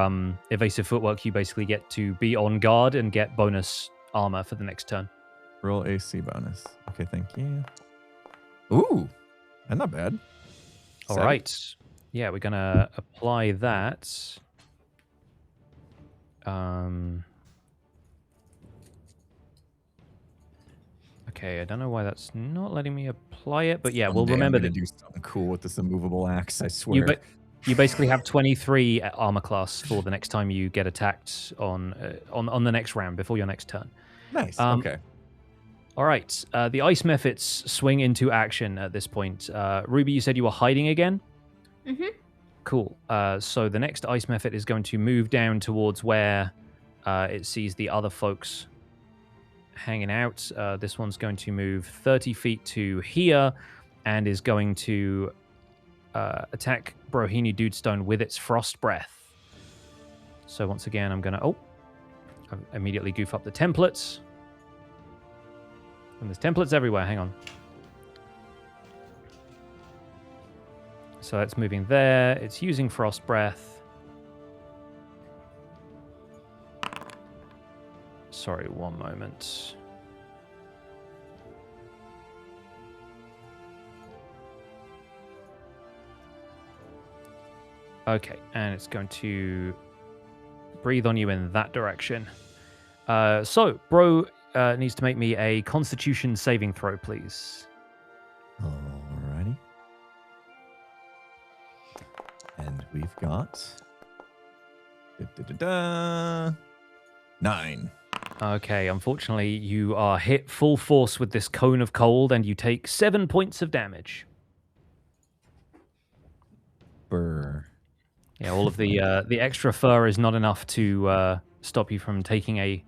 evasive footwork, you basically get to be on guard and get bonus armor for the next turn. Roll AC bonus. Okay, thank you. Ooh, that's not bad. All 7. right. Yeah, we're gonna apply that. Okay, I don't know why that's not letting me apply it, but yeah, we'll Someday remember I'm that gonna do something cool with this immovable axe. I swear. you basically have 23 armor class for the next time you get attacked on the next round before your next turn. Nice. Um, Okay. All right, the ice methods swing into action at this point. Ruby, you said you were hiding again? Mm-hmm. Cool. So the next ice method is going to move down towards where it sees the other folks hanging out. This one's going to move 30 feet to here and is going to attack Brohini Dudestone with its frost breath. So once again, I'm going to immediately goof up the templates. And there's templates everywhere. Hang on. So it's moving there. It's using frost breath. Sorry, one moment. Okay, and it's going to breathe on you in that direction. So, bro needs to make me a Constitution saving throw, please. Alrighty. And we've got 9. Okay, unfortunately, you are hit full force with this cone of cold, and you take 7 points of damage. Brr. Yeah, all of the extra fur is not enough to stop you from taking a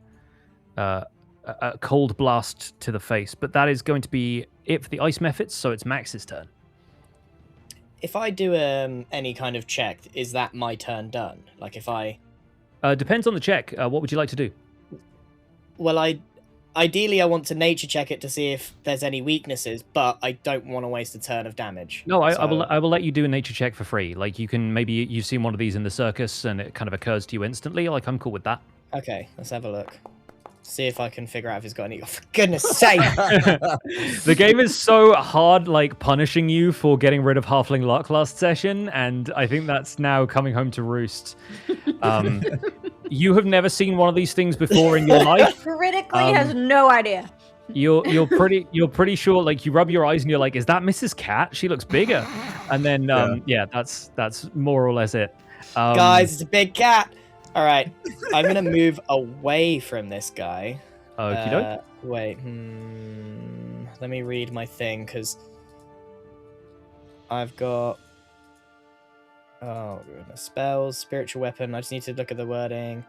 cold blast to the face, but that is going to be it for the ice methods. So it's Max's turn. If I do any kind of check, is that my turn done? Like if I... Depends on the check. What would you like to do? Well, I ideally, I want to nature check it to see if there's any weaknesses, but I don't want to waste a turn of damage. No, I will let you do a nature check for free. Like you can maybe you've seen one of these in the circus and it kind of occurs to you instantly. Like I'm cool with that. Okay, let's have a look. See if I can figure out if he's got any. Oh, for goodness sake! The game is so hard, like punishing you for getting rid of Halfling Luck last session, and I think that's now coming home to roost. You have never seen one of these things before in your life. Critically has no idea. You're pretty sure. Like you rub your eyes and you're like, "Is that Mrs. Cat? She looks bigger." And then yeah, that's more or less it. Guys, it's a big cat. All right, I'm gonna move away from this guy. Okie doke. Wait, let me read my thing because I've got goodness, spells, spiritual weapon. I just need to look at the wording.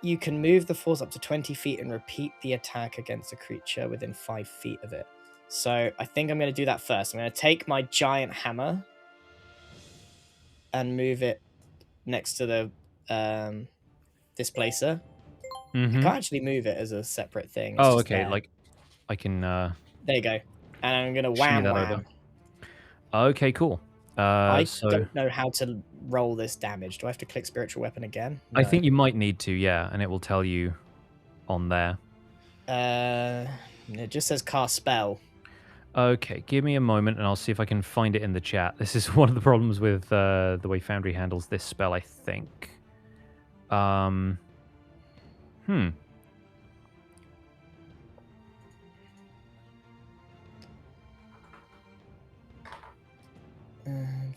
You can move the force up to 20 feet and repeat the attack against a creature within 5 feet of it. So I think I'm going to do that first. I'm going to take my giant hammer and move it next to the displacer. I can't actually move it as a separate thing. It's just okay. there. Like I can. There you go. And I'm going to shimmy wham that wham. over. Okay, cool. I So don't know how to roll this damage. Do I have to click spiritual weapon again? No. I think you might need to, yeah, and it will tell you on there. It just says cast spell. Okay, give me a moment and I'll see if I can find it in the chat. This is one of the problems with the way Foundry handles this spell, I think.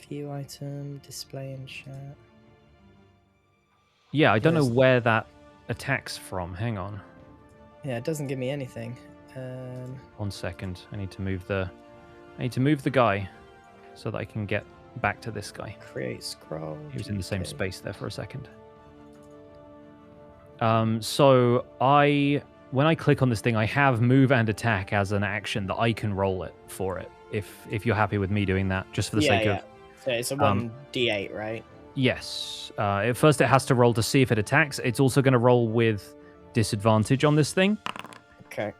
View item, display in chat. Yeah, I don't know where that attacks from. Hang on. Yeah, it doesn't give me anything. 1 second. I need to move the guy so that I can get back to this guy. Create scroll. He was in the same space there for a second. So when I click on this thing, I have move and attack as an action that I can roll it for it. If you're happy with me doing that, just for the sake of. So it's a 1d8, right? Yes. At first, it has to roll to see if it attacks. It's also going to roll with disadvantage on this thing. Okay.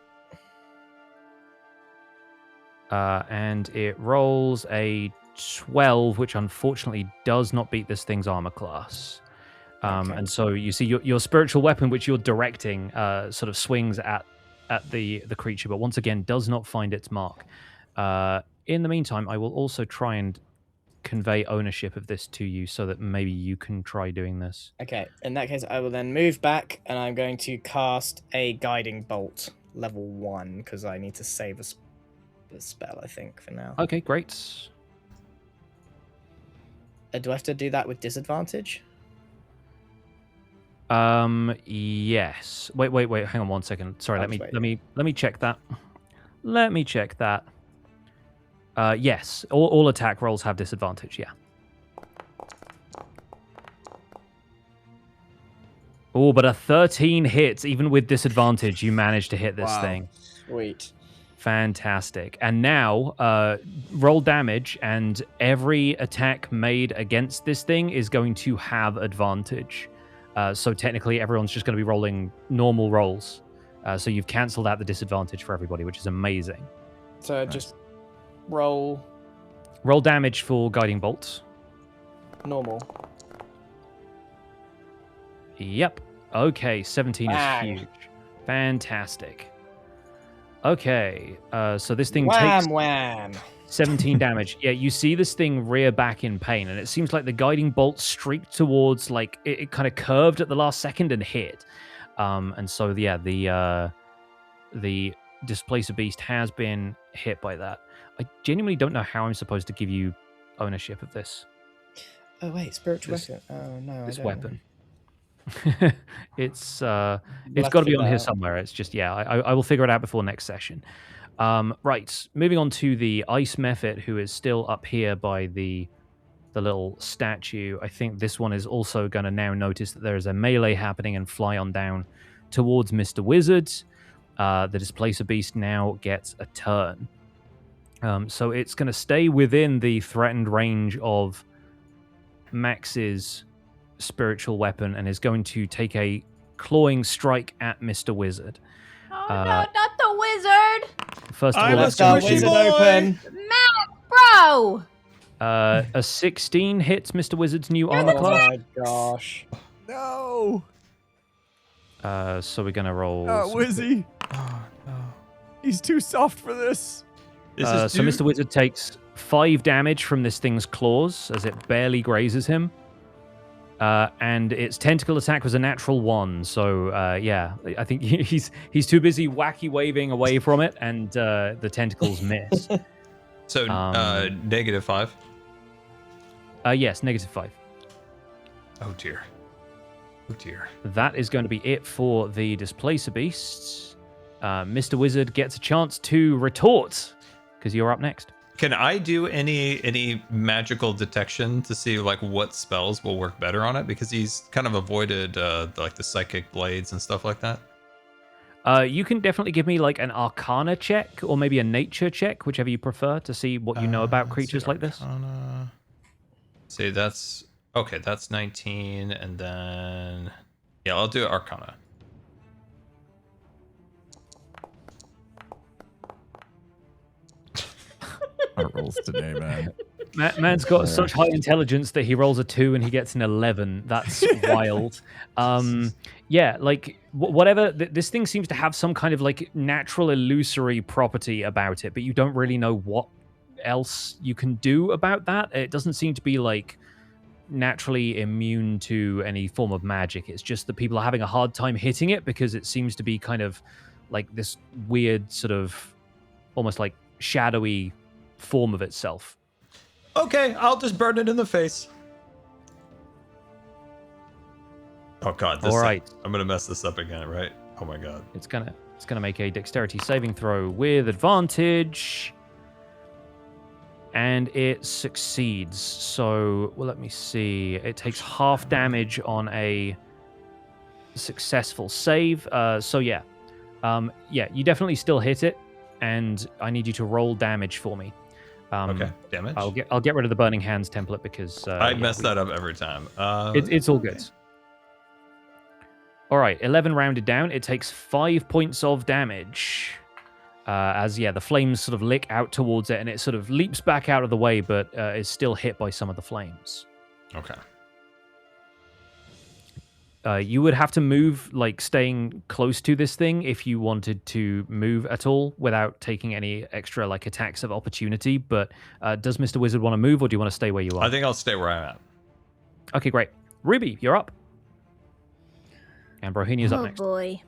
And it rolls a 12, which unfortunately does not beat this thing's armor class. And so you see your spiritual weapon, which you're directing, sort of swings at the creature, but once again does not find its mark. In the meantime, I will also try and convey ownership of this to you so that maybe you can try doing this. Okay, in that case, I will then move back and I'm going to cast a guiding bolt level 1 because I need to save a spell, I think, for now. Okay, great. Do I have to do that with disadvantage? Yes. Wait. Hang on 1 second. Sorry, let me check that. Let me check that. Yes, all attack rolls have disadvantage, yeah. Oh, but a 13 hits, even with disadvantage, you managed to hit this thing. Sweet. Fantastic. And now, roll damage, and every attack made against this thing is going to have advantage. So technically, everyone's just going to be rolling normal rolls. So you've cancelled out the disadvantage for everybody, which is amazing. So just roll damage for guiding bolts. normal. Yep. Okay, 17 is huge. Fantastic. Okay, so this thing takes wham. 17 damage. Yeah, you see this thing rear back in pain, and it seems like the guiding bolt streaked towards, like, it kind of curved at the last second and hit. And so, yeah, the Displacer Beast has been hit by that. I genuinely don't know how I'm supposed to give you ownership of this. Oh, wait, spiritual weapon. Oh, no, this I don't. Weapon. It's got to be on here somewhere. It's just, yeah, I will figure it out before next session. Right, moving on to the Ice Mephit, who is still up here by the little statue. I think this one is also going to now notice that there is a melee happening and fly on down towards Mr. Wizard. The Displacer Beast now gets a turn. So it's going to stay within the threatened range of Max's spiritual weapon and is going to take a clawing strike at Mr. Wizard. Oh no, not the wizard! First of all, I'm a let's go squishy to boy. open. Bro! a 16 hits Mr. Wizard's new You're armor the class. Oh my gosh. No. So we're gonna roll. Oh, Wizzy. Oh, no. He's too soft for this. This is So Mr. Wizard takes 5 damage from this thing's claws as it barely grazes him. And its tentacle attack was a natural 1. So yeah, I think he's too busy wacky waving away from it, and the tentacles miss. So -5. Yes, -5. Oh dear. Oh dear. That is going to be it for the Displacer Beasts. Mr. Wizard gets a chance to retort, because you're up next. Can I do any magical detection to see like what spells will work better on it? Because he's kind of avoided like the psychic blades and stuff like that. You can definitely give me like an Arcana check or maybe a Nature check, whichever you prefer, to see what you know about creatures like this. See, that's okay. That's 19, and then yeah, I'll do Arcana. Our rolls today, man. Man's got such high intelligence that he rolls a 2 and he gets an 11. That's wild. Yeah, like whatever. This thing seems to have some kind of like natural illusory property about it, but you don't really know what else you can do about that. It doesn't seem to be like naturally immune to any form of magic. It's just that people are having a hard time hitting it because it seems to be kind of like this weird sort of almost like shadowy form of itself. Okay, I'll just burn it in the face. Oh god, this All right. I'm gonna mess this up again, right? Oh my god. It's gonna make a dexterity saving throw with advantage, and it succeeds. So, well, let me see. It takes half damage on a successful save. So yeah, yeah, you definitely still hit it, and I need you to roll damage for me. Okay, damage. I'll get rid of the Burning Hands template because I mess that up every time. It's all good. All right, 11 rounded down. It takes 5 points of damage. As, yeah, the flames sort of lick out towards it, and it sort of leaps back out of the way, but is still hit by some of the flames. Okay. You would have to move, like, staying close to this thing if you wanted to move at all without taking any extra, like, attacks of opportunity. But does Mr. Wizard want to move, or do you want to stay where you are? I think I'll stay where I'm at. Okay, great. Ruby, you're up. And Brohinia's up next. Oh boy.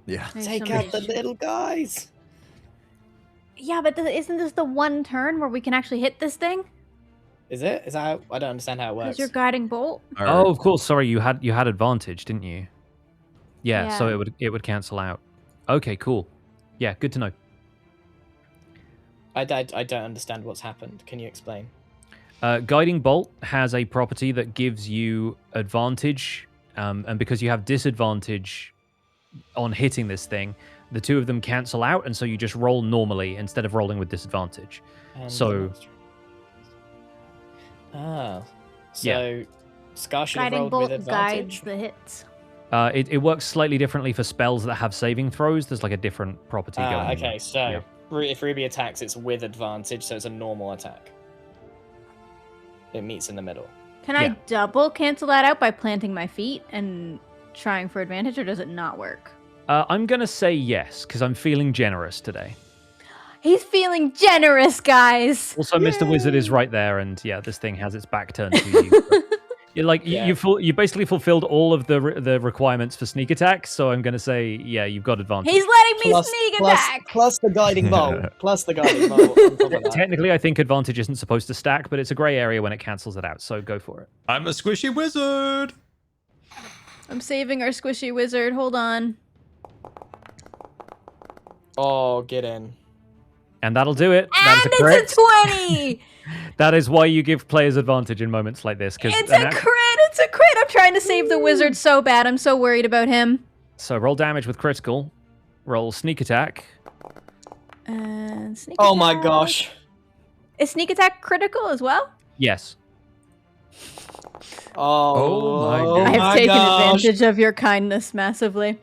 Yeah. There's Take so out much- the little guys. Yeah, but isn't this the one turn where we can actually hit this thing? Is it? Is that how, I don't understand how it works. Because you're guiding bolt. Oh, of course. Sorry, you had advantage, didn't you? Yeah, so Yeah. it would cancel out. Okay, cool. Yeah, good to know. I don't understand what's happened. Can you explain? Guiding bolt has a property that gives you advantage, and because you have disadvantage on hitting this thing, the two of them cancel out, and so you just roll normally instead of rolling with disadvantage. And So- so Yeah. Scar should have Guiding rolled bolt with guides advantage. the hits. It works slightly differently for spells that have saving throws. There's like a different property going on. Okay, so Yeah. If Ruby attacks, it's with advantage, so it's a normal attack. It meets in the middle. Can I Yeah. double cancel that out by planting my feet and trying for advantage, or does it not work? I'm going to say yes, because I'm feeling generous today. He's feeling generous, guys. Also, Mr. Wizard is right there, and yeah, this thing has its back turned to you. You're like Yeah. you basically fulfilled all of the requirements for sneak attack, so I'm going to say yeah, you've got advantage. He's letting me sneak attack. Plus the guiding bolt. Plus the guiding bolt. On top of that. Technically, I think advantage isn't supposed to stack, but it's a gray area when it cancels it out, so go for it. I'm a squishy wizard. I'm saving our squishy wizard. Hold on. Oh, get in. And that'll do it. And That's a crit. it's a 20! That is why you give players advantage in moments like this. It's a crit! It's a crit! I'm trying to save the wizard so bad. I'm so worried about him. So roll damage with critical. Roll sneak attack. And sneak Oh my attack. gosh. Is sneak attack critical as well? Yes. Oh, my I've my taken gosh. advantage of your kindness massively.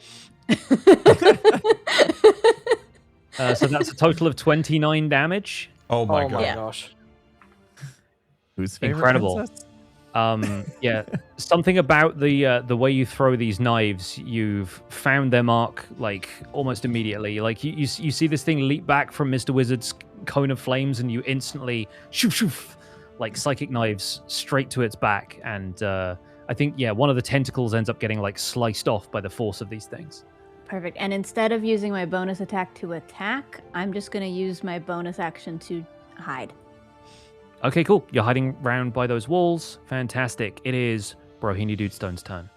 So that's a total of 29 damage. Oh my god. gosh. Whose favorite Incredible. princess? Yeah, something about the way you throw these knives, you've found their mark like almost immediately. Like you see this thing leap back from Mr. Wizard's cone of flames, and you instantly shoof shoof like psychic knives straight to its back. And I think one of the tentacles ends up getting like sliced off by the force of these things. Perfect. And instead of using my bonus attack to attack, I'm just going to use my bonus action to hide. Okay, cool. You're hiding round by those walls. Fantastic. It is Brohini Dudestone's turn.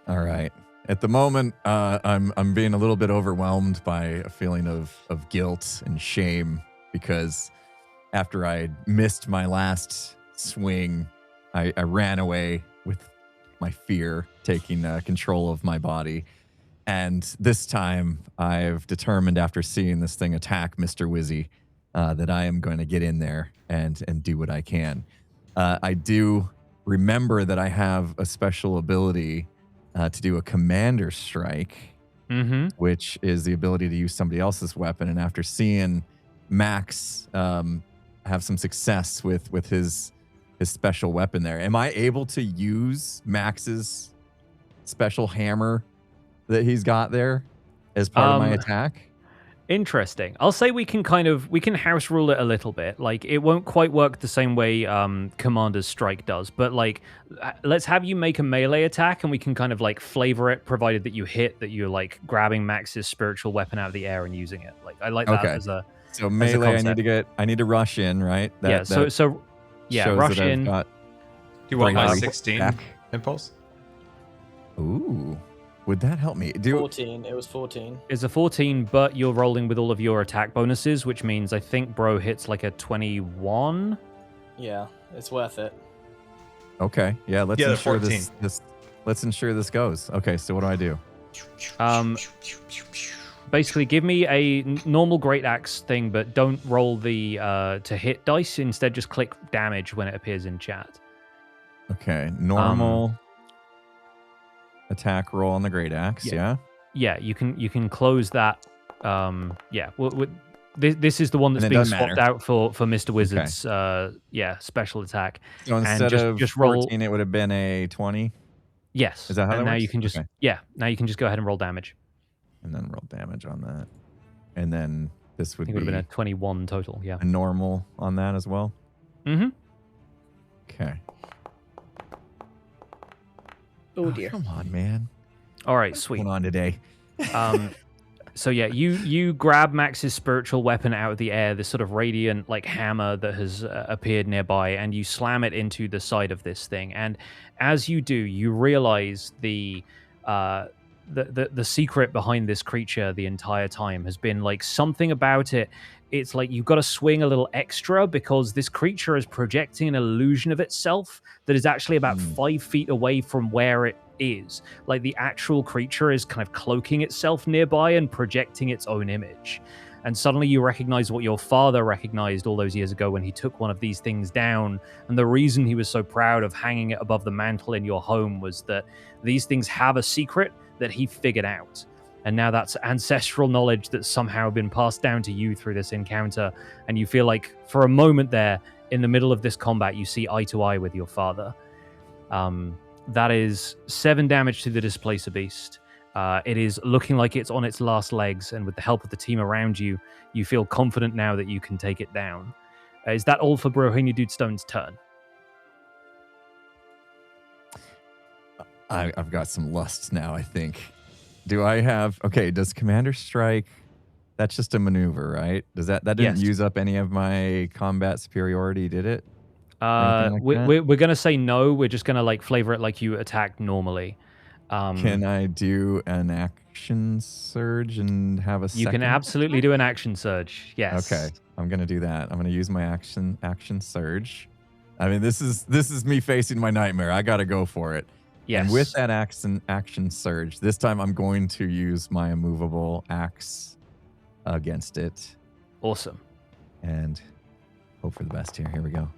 All right. At the moment, I'm being a little bit overwhelmed by a feeling of guilt and shame because after I missed my last swing, I ran away with my fear taking control of my body. And this time, I've determined after seeing this thing attack Mr. Wizzy that I am going to get in there and do what I can. I do remember that I have a special ability to do a commander strike, which is the ability to use somebody else's weapon. And after seeing Max have some success with his special weapon there, am I able to use Max's special hammer that he's got there as part of my attack? Interesting. I'll say we can house rule it a little bit. Like it won't quite work the same way Commander's Strike does, but like let's have you make a melee attack and we can kind of like flavor it, provided that you hit that you're like grabbing Max's spiritual weapon out of the air and using it. Like I like that as a so melee. I need to rush in, right? Rush in. Do you want my 16 impulse? Ooh. Would that help me? 14. It was 14. It's a 14, but you're rolling with all of your attack bonuses, which means I think Bro hits like a 21. Yeah, it's worth it. Okay. Yeah, let's ensure this. Let's ensure this goes. Okay, so what do I do? Basically, give me a normal great axe thing, but don't roll the to hit dice. Instead, just click damage when it appears in chat. Okay, normal. Attack roll on the great axe, yeah? Yeah, you can close that. This is the one that's being swapped out for Mr. Wizard's special attack. So instead of just roll 14, it would have been a 20? Yes. Is that how that now works? You can just now you can just go ahead and roll damage. And then roll damage on that. And then this would be... It would have been a 21 total, yeah. A normal on that as well? Mm-hmm. Okay. Oh dear. Come on, man. All right, sweet. What's going on today? So yeah, you grab Max's spiritual weapon out of the air, this sort of radiant like hammer that has appeared nearby, and you slam it into the side of this thing. And as you do, you realize the secret behind this creature the entire time has been like something about it. It's like you've got to swing a little extra because this creature is projecting an illusion of itself that is actually about 5 feet away from where it is. Like the actual creature is kind of cloaking itself nearby and projecting its own image. And suddenly you recognize what your father recognized all those years ago when he took one of these things down. And the reason he was so proud of hanging it above the mantle in your home was that these things have a secret that he figured out. And now that's ancestral knowledge that's somehow been passed down to you through this encounter. And you feel like for a moment there, in the middle of this combat, you see eye to eye with your father. That is 7 damage to the Displacer Beast. It is looking like it's on its last legs, and with the help of the team around you, you feel confident now that you can take it down. Is that all for Brohini Dudestone's turn? I've got some lusts now, I think. Do I have... Okay, does Commander Strike... That's just a maneuver, right? Does that didn't use up any of my combat superiority, did it? We're going to say no. We're just going to like flavor it like you attack normally. Can I do an action surge and have a second? You can absolutely do an action surge, yes. Okay, I'm going to do that. I'm going to use my action surge. I mean, this is me facing my nightmare. I got to go for it. Yes. And with that action surge, this time I'm going to use my immovable axe against it. Awesome. And hope for the best here. Here we go.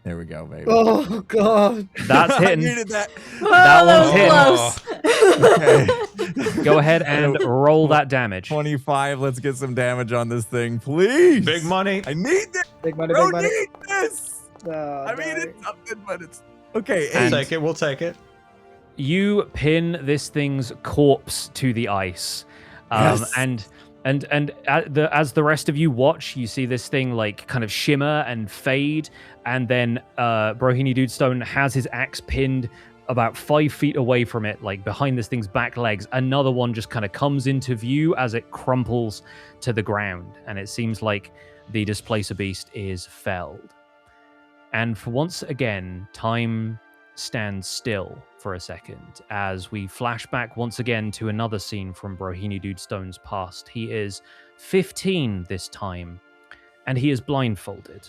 There we go, baby. Oh god, that's hitting. I needed that. That one's hitting. Okay. Go ahead and roll that damage. 25. Let's get some damage on this thing, please. Big money. I need this. Big money, Bro, big money. need this. Oh, I mean, no. it's something, but it's okay. We'll 8. take it. We'll take it. You pin this thing's corpse to the ice, Yes. and as the rest of you watch, you see this thing like kind of shimmer and fade, and then Brohini Dudestone has his axe pinned about 5 feet away from it, like behind this thing's back legs. Another one just kind of comes into view as it crumples to the ground, and it seems like the Displacer Beast is felled. And for once again, time stands still for a second as we flash back once again to another scene from Brohini Dudestone's past. He is 15 this time, and he is blindfolded.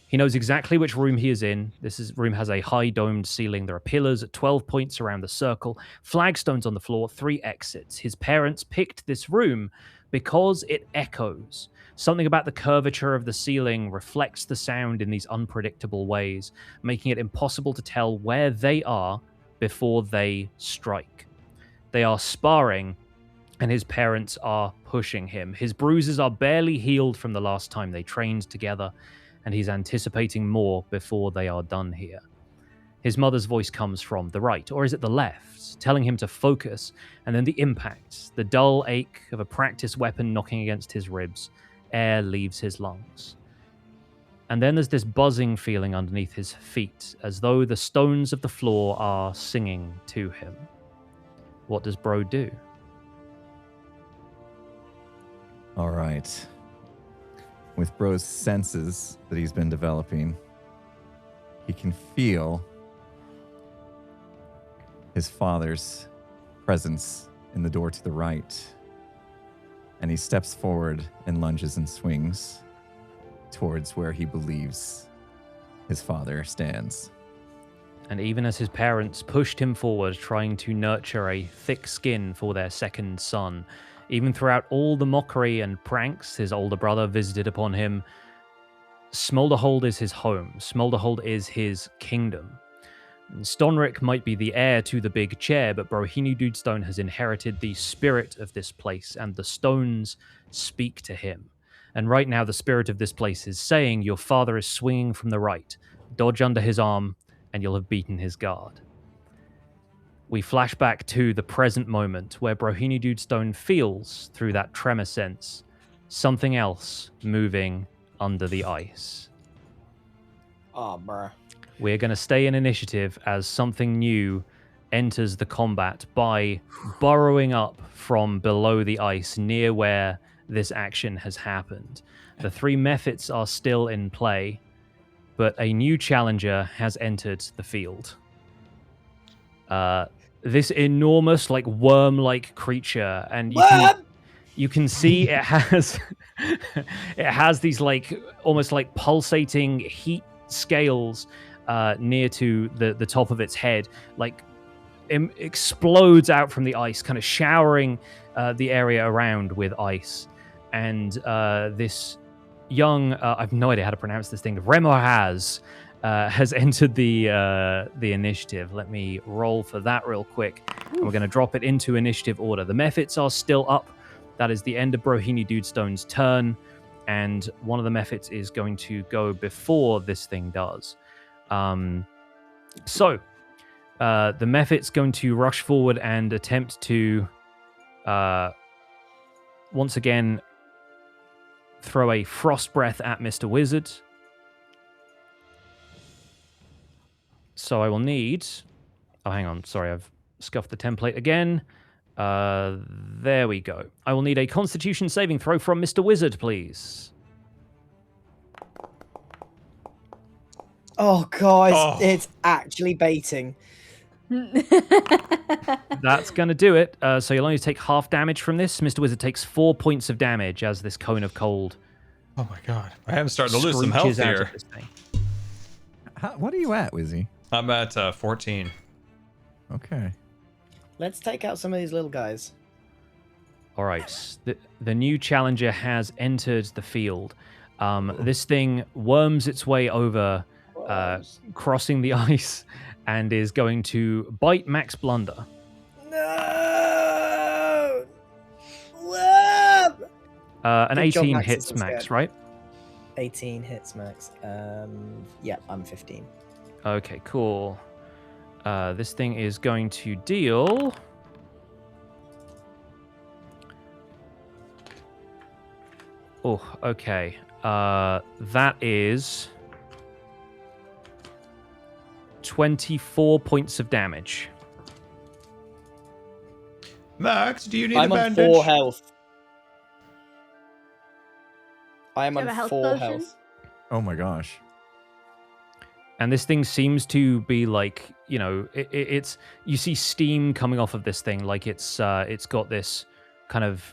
He knows exactly which room he is in. Room has a high domed ceiling. There are pillars at 12 points around the circle, flagstones on the floor, 3 exits. His parents picked this room because it echoes. Something about the curvature of the ceiling reflects the sound in these unpredictable ways, making it impossible to tell where they are before they strike. They are sparring, and his parents are pushing him. His bruises are barely healed from the last time they trained together, and he's anticipating more before they are done here. His mother's voice comes from the right, or is it the left, telling him to focus, and then the impact, the dull ache of a practice weapon knocking against his ribs. Air leaves his lungs. And then there's this buzzing feeling underneath his feet, as though the stones of the floor are singing to him. What does Bro do? All right. With Bro's senses that he's been developing, he can feel his father's presence in the door to the right. And he steps forward and lunges and swings towards where he believes his father stands. And even as his parents pushed him forward, trying to nurture a thick skin for their second son, even throughout all the mockery and pranks his older brother visited upon him, Smolderhold is his home. Smolderhold is his kingdom. And Stonric might be the heir to the big chair, but Brohini Dudestone has inherited the spirit of this place, and the stones speak to him. And right now, the spirit of this place is saying, your father is swinging from the right. Dodge under his arm, and you'll have beaten his guard. We flash back to the present moment, where Brohini Dudestone feels, through that tremor sense, something else moving under the ice. Oh, bruh. We're going to stay in initiative as something new enters the combat by burrowing up from below the ice near where this action has happened. The 3 mephits are still in play, but a new challenger has entered the field. This enormous, like worm-like creature, and you can see it has it has these like almost like pulsating heat scales near to the top of its head, like explodes out from the ice, kind of showering the area around with ice. And this young, I've no idea how to pronounce this thing, Remohaz, has entered the initiative. Let me roll for that real quick. And we're going to drop it into initiative order. The mephits are still up. That is the end of Brohini Dudestone's turn. And one of the mephits is going to go before this thing does. So the mephit's going to rush forward and attempt to once again throw a frost breath at Mr. Wizard. So I will need... Oh, hang on. Sorry, I've scuffed the template again. There we go. I will need a Constitution saving throw from Mr. Wizard, please. Oh, guys, it's actually baiting. That's going to do it. So you'll only take half damage from this. Mr. Wizard takes 4 points of damage as this cone of cold. Oh my god. I am starting to lose some health here. What are you at, Wizzy? I'm at 14. Okay. Let's take out some of these little guys. All right. The new challenger has entered the field. This thing worms its way over, crossing the ice, and is going to bite Max Blunder. No! An Good job, 18 Max hits isn't max, scared. right? 18 hits max. Yeah, I'm 15. Okay, cool. This thing is going to deal... Oh, okay. That is 24 points of damage. Max, do you need I'm a on bandage? 4 health. I am Do you on have a health 4 potion? health. Oh my gosh. And this thing seems to be like, you know, it's you see steam coming off of this thing, like it's got this kind of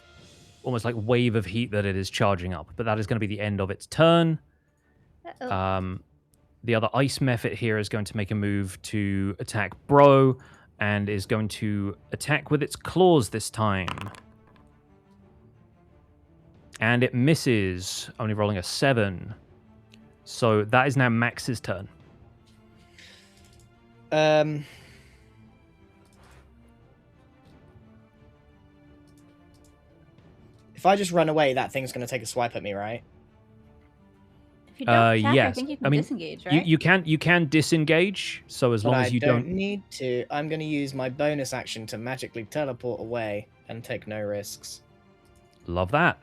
almost like wave of heat that it is charging up. But that is going to be the end of its turn. Uh-oh. The other ice mephit here is going to make a move to attack Bro, and is going to attack with its claws this time. And it misses, only rolling a 7. So that is now Max's turn. If I just run away, that thing's going to take a swipe at me, right? If you don't attack, I yes. think you can I mean, disengage, right? You can disengage. So as But long I as you don't need to. I'm going to use my bonus action to magically teleport away and take no risks. love that.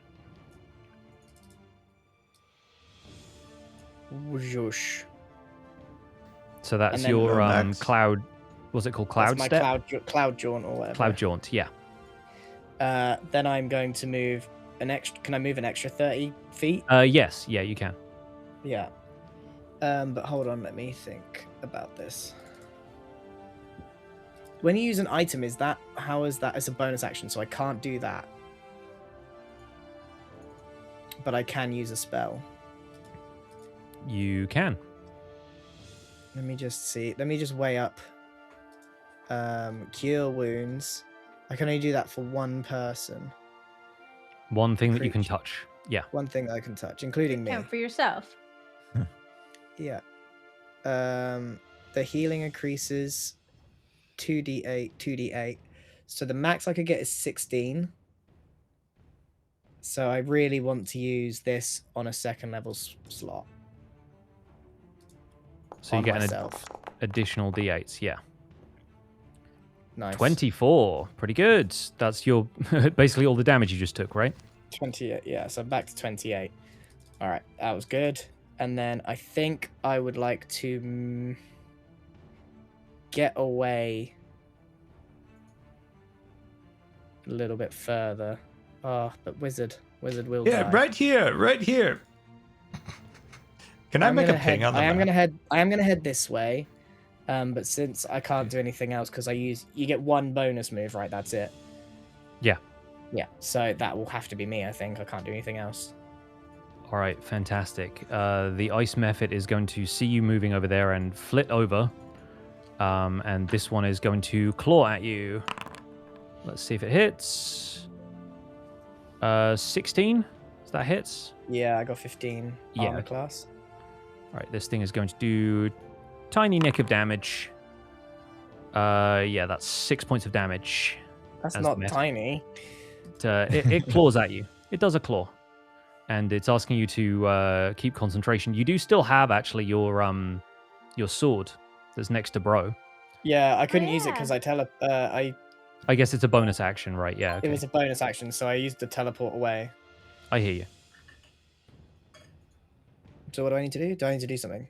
Whoosh. So that's And then your Max. cloud. What's it called? Cloud That's my step. cloud jaunt or whatever. Cloud jaunt. Yeah. Then I'm going to move an extra. Can I move an extra 30 feet? Yes. Yeah, you can. Yeah. But hold on, let me think about this. When you use an item, how is that as a bonus action? So I can't do that. But I can use a spell. You can. Let me just see. Let me just weigh up. Cure wounds. I can only do that for one person. One thing that you can Creature. touch. Yeah. One thing that I can touch, including me. Count for yourself. Yeah. The healing increases 2d8, 2d8. So the max I could get is 16. So I really want to use this on a second level slot. So you on get an myself. additional d8s. Yeah. Nice. 24. Pretty good. That's your basically all the damage you just took, right? 28. Yeah, so back to 28. All right, that was good. And then I think I would like to get away a little bit further. Oh, but wizard will Yeah, die. right here. Can I make a ping on the I am map? gonna head this way. But since I can't do anything else because you get one bonus move, right? That's it. Yeah. Yeah. So that will have to be me. I think I can't do anything else. All right, fantastic. The ice mephit is going to see you moving over there and flit over. And this one is going to claw at you. Let's see if it hits. 16? Is that hits? Yeah, I got 15 Yeah. armor class. All right, this thing is going to do tiny nick of damage. Yeah, that's 6 points of damage. That's As not the meta. tiny. It claws at you. It does a claw. And it's asking you to keep concentration. You do still have, actually, your sword that's next to Bro. Yeah, I couldn't use it yeah. because I guess it's a bonus action, right? Yeah, okay. it was a bonus action, so I used the teleport away. I hear you. So what do I need to do? Do I need to do something?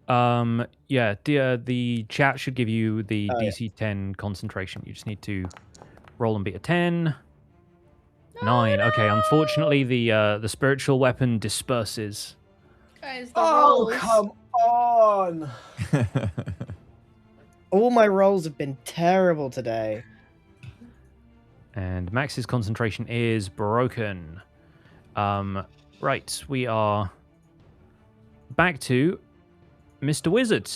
Yeah, the chat should give you the Oh, yeah. DC 10 concentration. You just need to roll and beat a 10. 9. Okay, unfortunately, the spiritual weapon disperses. Guys, the rolls. on! All my rolls have been terrible today. And Max's concentration is broken. Right, we are back to Mr. Wizard.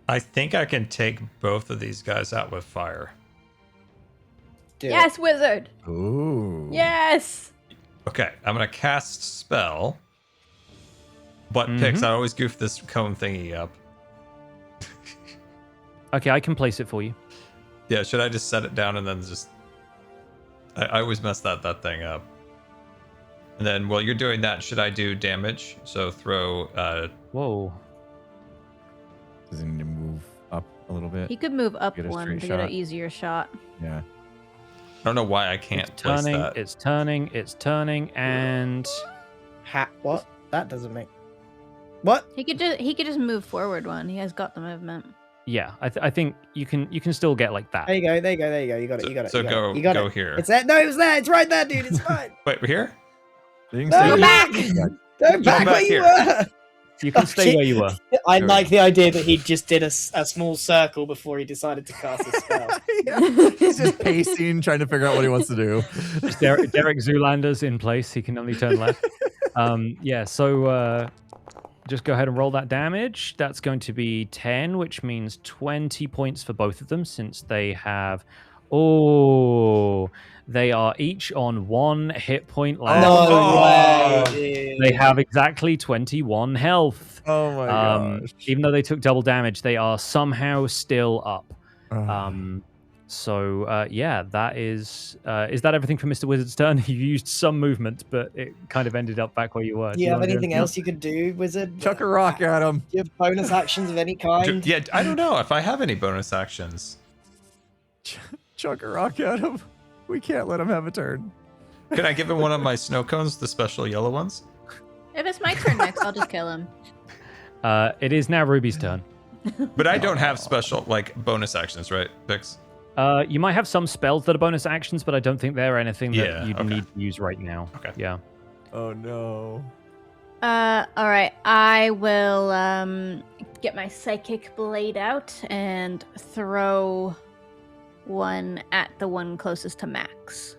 I think I can take both of these guys out with fire. Do it. Yes, wizard. Ooh. Yes. Okay, I'm gonna cast spell. But Pix, I always goof this cone thingy up. Okay, I can place it for you. Yeah, should I just set it down and then just I always mess that thing up. And then while you're doing that, should I do damage? So throw. Whoa. Does he need to move up a little bit? He could move up Get a one straight to get an shot? easier shot. Yeah. I don't know why I can't It's place turning, that. it's turning, it's turning, and What? That doesn't make. What? He could just move forward one. He has got the movement. yeah, I think you can still get like that. There you go. There you go. There you go. You got it. So- You got it. so you got go- it. You got go it. here. It's there. No, it was there. It's right there, dude. It's fine. Wait, here? You can No, stay go there. back. Go back back where you here. were. You can stay where you were. I There we like the idea that he just did a small circle before he decided to cast a spell. Yeah. He's just pacing, trying to figure out what he wants to do. Just Derek Zoolander's in place. He can only turn left. Yeah, so just go ahead and roll that damage. That's going to be 10, which means 20 points for both of them since they have... Oh, they are each on 1 hit point left. No way, Oh. dude. They have exactly 21 health. Oh my gosh. Even though they took double damage, they are somehow still up. Oh. Yeah, that is that everything for Mr. Wizard's turn? You used some movement, but it kind of ended up back where you were. Do you have wanna do anything else you could do, Wizard? Chuck a rock at him. Do you have bonus actions of any kind? Yeah, I don't know if I have any bonus actions. Chuck a rock at him. We can't let him have a turn. Can I give him one of my snow cones, the special yellow ones? If it's my turn next, I'll just kill him. It is now Ruby's turn. But I don't have special, like, bonus actions, right, Pix? You might have some spells that are bonus actions, but I don't think they're anything that Yeah, you'd okay. need to use right now. Okay. Yeah. Oh no. All right. I will get my psychic blade out and throw one at the one closest to Max.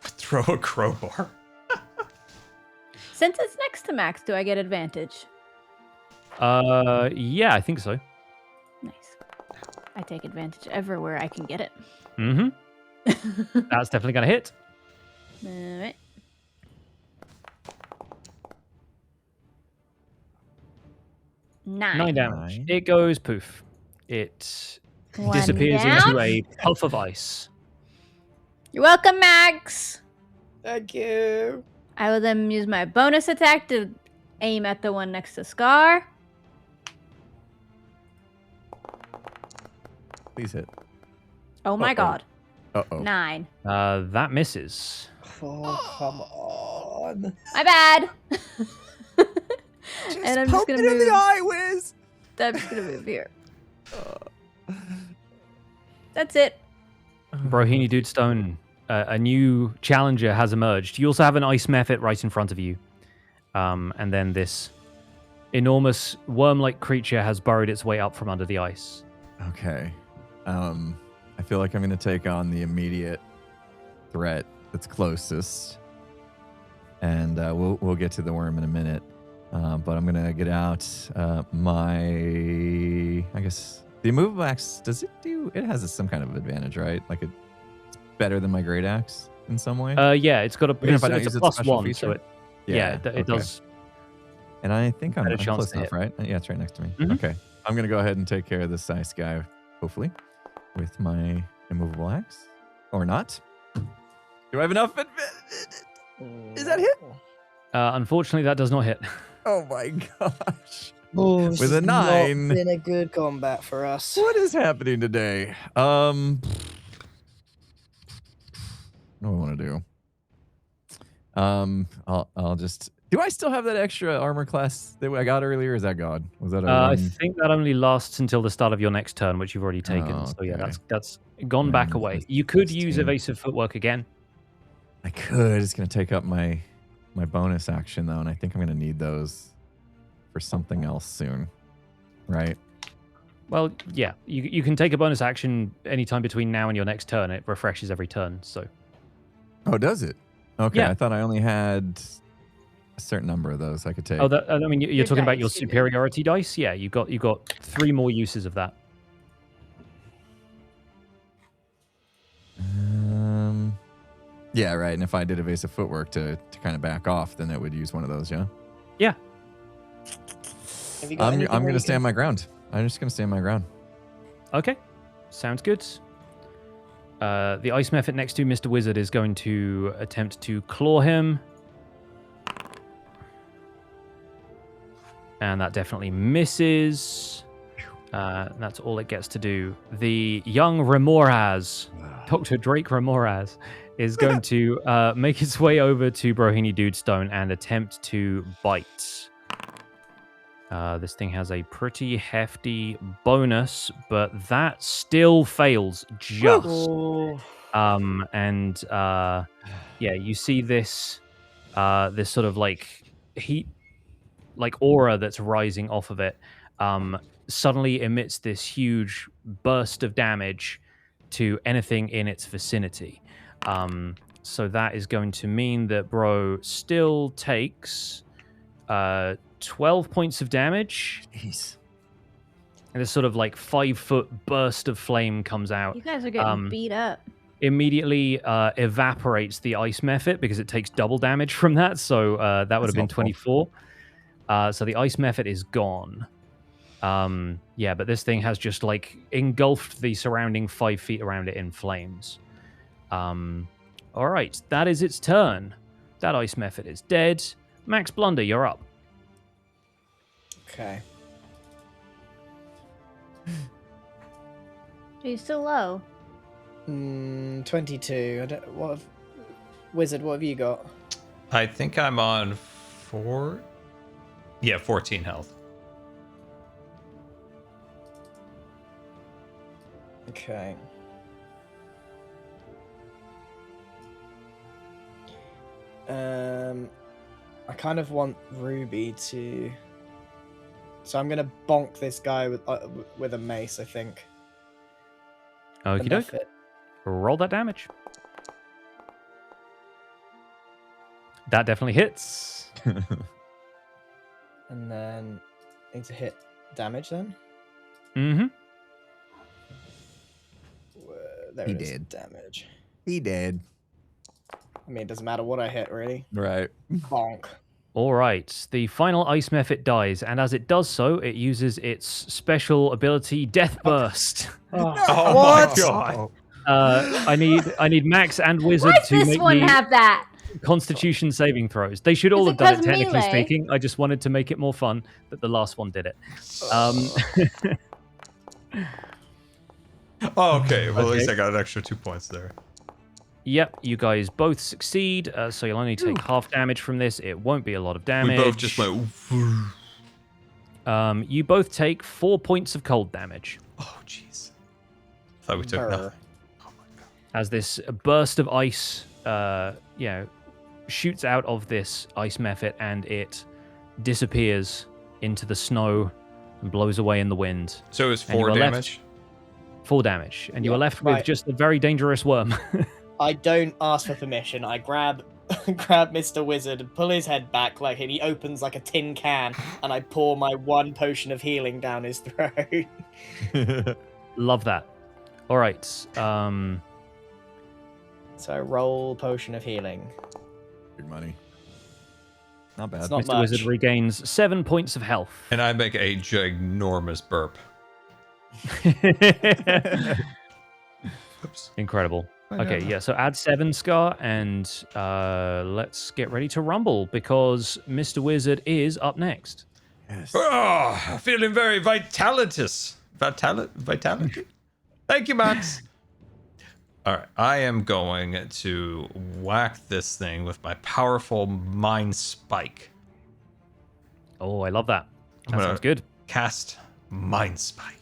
Throw a crowbar. Since it's next to Max, do I get advantage? Yeah, I think so. Nice. I take advantage everywhere I can get it. Mm-hmm. That's definitely gonna hit. All right. Nine. 9 damage. Nine. It goes poof. It One disappears down. into a puff of ice. You're welcome, Max. Thank you. I will then use my bonus attack to aim at the one next to Scar. Please hit. Oh my Uh-oh. god. Uh-oh. 9. That misses. Oh, come on. My bad. Just And I'm just poke gonna it in move. the eye, Wiz. I'm just gonna move here. That's it. Brohini Dude Stone, a new challenger has emerged. You also have an ice mephit right in front of you. And then this enormous worm-like creature has burrowed its way up from under the ice. Okay. I feel like I'm going to take on the immediate threat that's closest. And we'll get to the worm in a minute. But I'm going to get out I guess, the immovable axe, it has some kind of advantage, right? Like it's better than my great axe in some way? Yeah, it's got a, Even if it's, I don't it's use a its plus special 1, so feature? it, yeah, it okay. does. And I think I'm Better chance close to enough, hit. right? Yeah, it's right next to me. Mhm. Okay. I'm going to go ahead and take care of this ice guy, hopefully, with my immovable axe. Or not. Do I have enough? Is that hit? Unfortunately, that does not hit. Oh my gosh. Oh, With this a has not 9. been a good combat for us. What is happening today? What do I want to do? I'll just... Do I still have that extra armor class that I got earlier? Is that gone? Was that a I one? think that only lasts until the start of your next turn, which you've already taken. Oh, So yeah, okay. that's gone back Then away. it's You could plus use 2. evasive footwork again. I could. It's going to take up my bonus action, though, and I think I'm going to need those for something else soon. Right? Well, yeah, you can take a bonus action anytime between now and your next turn. It refreshes every turn. So Oh, does it? Okay, Yeah. I thought I only had a certain number of those I could take. oh, that, I mean, you're Your talking about your dice, you do. superiority dice. Yeah, you got 3 more uses of that. Yeah, right. And if I did evasive footwork to kind of back off, then it would use one of those, yeah? Yeah. Have you got I'm anything going where to you stand can- my ground. I'm just going to stand my ground. Okay, sounds good. The ice mephit next to Mr. Wizard is going to attempt to claw him. And that definitely misses. That's all it gets to do. The young Remoraz, Dr. Drake Remoraz, is going to make its way over to Brohini Dudestone and attempt to bite. This thing has a pretty hefty bonus, but that still fails just. Yeah, you see this this sort of like heat, like aura that's rising off of it, suddenly emits this huge burst of damage to anything in its vicinity. So that is going to mean that Bro still takes 12 points of damage. Jeez. And this sort of like 5-foot burst of flame comes out. You guys are getting beat up. Immediately evaporates the ice mephit because it takes double damage from that. So that would have been 24. So the ice mephit is gone. Yeah, but this thing has just like engulfed the surrounding 5 feet around it in flames. All right, that is its turn. That ice mephit is dead. Max Blunder, you're up. Okay. Are you still low? 22. Wizard, what have you got? I think I'm on 14 health. Okay. I kind of want Ruby to... So I'm gonna bonk this guy with a mace, I think. Okie doke. Roll that damage. That definitely hits. And then need to hit damage then. Mm-hmm. There He it is, did. damage. He did. I mean, it doesn't matter what I hit, really. Right. Bonk. All right. The final ice mephit dies, and as it does so, it uses its special ability, Death Burst. Oh What? my god. I need Max and Wizard Why does to this make one me have that? Constitution saving throws. They should all Is have it done it, 'cause technically melee? speaking. I just wanted to make it more fun that the last one did it. Oh, okay. Well, at Okay. least I got an extra 2 points there. Yep, you guys both succeed, so you'll only take half damage from this. It won't be a lot of damage. We both just went. You both take 4 points of cold damage. Oh, jeez. Thought we took Brr. nothing. Oh my god. As this burst of ice, shoots out of this ice mephit and it disappears into the snow and blows away in the wind. So it was And you 4 are left- damage. 4 damage, and you Yeah, are left with right. just a very dangerous worm. I don't ask for permission. I grab Mr. Wizard and pull his head back like he opens like a tin can, and I pour my 1 potion of healing down his throat. Love that. All right. So roll potion of healing. Big money. Not bad. It's not Mr. much. Wizard regains 7 points of health. And I make a ginormous burp. Oops. Incredible. I know. Okay, yeah, so add 7, Scar, and let's get ready to rumble, because Mr. Wizard is up next. Yes. Oh, feeling very vitalitous. Vitality? Thank you, Max. All right, I am going to whack this thing with my powerful mind spike. Oh, I love that. That gonna- sounds good. Cast mind spike.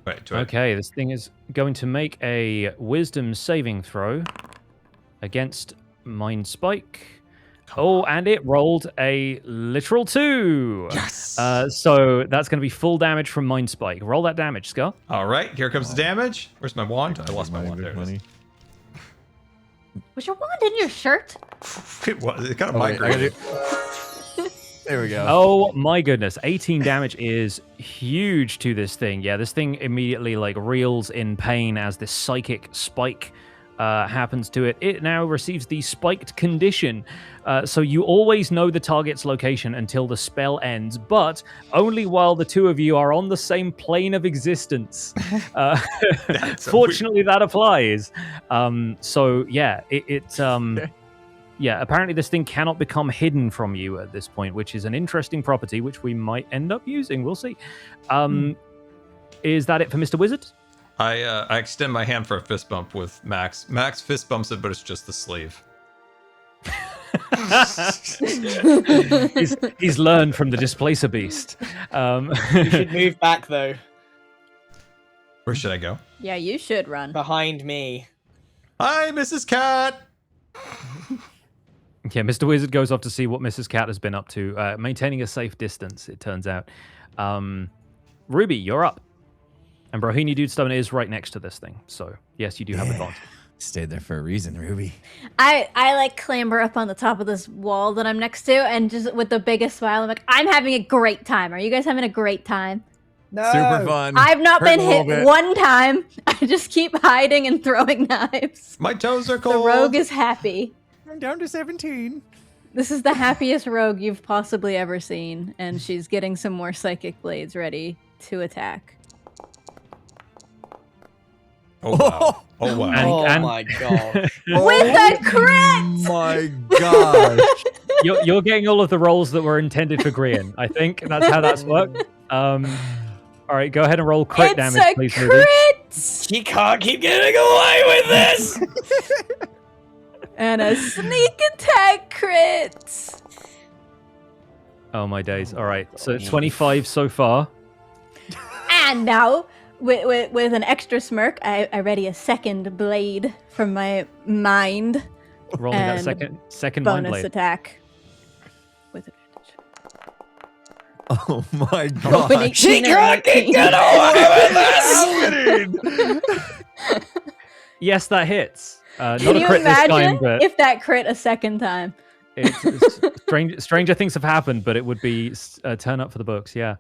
Wait, do I? Okay, this thing is going to make a wisdom saving throw against Mind Spike. Oh, and it rolled a literal 2. Yes. So that's going to be full damage from Mind Spike. Roll that damage, Scar. All right, here comes the damage. Where's my wand? I lost my Big wand. There it is. money. Was your wand in your shirt? It was. It kind of Oh, wait, I gotta migrated. There we go. Oh my goodness, 18 damage is huge to this thing. Yeah, this thing immediately like reels in pain as this psychic spike happens to it, it now receives the spiked condition. So you always know the target's location until the spell ends, but only while the two of you are on the same plane of existence. Fortunately, that applies. So yeah, yeah, apparently this thing cannot become hidden from you at this point, which is an interesting property, which we might end up using. We'll see. Is that it for Mr. Wizard? I extend my hand for a fist bump with Max. Max fist bumps it, but it's just the sleeve. he's learned from the Displacer Beast. You should move back, though. Where should I go? Yeah, you should run. Behind me. Hi, Mrs. Cat! Yeah, Mr. Wizard goes off to see what Mrs. Cat has been up to, maintaining a safe distance, it turns out. Ruby, you're up. And Brohini Dudestone is right next to this thing. So, yes, you do have advantage. Stayed there for a reason, Ruby. I like clamber up on the top of this wall that I'm next to, and just with the biggest smile, I'm like, I'm having a great time. Are you guys having a great time? No. Super fun. I've not Hurt been a little hit bit. one time. I just keep hiding and throwing knives. My toes are The cold. rogue is happy. I'm down to 17. This is the happiest rogue you've possibly ever seen, and she's getting some more psychic blades ready to attack. Oh, wow. Oh, wow. And- my gosh. With a crit! Oh my gosh. You're getting all of the rolls that were intended for Grian. I think that's how that's worked. All right, go ahead and roll crit It's damage, a please, Ruby. crit! She can't keep getting away with this! And a sneak attack crit! Oh my days. All right, so 25 so far. And now, with an extra smirk, I ready a second blade from my mind. Rolling that And second mind Bonus blade. attack. With advantage. Oh my Oh, an gosh. 18 or an 19. Yes, that hits. Not Can a you crit this time, imagine but if that crit a second time? stranger things have happened, but it would be a turn up for the books. Yeah.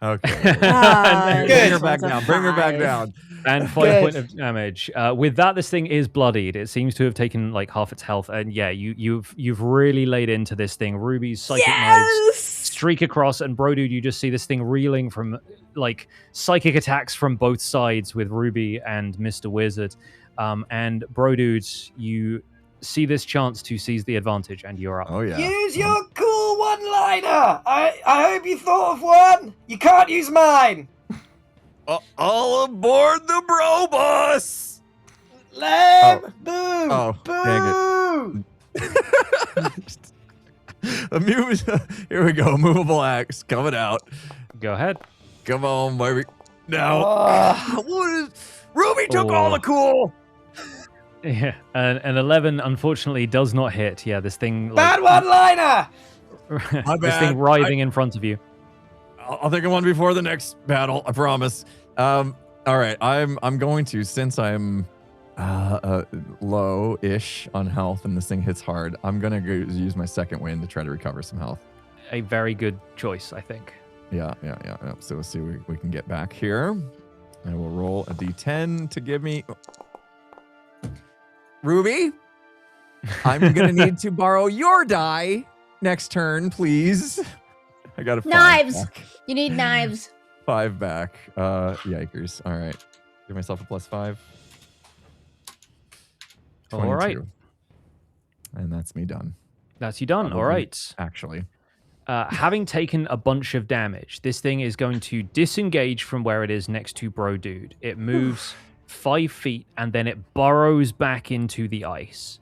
Okay. Ah, Bring this her back one's a down. Bring her back 5. down. And 5 Good. point of damage. With that, this thing is bloodied. It seems to have taken like half its health, and yeah, you've really laid into this thing. Ruby's psychic knives Yes! streak across, and Bro Dude, you just see this thing reeling from like psychic attacks from both sides with Ruby and Mr. Wizard. And Bro Dude, you see this chance to seize the advantage, and you're up. Oh yeah. Use your cool one-liner! I hope you thought of one! You can't use mine! All aboard the bro bus. Lamb! Oh. Boo! Oh, Boo! Here we go. Movable axe coming out. Go ahead. Come on, baby. Now, Oh. what is? Ruby took all the cool. Yeah, an 11 unfortunately does not hit. Yeah, this thing like, Bad one-liner! My this bad. thing writhing in front of you. I'll think of one before the next battle. I promise. All right. I'm going to, since I'm low-ish on health and this thing hits hard, I'm gonna go use my second wind to try to recover some health. A very good choice, I think. Yeah. So we'll see what we can get back here. I will roll a d10 to give me. Ruby, I'm gonna need to borrow your die next turn, please. I got a 5 Knives! back. You need knives. 5 back. Yikers. All right. Give myself a +5. All right. 22. And that's me done. That's you done. All Probably, right. Actually. Having taken a bunch of damage, this thing is going to disengage from where it is next to Bro Dude. It moves 5 feet and then it burrows back into the ice.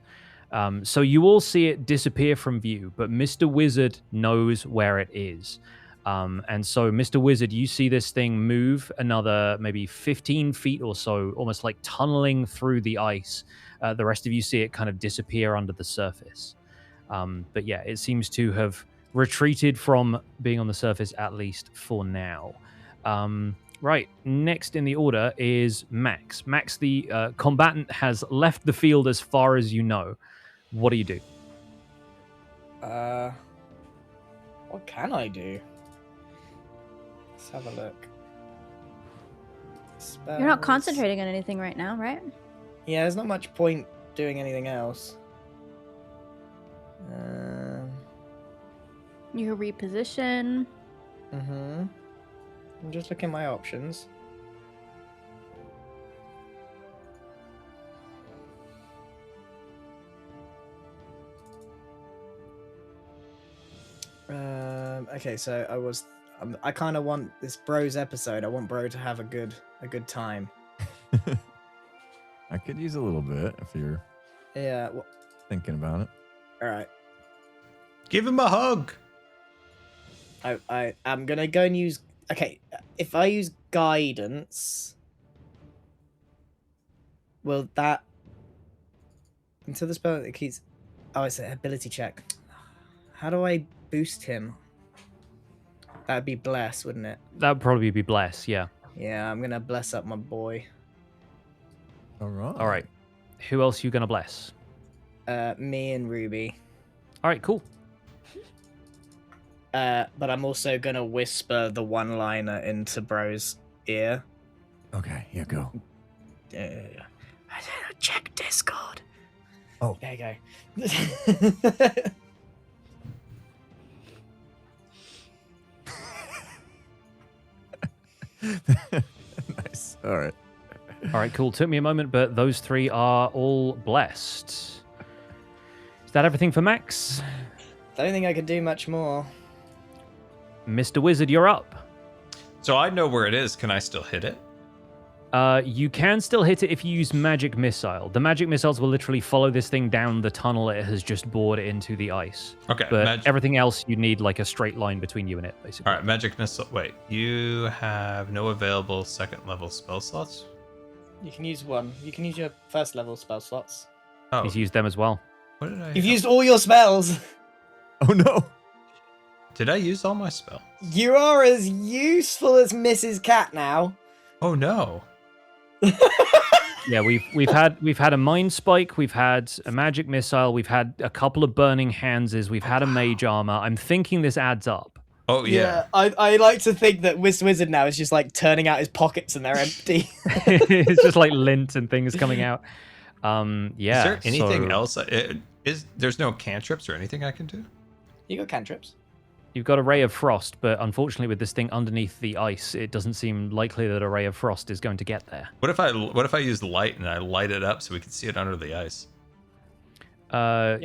So you all see it disappear from view, but Mr. Wizard knows where it is. And so, Mr. Wizard, you see this thing move another maybe 15 feet or so, almost like tunneling through the ice. The rest of you see it kind of disappear under the surface. But yeah, it seems to have retreated from being on the surface, at least for now. Right, next in the order is Max. Max, the combatant, has left the field as far as you know. What do you do? What can I do? Let's have a look. You're not Spells. concentrating on anything right now, right? Yeah, there's not much point doing anything else. You reposition. I'm just looking at my options. Okay, so I kind of want this Bro's episode. I want Bro to have a good time. I could use a little bit if you're thinking about it. All right. Give him a hug. I'm gonna go and use. Okay, if I use guidance, will that until the spell it keeps? Oh, it's an ability check. How do I boost him? That'd be bless, wouldn't it? That would probably be bless, yeah. Yeah, I'm gonna bless up my boy. All right. All right. Who else are you going to bless? Me and Ruby. All right, cool. But I'm also gonna whisper the one-liner into Bro's ear. Okay, yeah, go. Check Discord. Oh. There you go. Nice. All right. All right, cool. Took me a moment, but those three are all blessed. Is that everything for Max? Don't think I could do much more. Mr. Wizard, you're up. So I know where it is. Can I still hit it? You can still hit it if you use Magic Missile. The Magic Missiles will literally follow this thing down the tunnel it has just bored into the ice. Okay. But everything else, you need like a straight line between you and it, basically. All right, Magic Missile. Wait, you have no available second level spell slots? You can use one. You can use your first level spell slots. Oh, He's used them as well. what did I? You've used all your spells. Oh no. Did I use all my spells? You are as useful as Mrs. Cat now. Oh no. Yeah, we've had a Mind Spike, we've had a Magic Missile, we've had a couple of Burning Handses, we've had a Mage Armor. I'm thinking this adds up. Oh yeah. I like to think that Wizard now is just like turning out his pockets and they're empty. It's just like lint and things coming out. Yeah. Is there anything so else? There's no cantrips or anything I can do? You got cantrips. You've got a Ray of Frost, but unfortunately with this thing underneath the ice, it doesn't seem likely that a Ray of Frost is going to get there. What if I use light and I light it up so we can see it under the ice?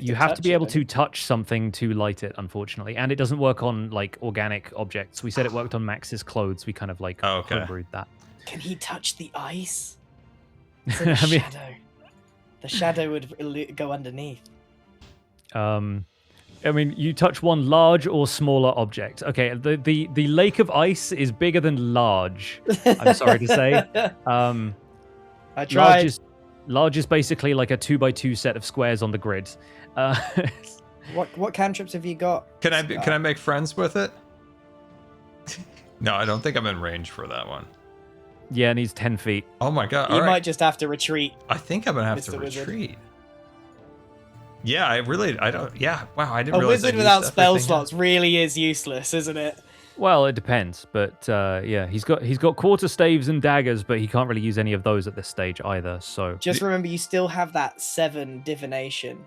You have to be able to touch something to light it, unfortunately, and it doesn't work on like organic objects. We said it worked on Max's clothes. We kind of like homebrewed that. Can he touch the ice? It's like a shadow. The shadow would go underneath. I mean, you touch one large or smaller object. Okay, the lake of ice is bigger than large. I'm sorry to say. I tried. Large is basically like a 2x2 set of squares on the grid. What cantrips have you got? Can I make friends with it? No, I don't think I'm in range for that one. Yeah, it needs 10 feet. Oh my god! You might just have to retreat. I think I'm gonna have to Wizard. retreat. Yeah, I don't. Yeah, wow, I didn't A realize. wizard without spell slots really is useless, isn't it? Well, it depends, but yeah, he's got quarter staves and daggers, but he can't really use any of those at this stage either. So just remember, you still have that 7 divination.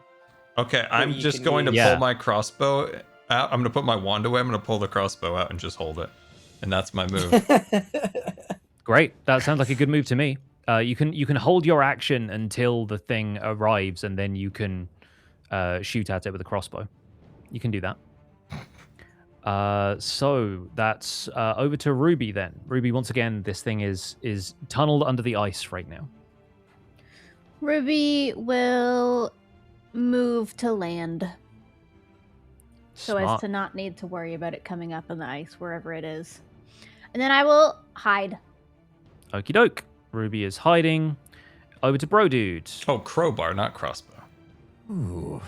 Okay, I'm just going to pull my crossbow out. I'm gonna put my wand away. I'm gonna pull the crossbow out and just hold it, and that's my move. Great, that sounds like a good move to me. You can hold your action until the thing arrives, and then you can shoot at it with a crossbow. You can do that. So that's over to Ruby then. Ruby, once again, this thing is tunneled under the ice right now. Ruby will move to land. So as to not need to worry about it coming up in the ice wherever it is. And then I will hide. Okie doke. Ruby is hiding. Over to Bro Dude. Oh, crowbar, not crossbow. Ooh.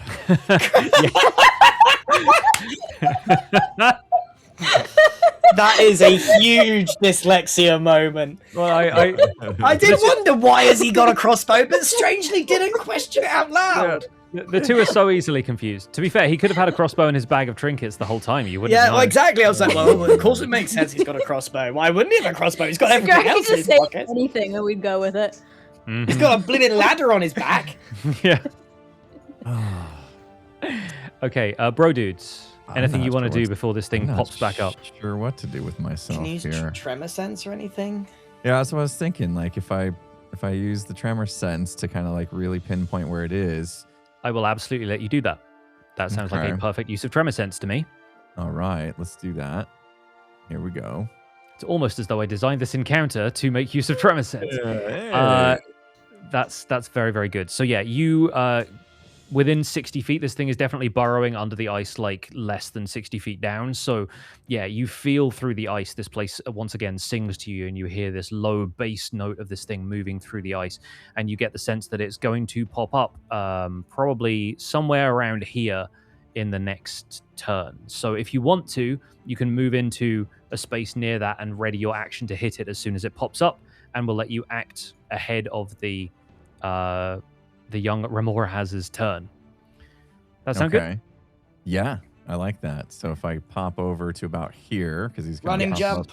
That is a huge dyslexia moment. Well, I did wonder why has he got a crossbow, but strangely didn't question it out loud. Yeah, the two are so easily confused. To be fair, he could have had a crossbow in his bag of trinkets the whole time. You wouldn't know. Well, exactly. I was like, well, of course it makes sense he's got a crossbow. Why wouldn't he have a crossbow? He's got everything else in his pocket. Anything, and we'd go with it. He's got a blimmin' ladder on his back. Yeah. Okay, bro dudes. Anything you want to do before this thing pops back up? Sure what to do with myself Can you use here. tremor sense or anything? Yeah, that's what I was thinking. Like if I use the tremor sense to kind of like really pinpoint where it is. I will absolutely let you do that. That sounds like a perfect use of tremor sense to me. All right, let's do that. Here we go. It's almost as though I designed this encounter to make use of tremor sense. That's very, very good. So yeah, you within 60 feet, this thing is definitely burrowing under the ice, like less than 60 feet down. So yeah, you feel through the ice. This place once again sings to you, and you hear this low bass note of this thing moving through the ice, and you get the sense that it's going to pop up probably somewhere around here in the next turn. So if you want to, you can move into a space near that and ready your action to hit it as soon as it pops up, and we'll let you act ahead of the young Ramorhaz's turn. That sound good? Yeah, I like that. So if I pop over to about here, because he's going running jump,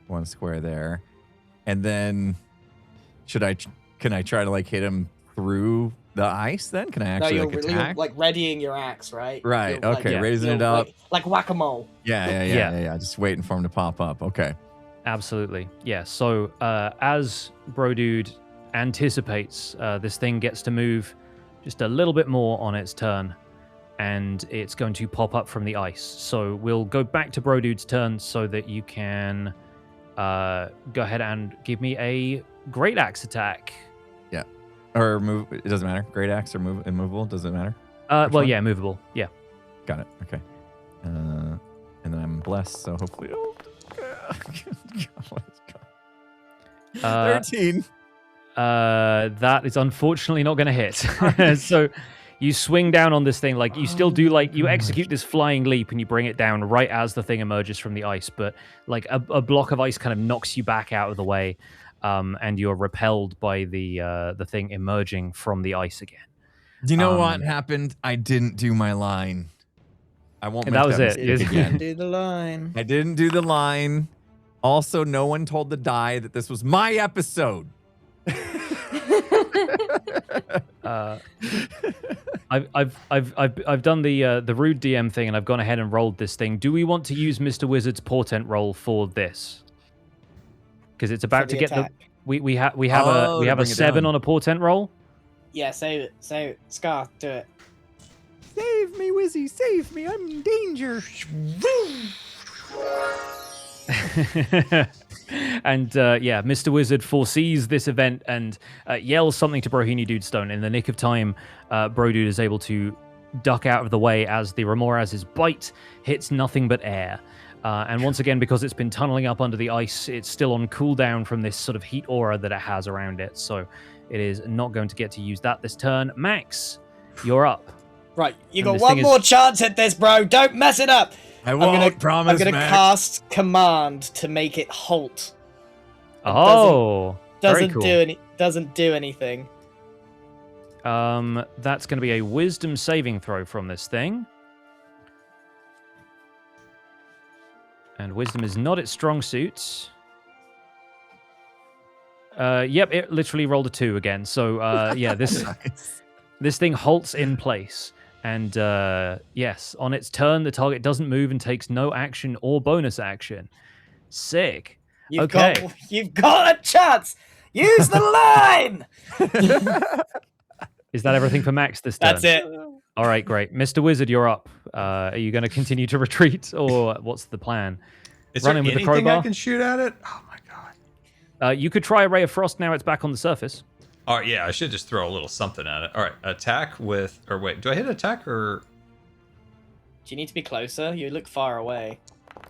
one square there, and then can I try to like hit him through the ice? Then can I actually attack? You're like readying your axe, right? Right. You're, okay. Raising it up like whack-a-mole. Yeah. Just waiting for him to pop up. Okay. Absolutely. Yeah. So as Bro Dude anticipates, this thing gets to move just a little bit more on its turn, and it's going to pop up from the ice. So we'll go back to Bro Dude's turn so that you can go ahead and give me a Great Axe attack. Yeah. Or move. It doesn't matter. Great Axe or immovable. Does it matter? Well, yeah, movable. Yeah. Got it. Okay. And then I'm blessed, so hopefully. Oh, 13. That is unfortunately not going to hit. So you swing down on this thing, like you still do, like you execute this flying leap and you bring it down right as the thing emerges from the ice, but like a block of ice kind of knocks you back out of the way, and you're repelled by the thing emerging from the ice again. Do you know what happened? I didn't do my line. I won't make that was it. Didn't do the line. I didn't do the line. Also, no one told the die that this was my episode. I've done the rude DM thing, and I've gone ahead and rolled this thing. Do we want to use Mr. Wizard's portent roll for this? Because it's about to get attack. we have a 7 on a portent roll. Yeah, save it. Save it. Scar, do it. Save me, Wizzy, save me. I'm in danger. And yeah, Mr. Wizard foresees this event and yells something to Brohini Dudestone. In the nick of time, Bro Dude is able to duck out of the way as the Ramoraz's bite hits nothing but air. And once again, because it's been tunneling up under the ice, it's still on cooldown from this sort of heat aura that it has around it. So it is not going to get to use that this turn. Max, you're up. Right, you got one more chance at this, bro. Don't mess it up. I won't promise, I'm gonna cast command to make it halt. Doesn't do anything. That's going to be a wisdom saving throw from this thing. And wisdom is not its strong suit. Yep, it literally rolled a 2 again. So yeah, this thing halts in place. And yes, on its turn, the target doesn't move and takes no action or bonus action. Sick. You've got a chance. Use the line. Is that everything for Max this turn? That's it. All right, great. Mr. Wizard, you're up. Are you going to continue to retreat, or what's the plan? Is there anything I can shoot at it? Oh my god. You could try a Ray of Frost now it's back on the surface. All right, yeah, I should just throw a little something at it. All right, attack with, or wait, do I hit attack or? Do you need to be closer? You look far away.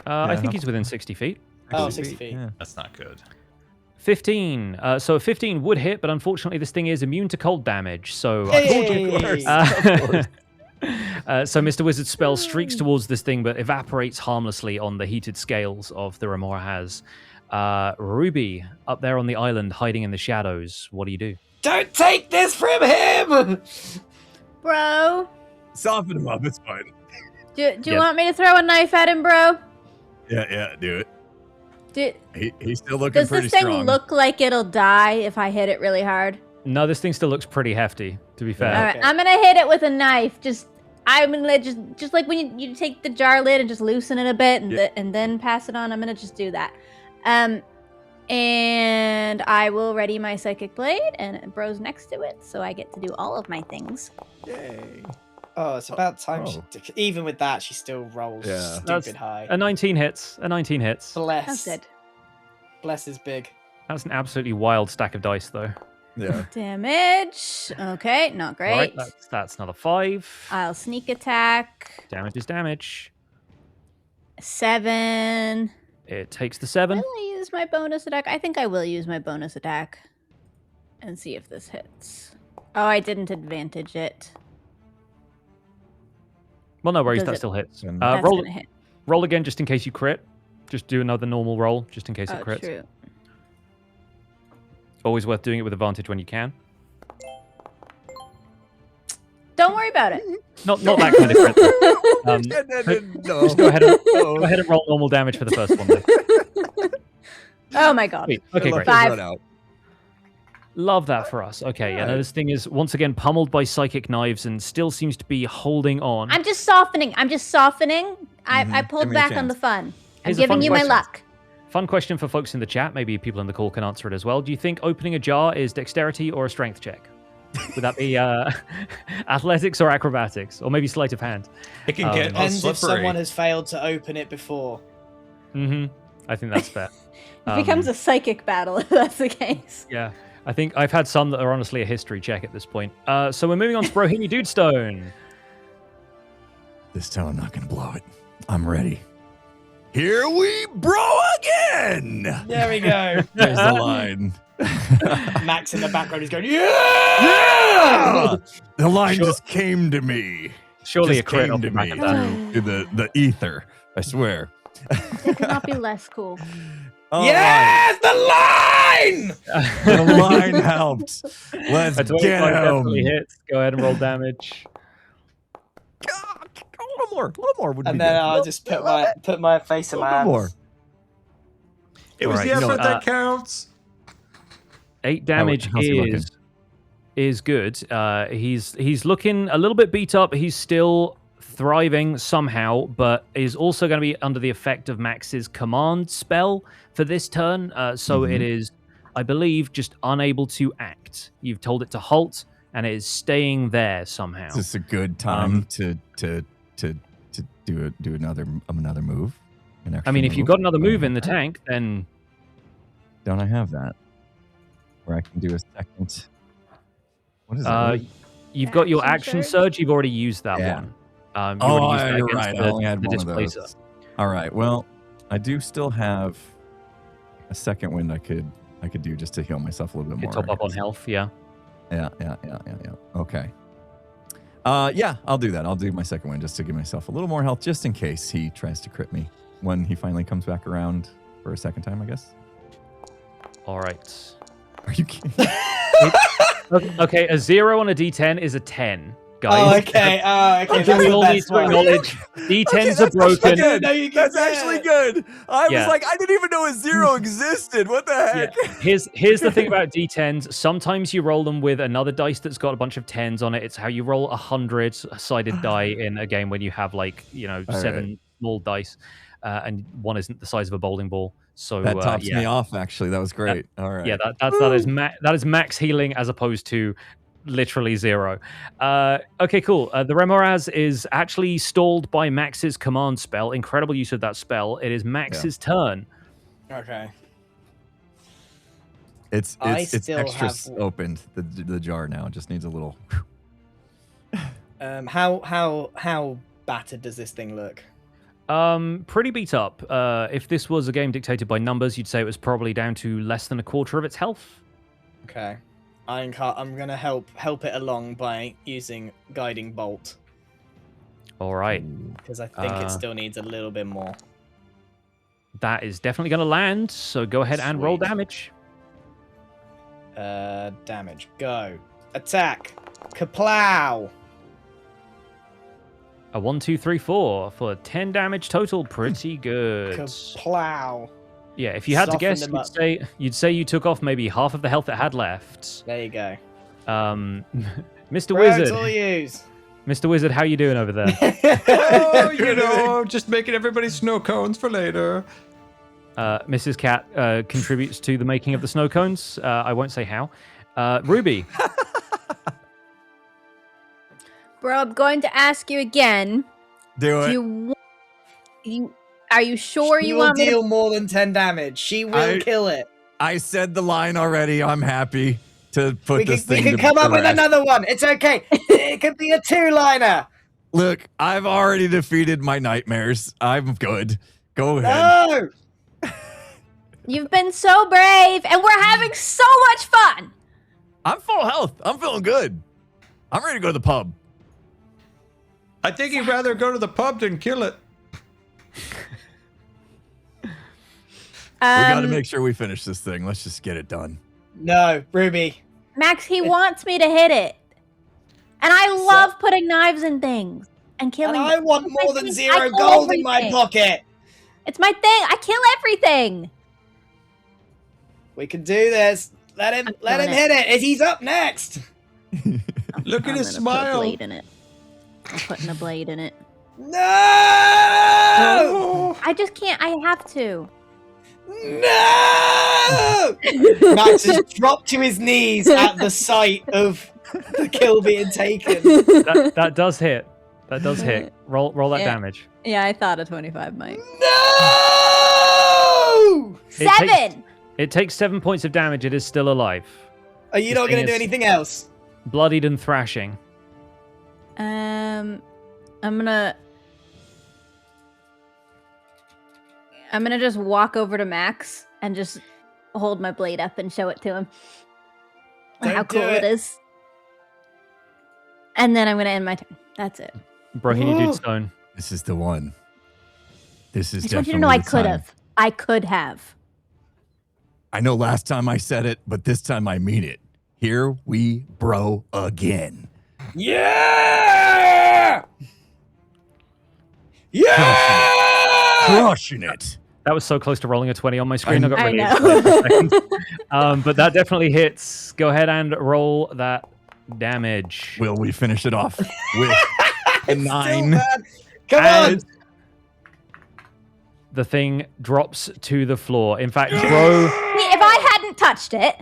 I think he's within 60 feet. Oh, 60 feet. Yeah. That's not good. 15. So a 15 would hit, but unfortunately this thing is immune to cold damage. So, Hey! So Mr. Wizard's spell streaks towards this thing, but evaporates harmlessly on the heated scales of the Ramorhaz. Ruby, up there on the island, hiding in the shadows. What do you do? Don't take this from him! Bro, Soften him up. It's fine. do you want me to throw a knife at him, bro? Yeah, do it. He's still looking Does pretty this thing strong. look like it'll die if I hit it really hard? No, this thing still looks pretty hefty, to be fair. All right, Okay. I'm gonna hit it with a knife. I'm gonna just like when you take the jar lid and just loosen it a bit and then pass it on. I'm gonna just do that. And I will ready my psychic blade, and Bro's next to it, so I get to do all of my things. Yay. Oh, it's about time. Oh. Even with that, she still rolls Yeah. stupid high. A 19 hits. A 19 hits. Bless. That's good. Bless is big. That's an absolutely wild stack of dice, though. Yeah. Damage. Okay, not great. Right, that's another 5. I'll sneak attack. Damage is damage. 7. It takes the 7. Will I use my bonus attack? I think I will use my bonus attack. And see if this hits. Oh, I didn't advantage it. Well, no worries, Does that it- still hits. That's That's Roll gonna hit. roll again just in case you crit. Just do another normal roll just in case Oh, it crits. true. Always worth doing it with advantage when you can. Don't worry about it. Not that kind of crit. though. Just go ahead and roll normal damage for the first one. Then. Oh my god. Sweet. Okay, great. 5. Love that for us. Okay, Yeah. and this thing is once again pummeled by psychic knives and still seems to be holding on. I'm just softening. I Give pulled me a back on chance. the fun. I'm Here's a giving fun you my question. luck. Fun question for folks in the chat. Maybe people in the call can answer it as well. Do you think opening a jar is dexterity or a strength check? Would that be athletics or acrobatics, or maybe sleight of hand? It can get Depends slippery. if someone has failed to open it before. I think that's fair. It becomes a psychic battle if that's the case. Yeah, I think I've had some that are honestly a history check at this point. So we're moving on to Brohini Dudestone. This time I'm not going to blow it. I'm ready. Here we bro again! There we go. There's the line. Max in the background is going, yeah! Yeah! The line just came to me. Surely Just a crit came off to the back me of that. through the ether. I swear. It could not be less cool. All Yes, the line! right. The line helped. Let's A 25 get definitely him. hits. Go ahead and roll damage. A little more would be And then good. I'll just put my face in my little hands. more. It was Alright, the you know effort what, that counts. 8 damage how's he looking? is good. He's looking a little bit beat up. He's still thriving somehow, but is also going to be under the effect of Max's command spell for this turn. So it is, I believe, just unable to act. You've told it to halt, and it is staying there somehow. Is this a good time to do another move? An I extra mean, if you've move? got another Do I move have in the that? tank, then Don't I have that? Where I can do a second. What is it? you've got your Action action surge? surge. You've already used that Yeah. one. You Oh, already used that you're against right. the- I only had the one of displacer. those. All right. Well, I do still have a second wind I could do just to heal myself a little bit You more. top up on health, yeah. Yeah. Okay. Yeah, I'll do that. I'll do my second wind just to give myself a little more health, just in case he tries to crit me when he finally comes back around for a second time, I guess. All right. Are you kidding? Okay, a 0 on a D10 is a 10, guys. Oh, okay. Okay. Something That's we the all need best to one. acknowledge. D10s Okay, are that's actually broken. good. No, you can- That's yeah. actually good. I Yeah. was like, I didn't even know a 0 existed. What the heck? Yeah. Here's the thing about D10s. Sometimes you roll them with another dice that's got a bunch of 10s on it. It's how you roll a 100-sided die in a game when you have All 7 right. small dice, and one isn't the size of a bowling ball. So That tops yeah. me off, actually. That was great. All right. Yeah, that is max healing as opposed to literally 0. Okay, cool. The Remoraz is actually stalled by Max's command spell. Incredible use of that spell. It is Max's turn. Okay. It's I extra still have- opened the jar now. It just needs a little. How battered does this thing look? Pretty beat up. If this was a game dictated by numbers, you'd say it was probably down to less than a quarter of its health. Okay. I'm gonna help it along by using guiding bolt All right. because I think it still needs a little bit more. That is definitely going to land. So go ahead and roll Sweet. damage. Damage. Go. Attack. Kaplow. A 1, 2, 3, 4 for 10 damage total. Pretty good. Kaplow. Yeah, if you had to Soften guess, them up. you'd say you took off maybe half of the health it had left. There you go. Mr. Bro, Wizard, it's all yours. Mr. Wizard, how you doing over there? Oh, you know, just making everybody snow cones for later. Mrs. Cat contributes to the making of the snow cones. I won't say how. Ruby, Bro, I'm going to ask you again. Do it. Are you sure She you will want me deal to? more than 10 damage. She will kill it. I said the line already. I'm happy to put We this can thing to come up with rest. another one. It's okay. It could be a 2-liner. Look, I've already defeated my nightmares. I'm good. Go ahead. No! You've been so brave, and we're having so much fun. I'm full health. I'm feeling good. I'm ready to go to the pub. I think he'd rather go to the pub than kill it. We got to make sure we finish this thing. Let's just get it done. No, Ruby. Max, he wants me to hit it, and I love putting knives in things and killing. And I them. want It's my more than thing. 0 I kill gold in my everything. pocket. It's my thing. I kill everything. We can do this. Let him doing hit it. He's up next. Look at his I'm gonna put a smile. blade in it. I'm putting a blade in it. No! Oh. I just can't. I have to. No! Max has dropped to his knees at the sight of the kill being taken. that does hit. That does hit. Roll that Yeah. damage. Yeah, I thought a 25 might. No! 7. It takes 7 points of damage. It is still alive. Are you This not thing going to do is- anything else? Bloodied and thrashing. I'm gonna just walk over to Max and just hold my blade up and show it to him. Don't How do cool it is. And then I'm gonna end my turn. That's it. Brohini Ooh. Dude Stone. This is the one. This is I just definitely want you to know I the could time. have. I could have. I know last time I said it, but this time I mean it. Here we bro again. Yeah! Yeah! Crushing it. That was so close to rolling a 20 on my screen. I got I really know. excited for a second. But that definitely hits. Go ahead and roll that damage. Will we finish it off with a 9? bad. Come And on! the thing drops to the floor. In fact, Bro, If I hadn't touched it,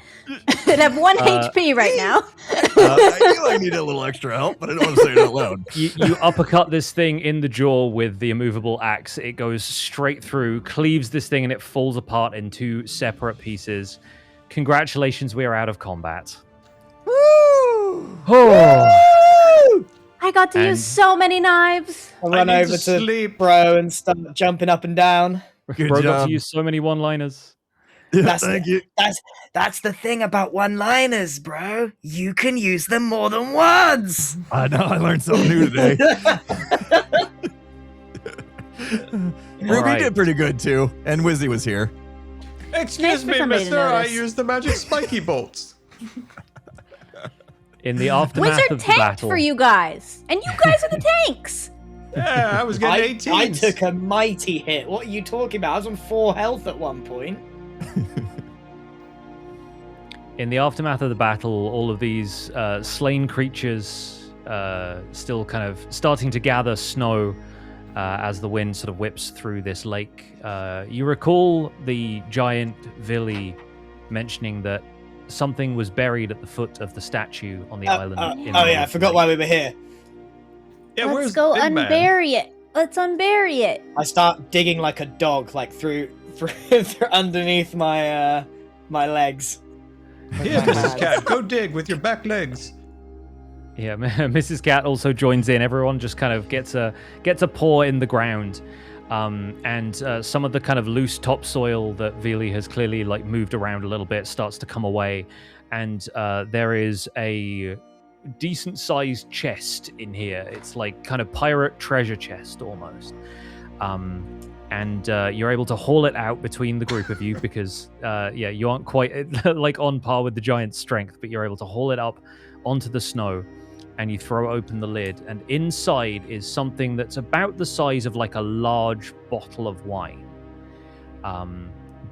it'd have 1 HP right now. I knew I needed a little extra help, but I don't want to say it out loud. you uppercut this thing in the jaw with the immovable axe. It goes straight through, cleaves this thing, and it falls apart in 2 separate pieces. Congratulations, we are out of combat. Woo! Oh. I got to And- use so many knives. I'll I run need over to to sleep. Bro and start jumping up and down. Good Bro got job. to use so many one-liners. Yeah, That's thank you. That's the thing about one-liners, bro. You can use them more than once. I know I learned something new today. Ruby right. did pretty good too, and Wizzy was here. Nice Excuse for me, somebody to mister. I notice. used the magic spiky bolts. In the aftermath Wizard of the tanked battle. for you guys, and you guys are the tanks. Yeah, I was getting 18. I took a mighty hit. What are you talking about? I was on 4 health at one point. In the aftermath of the battle, all of these slain creatures still kind of starting to gather snow as the wind sort of whips through this lake. You recall the giant Vili mentioning that something was buried at the foot of the statue on the island. in the Oh middle yeah, I of the forgot lake. why we were here. Yeah, Let's where's go Big Man? unbury it. Let's unbury it. I start digging like a dog, like through underneath my my legs. Here, Mrs. Cat, go dig with your back legs. Yeah, Mrs. Cat also joins in. Everyone just kind of gets a paw in the ground, and some of the kind of loose topsoil that Vili has clearly like moved around a little bit starts to come away, and there is a decent-sized chest in here. It's like kind of pirate treasure chest almost, and you're able to haul it out between the group of you because you aren't quite like on par with the giant's strength, but you're able to haul it up onto the snow. And you throw open the lid, and inside is something that's about the size of like a large bottle of wine.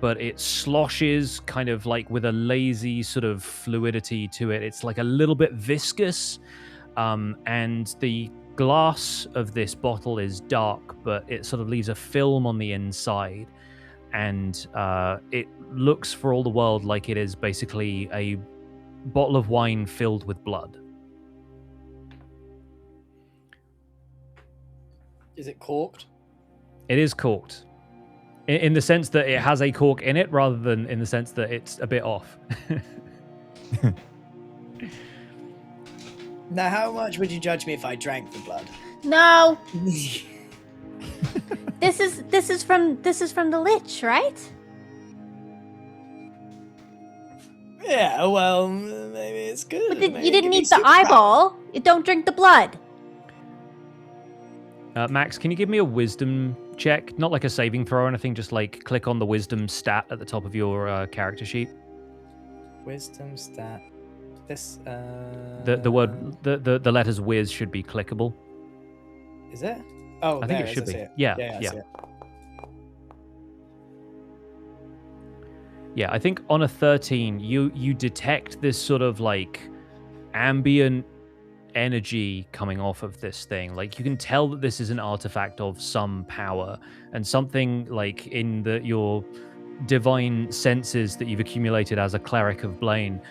but it sloshes kind of like with a lazy sort of fluidity to it. It's like a little bit viscous, and the glass of this bottle is dark, but it sort of leaves a film on the inside, and it looks for all the world like it is basically a bottle of wine filled with blood. Is it corked? It is corked. In the sense that it has a cork in it, rather than in the sense that it's a bit off. Now, how much would you judge me if I drank the blood? No. This is from the Lich, right? Yeah, well, maybe it's good. But Maybe you it didn't could be eat the super eyeball. You don't drink the blood. Max, can you give me a wisdom check? Not like a saving throw or anything, just like click on the wisdom stat at the top of your character sheet. Wisdom stat. This The word the letters whiz should be clickable. Is it? Oh, I there think it should is, I be. see it. Yeah, I yeah. see it. Yeah, I think on a 13, you detect this sort of like ambient energy coming off of this thing. Like you can tell that this is an artifact of some power, and something like in your divine senses that you've accumulated as a cleric of Blaine.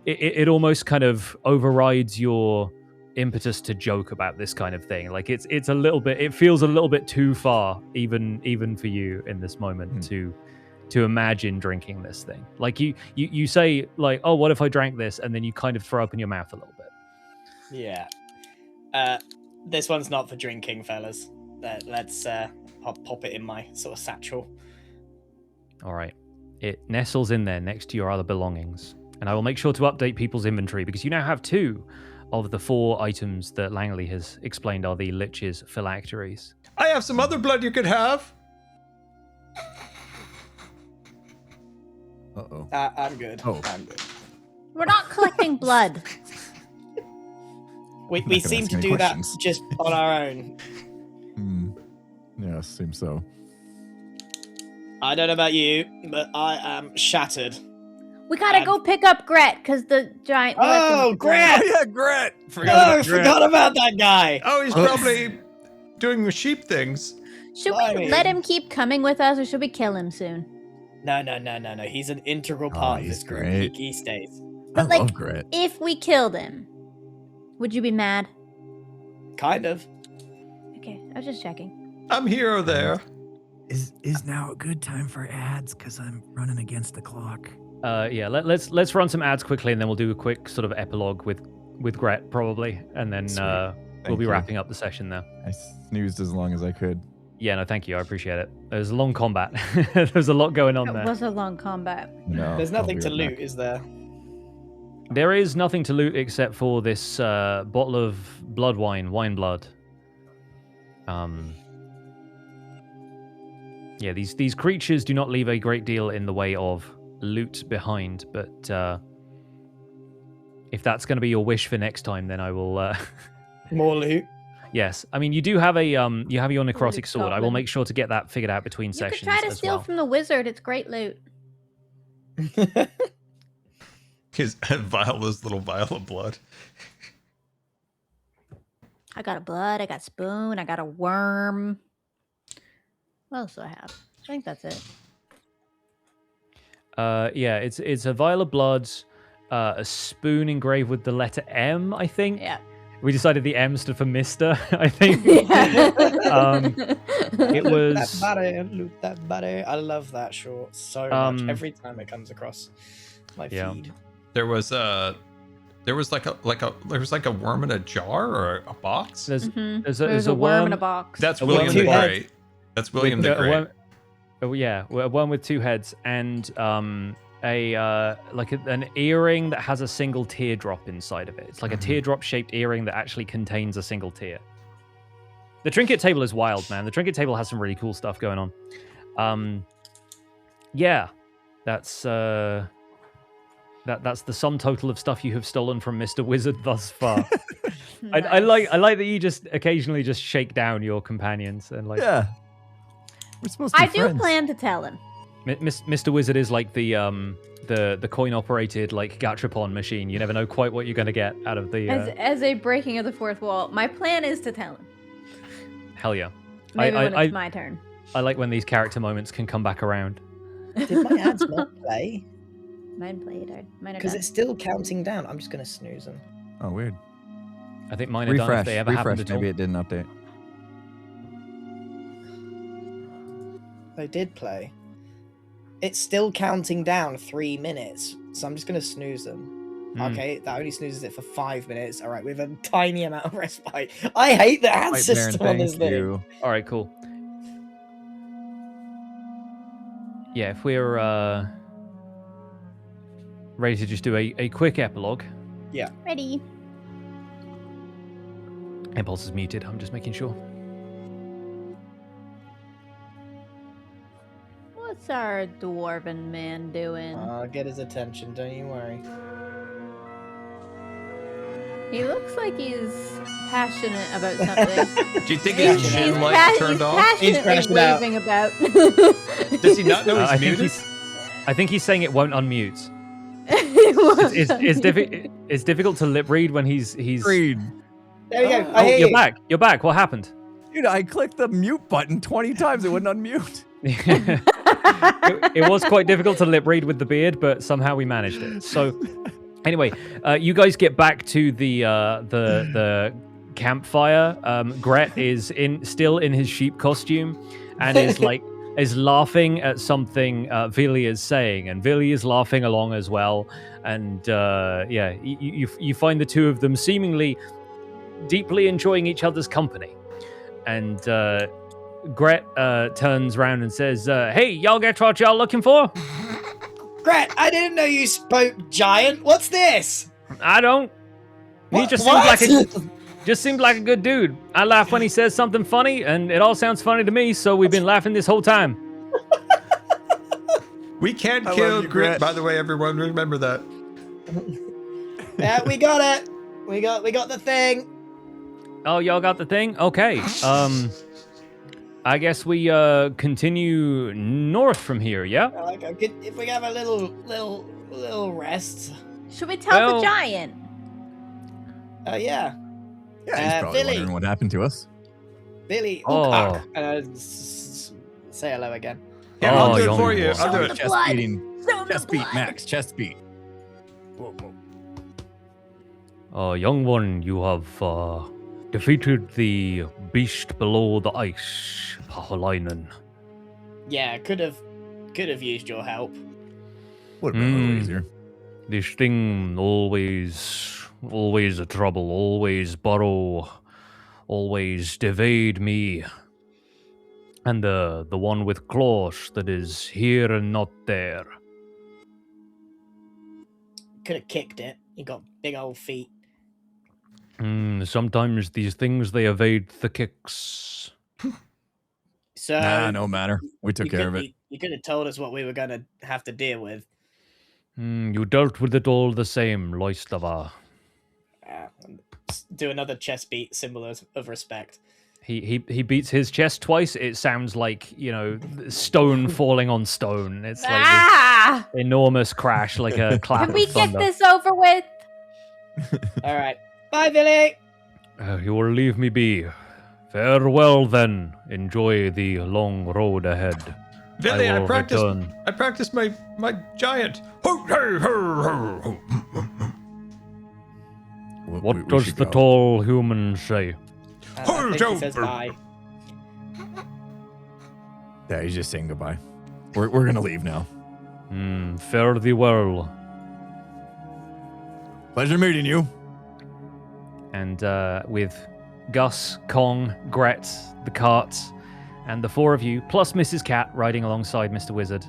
It almost kind of overrides your impetus to joke about this kind of thing. Like it's a little bit, it feels a little bit too far, even for you in this moment to imagine drinking this thing. Like you say like, oh, what if I drank this, and then you kind of throw up in your mouth a little bit. Yeah. This one's not for drinking, fellas. Let's pop it in my sort of satchel. All right. It nestles in there next to your other belongings. And I will make sure to update people's inventory, because you now have 2 of the 4 items that Langley has explained are the Lich's phylacteries. I have some other blood you could have. Uh-oh. I'm good. Oh. I'm good. We're not collecting blood. We gonna seem ask to any do questions. that just on our own. Yeah, seems so. I don't know about you, but I am shattered. We gotta go pick up Gret, because the giant... Oh, Gret! Oh, yeah, Gret! Forgot about that guy. Oh, he's probably doing the sheep things. Should Blimey. we let him keep coming with us, or should we kill him soon? No. He's an integral part of he's this group. great. He stays. But I like, love Gret. if we killed him, would you be mad? Kind of. Okay, I was just checking. I'm here or there. Is now a good time for ads? Because I'm running against the clock. Yeah, let's run some ads quickly, and then we'll do a quick sort of epilogue with Gret probably, and then we'll Thank be you. wrapping up the session there. I snoozed as long as I could. Yeah, no, thank you. I appreciate it. There's a long combat. There's a lot going on It there. was a long combat. No, There's I'll nothing be to right loot, back. is there? There is nothing to loot except for this bottle of blood wine blood. Yeah, these creatures do not leave a great deal in the way of loot behind, but if that's going to be your wish for next time, then I will. More loot. Yes, I mean you do have a you have your necrotic Loot sword. I will goblin. make sure to get that figured out between You could sessions try to as steal well. from the wizard. It's great loot. His Viola's little vial of blood. I got a blood. I got spoon. I got a worm. What else do I have? I think that's it. Yeah, it's a vial of blood, a spoon engraved with the letter M. I think. Yeah. We decided the M stood for Mister. I think. It That was. body, loot that body. I love that short so much. Every time it comes across my Yeah. feed. There was like a worm in a jar or a box. There's There's a worm worm in a box. That's a William worm the with two heads. Great. That's William the a Great. worm- oh, yeah, a worm with 2 heads and an earring that has a single teardrop inside of it. It's like a teardrop-shaped earring that actually contains a single tear. The trinket table is wild, man. The trinket table has some really cool stuff going on. Yeah, that's the sum total of stuff you have stolen from Mr. Wizard thus far. I like that you just occasionally just shake down your companions and like. Yeah. We're supposed to be I do friends. plan to tell him. Mr. Wizard is like the coin-operated like Gachapon machine. You never know quite what you're going to get out of the. As a breaking of the fourth wall, my plan is to tell him. Hell yeah! Maybe when it's my turn. I like when these character moments can come back around. Did my ads not play? Mine played. Mine are Because done. it's still counting down. I'm just gonna snooze them. Oh, weird. I think mine are done if they ever happened at all. Maybe it didn't update. They did play. It's still counting down 3 minutes, so I'm just gonna snooze them. Okay, that only snoozes it for 5 minutes. All right, we have a tiny amount of respite. I hate the ad system on this thing. All right, cool. Yeah, if we're ready to just do a quick epilogue. Yeah. Ready. Impulse is muted. I'm just making sure. What's our dwarven man doing? I'll get his attention, don't you worry. He looks like he's passionate about something. Do you think his gym light turned off? He's passionately crashing out. raving about. Does he not know I he's think muted? I think he's saying it won't unmute. It's It's difficult to lip read when he's. Read. There you go. Oh, I hear you're you. back. You're back. What happened? Dude, I clicked the mute button 20 times. It wouldn't unmute. it was quite difficult to lip read with the beard, but somehow we managed it. So, anyway, you guys get back to the campfire. Gret is still in his sheep costume, and is laughing at something Vili is saying, and Vili is laughing along as well. And you find the two of them seemingly deeply enjoying each other's company. And Gret turns around and says, "Hey, y'all get what y'all looking for?" Gret, I didn't know you spoke giant. What's this? I don't. He What- just what? seemed like a good dude. I laugh when he says something funny, and it all sounds funny to me. So we've been laughing this whole time. We can't I kill love you, Grit, Gret. by the way, everyone. Remember that. Yeah, we got it. We got the thing. Oh, y'all got the thing? Okay. I guess we continue north from here. Yeah. Okay, if we have a little rest. Should we tell Well- the giant? Yeah. Yeah, he's probably Billy. wondering what happened to us. Billy. Oh. Say hello again. Yeah, Oh, I'll do it young for you. boy. I'll do it. Chest blood. beating. Show him Chest the beat, blood. Max. Chest beat. Young one, you have defeated the beast below the ice, Paholainen. Yeah, could have used your help. Would have been a little Mm. easier. This thing always a trouble, always burrow, always evade me. And the one with claws that is here and not there. Could have kicked it. You got big old feet. Sometimes these things, they evade the kicks. So Nah, no matter. We took care of it. You could have told us what we were gonna have to deal with. You dealt with it all the same, Loistava. Do another chest beat, symbol of respect. He beats his chest twice. It sounds like, stone falling on stone. It's like Ah! this enormous crash, like a clap Can of we get thunder. this over with? All right. Bye, Billy. You will leave me be. Farewell, then. Enjoy the long road ahead. Billy, I will practiced. return. I practiced my giant. Ho, hey, ho, ho, ho. What We does should the go. tall human say? I Hold think he says over. bye. Yeah, he's just saying goodbye. We're gonna leave now. Fare thee well. Pleasure meeting you. And with Gus, Kong, Gret, the cart, and the four of you, plus Mrs. Cat riding alongside Mr. Wizard,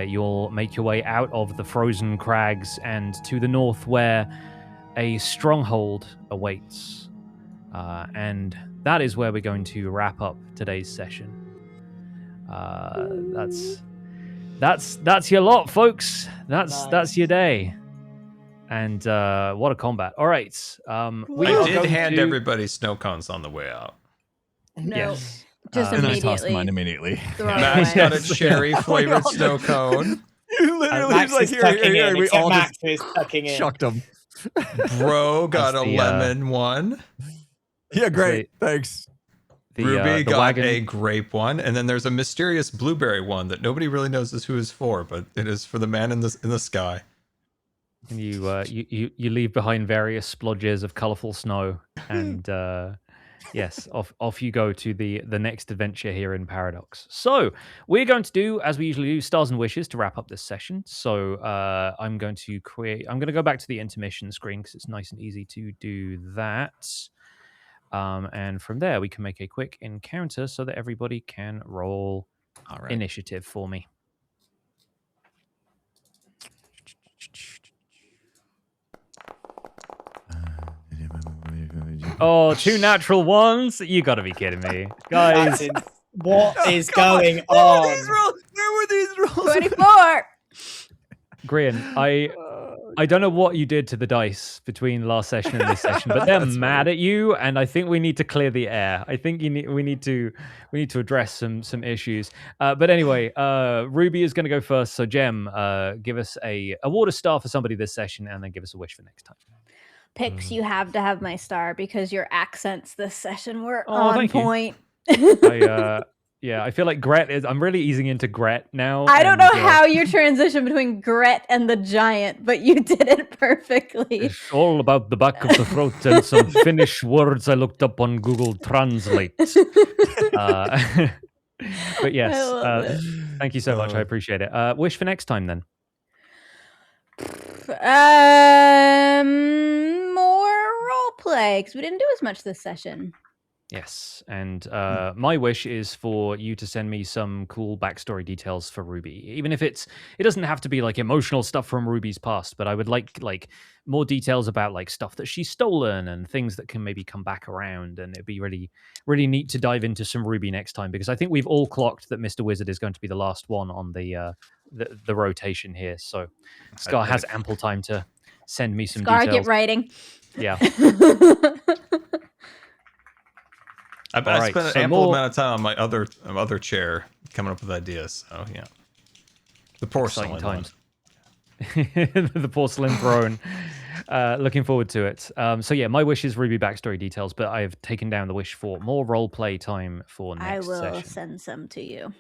you'll make your way out of the frozen crags and to the north where a stronghold awaits. And that is where we're going to wrap up today's session. That's your lot, folks. That's your day. And what a combat! All right, we I are did going hand to... everybody snow cones on the way out. No. Yes. Just and I tossed immediately mine immediately. throw it Max away. got a cherry flavored snow cone. Literally, Max he's like, is here, tucking here, in, we except all Max just is tucking in. chucked them. Bro got That's a the, lemon one. Yeah, great. Thanks. Ruby the got wagon. a grape one, and then there's a mysterious blueberry one that nobody really knows who is for, but it is for the man in the sky. And you leave behind various splodges of colorful snow, and yes, off you go to the next adventure here in Paradox. So we're going to do, as we usually do, stars and wishes to wrap up this session. So I'm going to go back to the intermission screen because it's nice and easy to do that. And from there, we can make a quick encounter so that everybody can roll initiative for me. Oh, 2 natural ones? You gotta be kidding me. Guys. What is going on? Where were these rolls? 24. Grian, I don't know what you did to the dice between last session and this session, but they're mad at you, and I think we need to clear the air. I think we need to address some issues. But anyway, Ruby is going to go first. So Jem, give us award a star for somebody this session, and then give us a wish for next time. Pix, you have to have my star because your accents this session were on point. I feel like Gret is. I'm really easing into Gret now. I don't know how you transition between Gret and the giant, but you did it perfectly. It's all about the back of the throat and some Finnish words I looked up on Google Translate. But yes, thank you so much. I appreciate it. Wish for next time then. More role play because we didn't do as much this session. Yes, and my wish is for you to send me some cool backstory details for Ruby. Even if it doesn't have to be like emotional stuff from Ruby's past, but I would like more details about like stuff that she's stolen and things that can maybe come back around. And it'd be really, really neat to dive into some Ruby next time because I think we've all clocked that Mr. Wizard is going to be the last one on the rotation here. So Scar has ample time to send me some details. Scar, get writing. Yeah. I spent an ample amount of time on my other chair coming up with ideas. So yeah, the porcelain times. The porcelain throne. Looking forward to it. So yeah, my wish is Ruby backstory details, but I've taken down the wish for more role play time for next session. I will send some to you.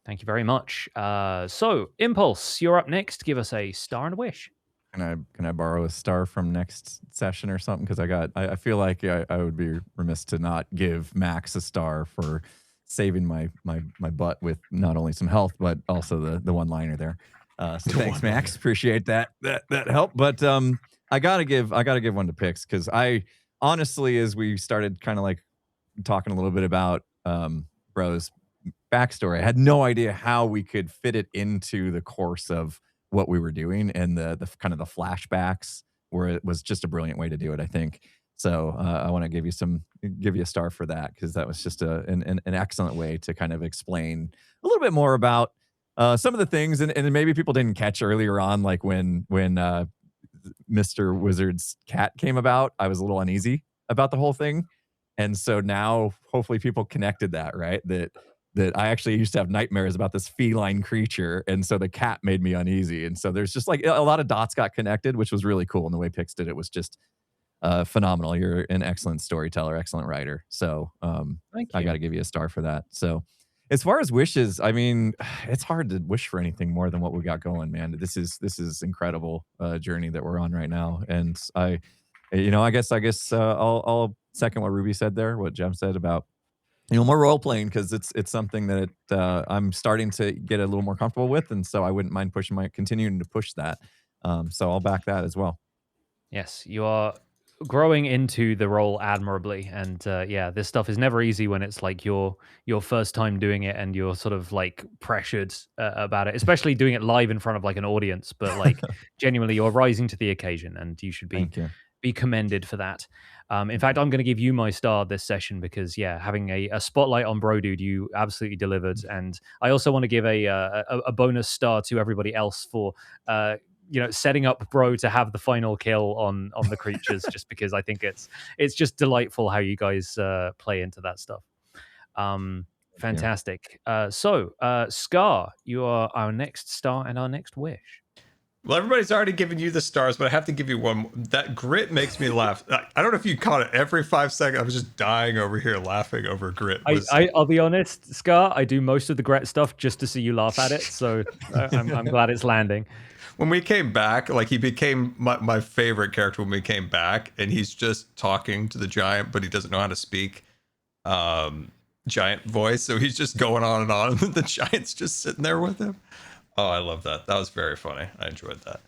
Thank you very much. So Impulse, you're up next. Give us a star and a wish. Can I borrow a star from next session or something? Because I feel like I would be remiss to not give Max a star for saving my butt with not only some health but also the one-liner there. So thanks, Max. Appreciate that help. But I gotta give one to Pix because I honestly, as we started kind of like talking a little bit about Bro's backstory, I had no idea how we could fit it into the course of what we were doing, and the kind of the flashbacks where it was just a brilliant way to do it, I think. So I want to give you a star for that because that was just an excellent way to kind of explain a little bit more about some of the things, and maybe people didn't catch earlier on, like when Mr. Wizard's cat came about, I was a little uneasy about the whole thing, and so now hopefully people connected that, right? That I actually used to have nightmares about this feline creature. And so the cat made me uneasy. And so there's just like a lot of dots got connected, which was really cool. And the way Pix did it was just phenomenal. You're an excellent storyteller, excellent writer. So I got to give you a star for that. So as far as wishes, I mean, it's hard to wish for anything more than what we got going, man. This is incredible journey that we're on right now. And I guess I'll second what Ruby said there, what Jem said about, more role playing, because it's something that I'm starting to get a little more comfortable with, and so I wouldn't mind continuing to push that. So I'll back that as well. Yes, you are growing into the role admirably, and this stuff is never easy when it's like your first time doing it, and you're sort of like pressured about it, especially doing it live in front of like an audience. But like genuinely, you're rising to the occasion, and you should be commended for that. In fact, I'm going to give you my star this session because, having a spotlight on Bro Dude, you absolutely delivered. And I also want to give a bonus star to everybody else for, setting up Bro to have the final kill on the creatures, just because I think it's just delightful how you guys play into that stuff. Fantastic. Scar, you are our next star and our next wish. Well, everybody's already given you the stars, but I have to give you one. That grit makes me laugh. I don't know if you caught it. Every 5 seconds, I was just dying over here laughing over grit. I'll be honest, Scar, I do most of the grit stuff just to see you laugh at it, so I'm glad it's landing. When we came back, like he became my favorite character when we came back, and he's just talking to the giant, but he doesn't know how to speak giant voice, so he's just going on, and the giant's just sitting there with him. Oh, I love that. That was very funny. I enjoyed that.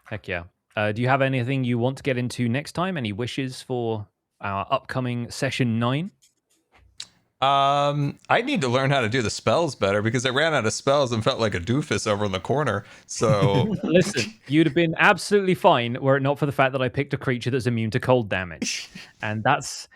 Heck yeah. Do you have anything you want to get into next time? Any wishes for our upcoming session 9? I need to learn how to do the spells better because I ran out of spells and felt like a doofus over in the corner. So listen, you'd have been absolutely fine were it not for the fact that I picked a creature that's immune to cold damage, and that's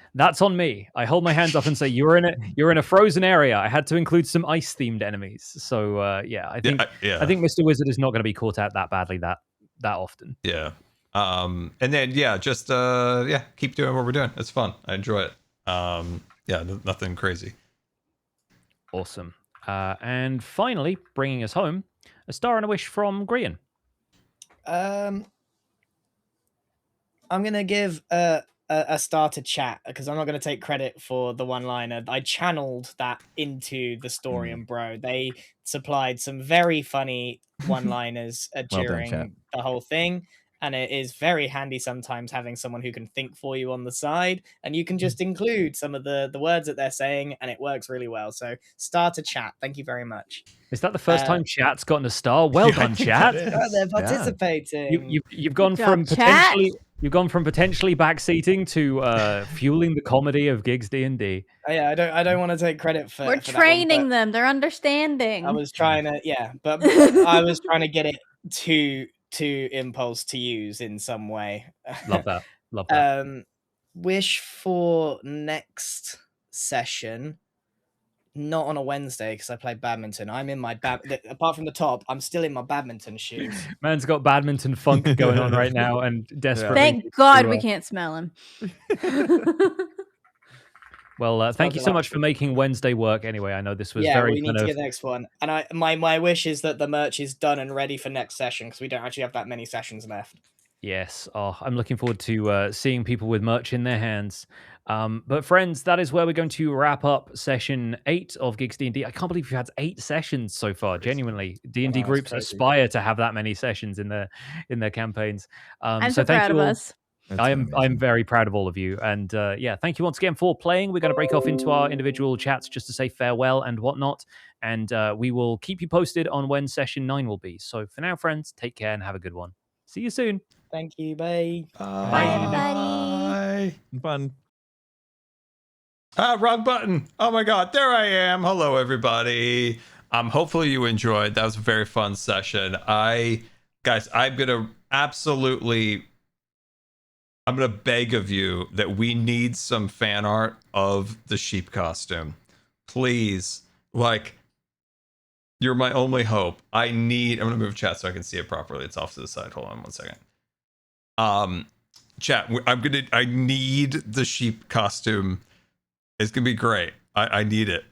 on me. I hold my hands up and say you're in a frozen area. I had to include some ice themed enemies. So I think Mr. Wizard is not going to be caught out that badly that often. Yeah. And then just keep doing what we're doing. It's fun. I enjoy it. Nothing crazy. Awesome. And finally, bringing us home, a star and a wish from Grian. I'm gonna give a star to chat because I'm not gonna take credit for the one-liner. I channeled that into the story and bro. They supplied some very funny one-liners during the whole thing. And it is very handy sometimes having someone who can think for you on the side, and you can just include some of the words that they're saying, and it works really well. So, star to chat. Thank you very much. Is that the first time chat's gotten a star? Well done, chat. Oh, they're participating. You've gone from potentially backseating to fueling the comedy of GIGGS D&D. Yeah, I don't want to take credit for. We're training them. They're understanding. I was trying to, but I was trying to get it to impulse to use in some way. Love that. Wish for next session, not on a Wednesday because I play badminton. I'm in my apart from the top, I'm still in my badminton shoes. Man's got badminton funk going on right now and desperately. Thank God we can't smell him. Well, thank you so much for making Wednesday work. Anyway, I know this was very. We need to get the next one, and my wish is that the merch is done and ready for next session because we don't actually have that many sessions left. Yes, I'm looking forward to seeing people with merch in their hands. But friends, that is where we're going to wrap up session 8 of GIGGS D&D. I can't believe we've had 8 sessions so far. Genuinely, D&D groups aspire to have that many sessions in their campaigns. I'm so proud of us. I'm very proud of all of you, and thank you once again for playing. We're going to break off into our individual chats just to say farewell and whatnot, and we will keep you posted on when session 9 will be. So for now, friends, take care and have a good one. See you soon. Thank you. Bye. Bye, everybody. Fun. Wrong button. Oh my God, there I am. Hello, everybody. Hopefully you enjoyed. That was a very fun session. I'm gonna beg of you that we need some fan art of the sheep costume. Please, you're my only hope. I'm gonna move chat so I can see it properly. It's off to the side. Hold on 1 second. Chat, I need the sheep costume. It's gonna be great. I need it.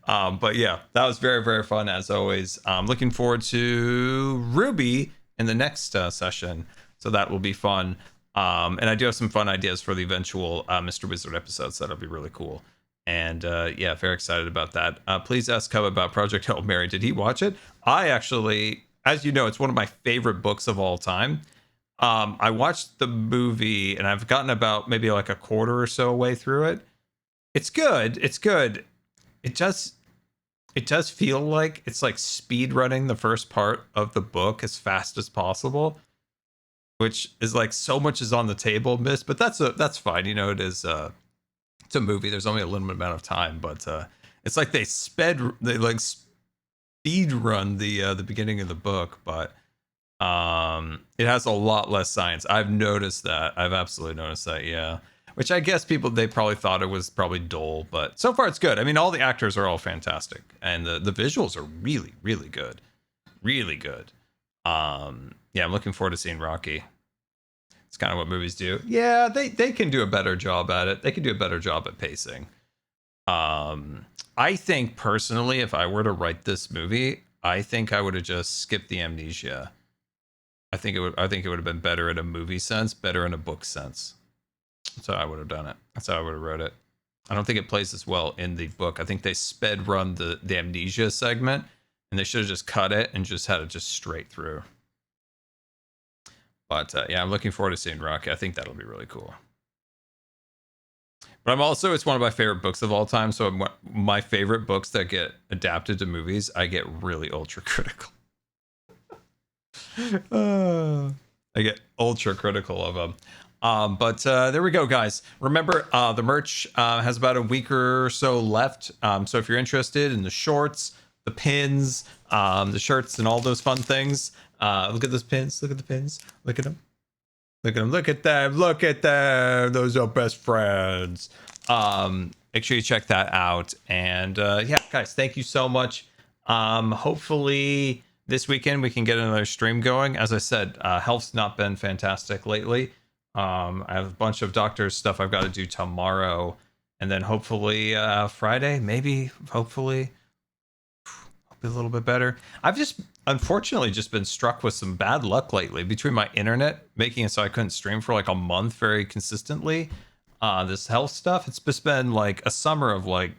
But yeah, that was very, very fun as always. I'm looking forward to Ruby in the next session. So that will be fun. And I do have some fun ideas for the eventual Mr. Wizard episodes. That'll be really cool. And very excited about that. Please ask Cub about Project Hail Mary. Did he watch it? I actually, as you know, it's one of my favorite books of all time. I watched the movie and I've gotten about maybe like a quarter or so way through it. It's good. It does feel like it's like speed running the first part of the book as fast as possible, which is like so much is on the table, miss. But that's fine. You know, it's a movie. There's only a limited amount of time, but it's like they speed run the beginning of the book, but it has a lot less science. I've noticed that. I've absolutely noticed that. Yeah. Which I guess they probably thought it was probably dull, but so far it's good. I mean, all the actors are all fantastic, and the visuals are really, really good, really good. I'm looking forward to seeing Rocky. It's kind of what movies do. Yeah, they can do a better job at it. They can do a better job at pacing. I think personally, if I were to write this movie, I think I would have just skipped the amnesia. I think it would have been better in a movie sense, better in a book sense. That's how I would have done it. That's how I would have wrote it. I don't think it plays as well in the book. I think they sped run the amnesia segment, and they should have just cut it and just had it just straight through. But yeah, I'm looking forward to seeing Rocky. I think that'll be really cool. But it's one of my favorite books of all time. So my favorite books that get adapted to movies, I get really ultra critical. I get ultra critical of them. But there we go, guys. Remember, the merch has about a week or so left. So if you're interested in the shorts, the pins, the shirts, and all those fun things, look at those pins. Look at the pins. Look at them. Look at them. Look at them. Look at them. Those are best friends. Make sure you check that out. And yeah, guys, thank you so much. Hopefully this weekend we can get another stream going. As I said, health's not been fantastic lately. I have a bunch of doctor's stuff I've got to do tomorrow, and then hopefully Friday, maybe, hopefully a little bit better. I've just unfortunately just been struck with some bad luck lately between my internet making it so I couldn't stream for like a month very consistently. This health stuff, it's just been like a summer of like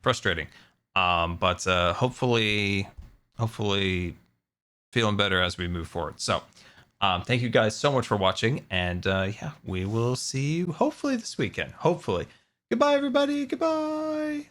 frustrating. But hopefully feeling better as we move forward. So thank you guys so much for watching, and yeah, we will see you hopefully this weekend. Hopefully. Goodbye, everybody. Goodbye.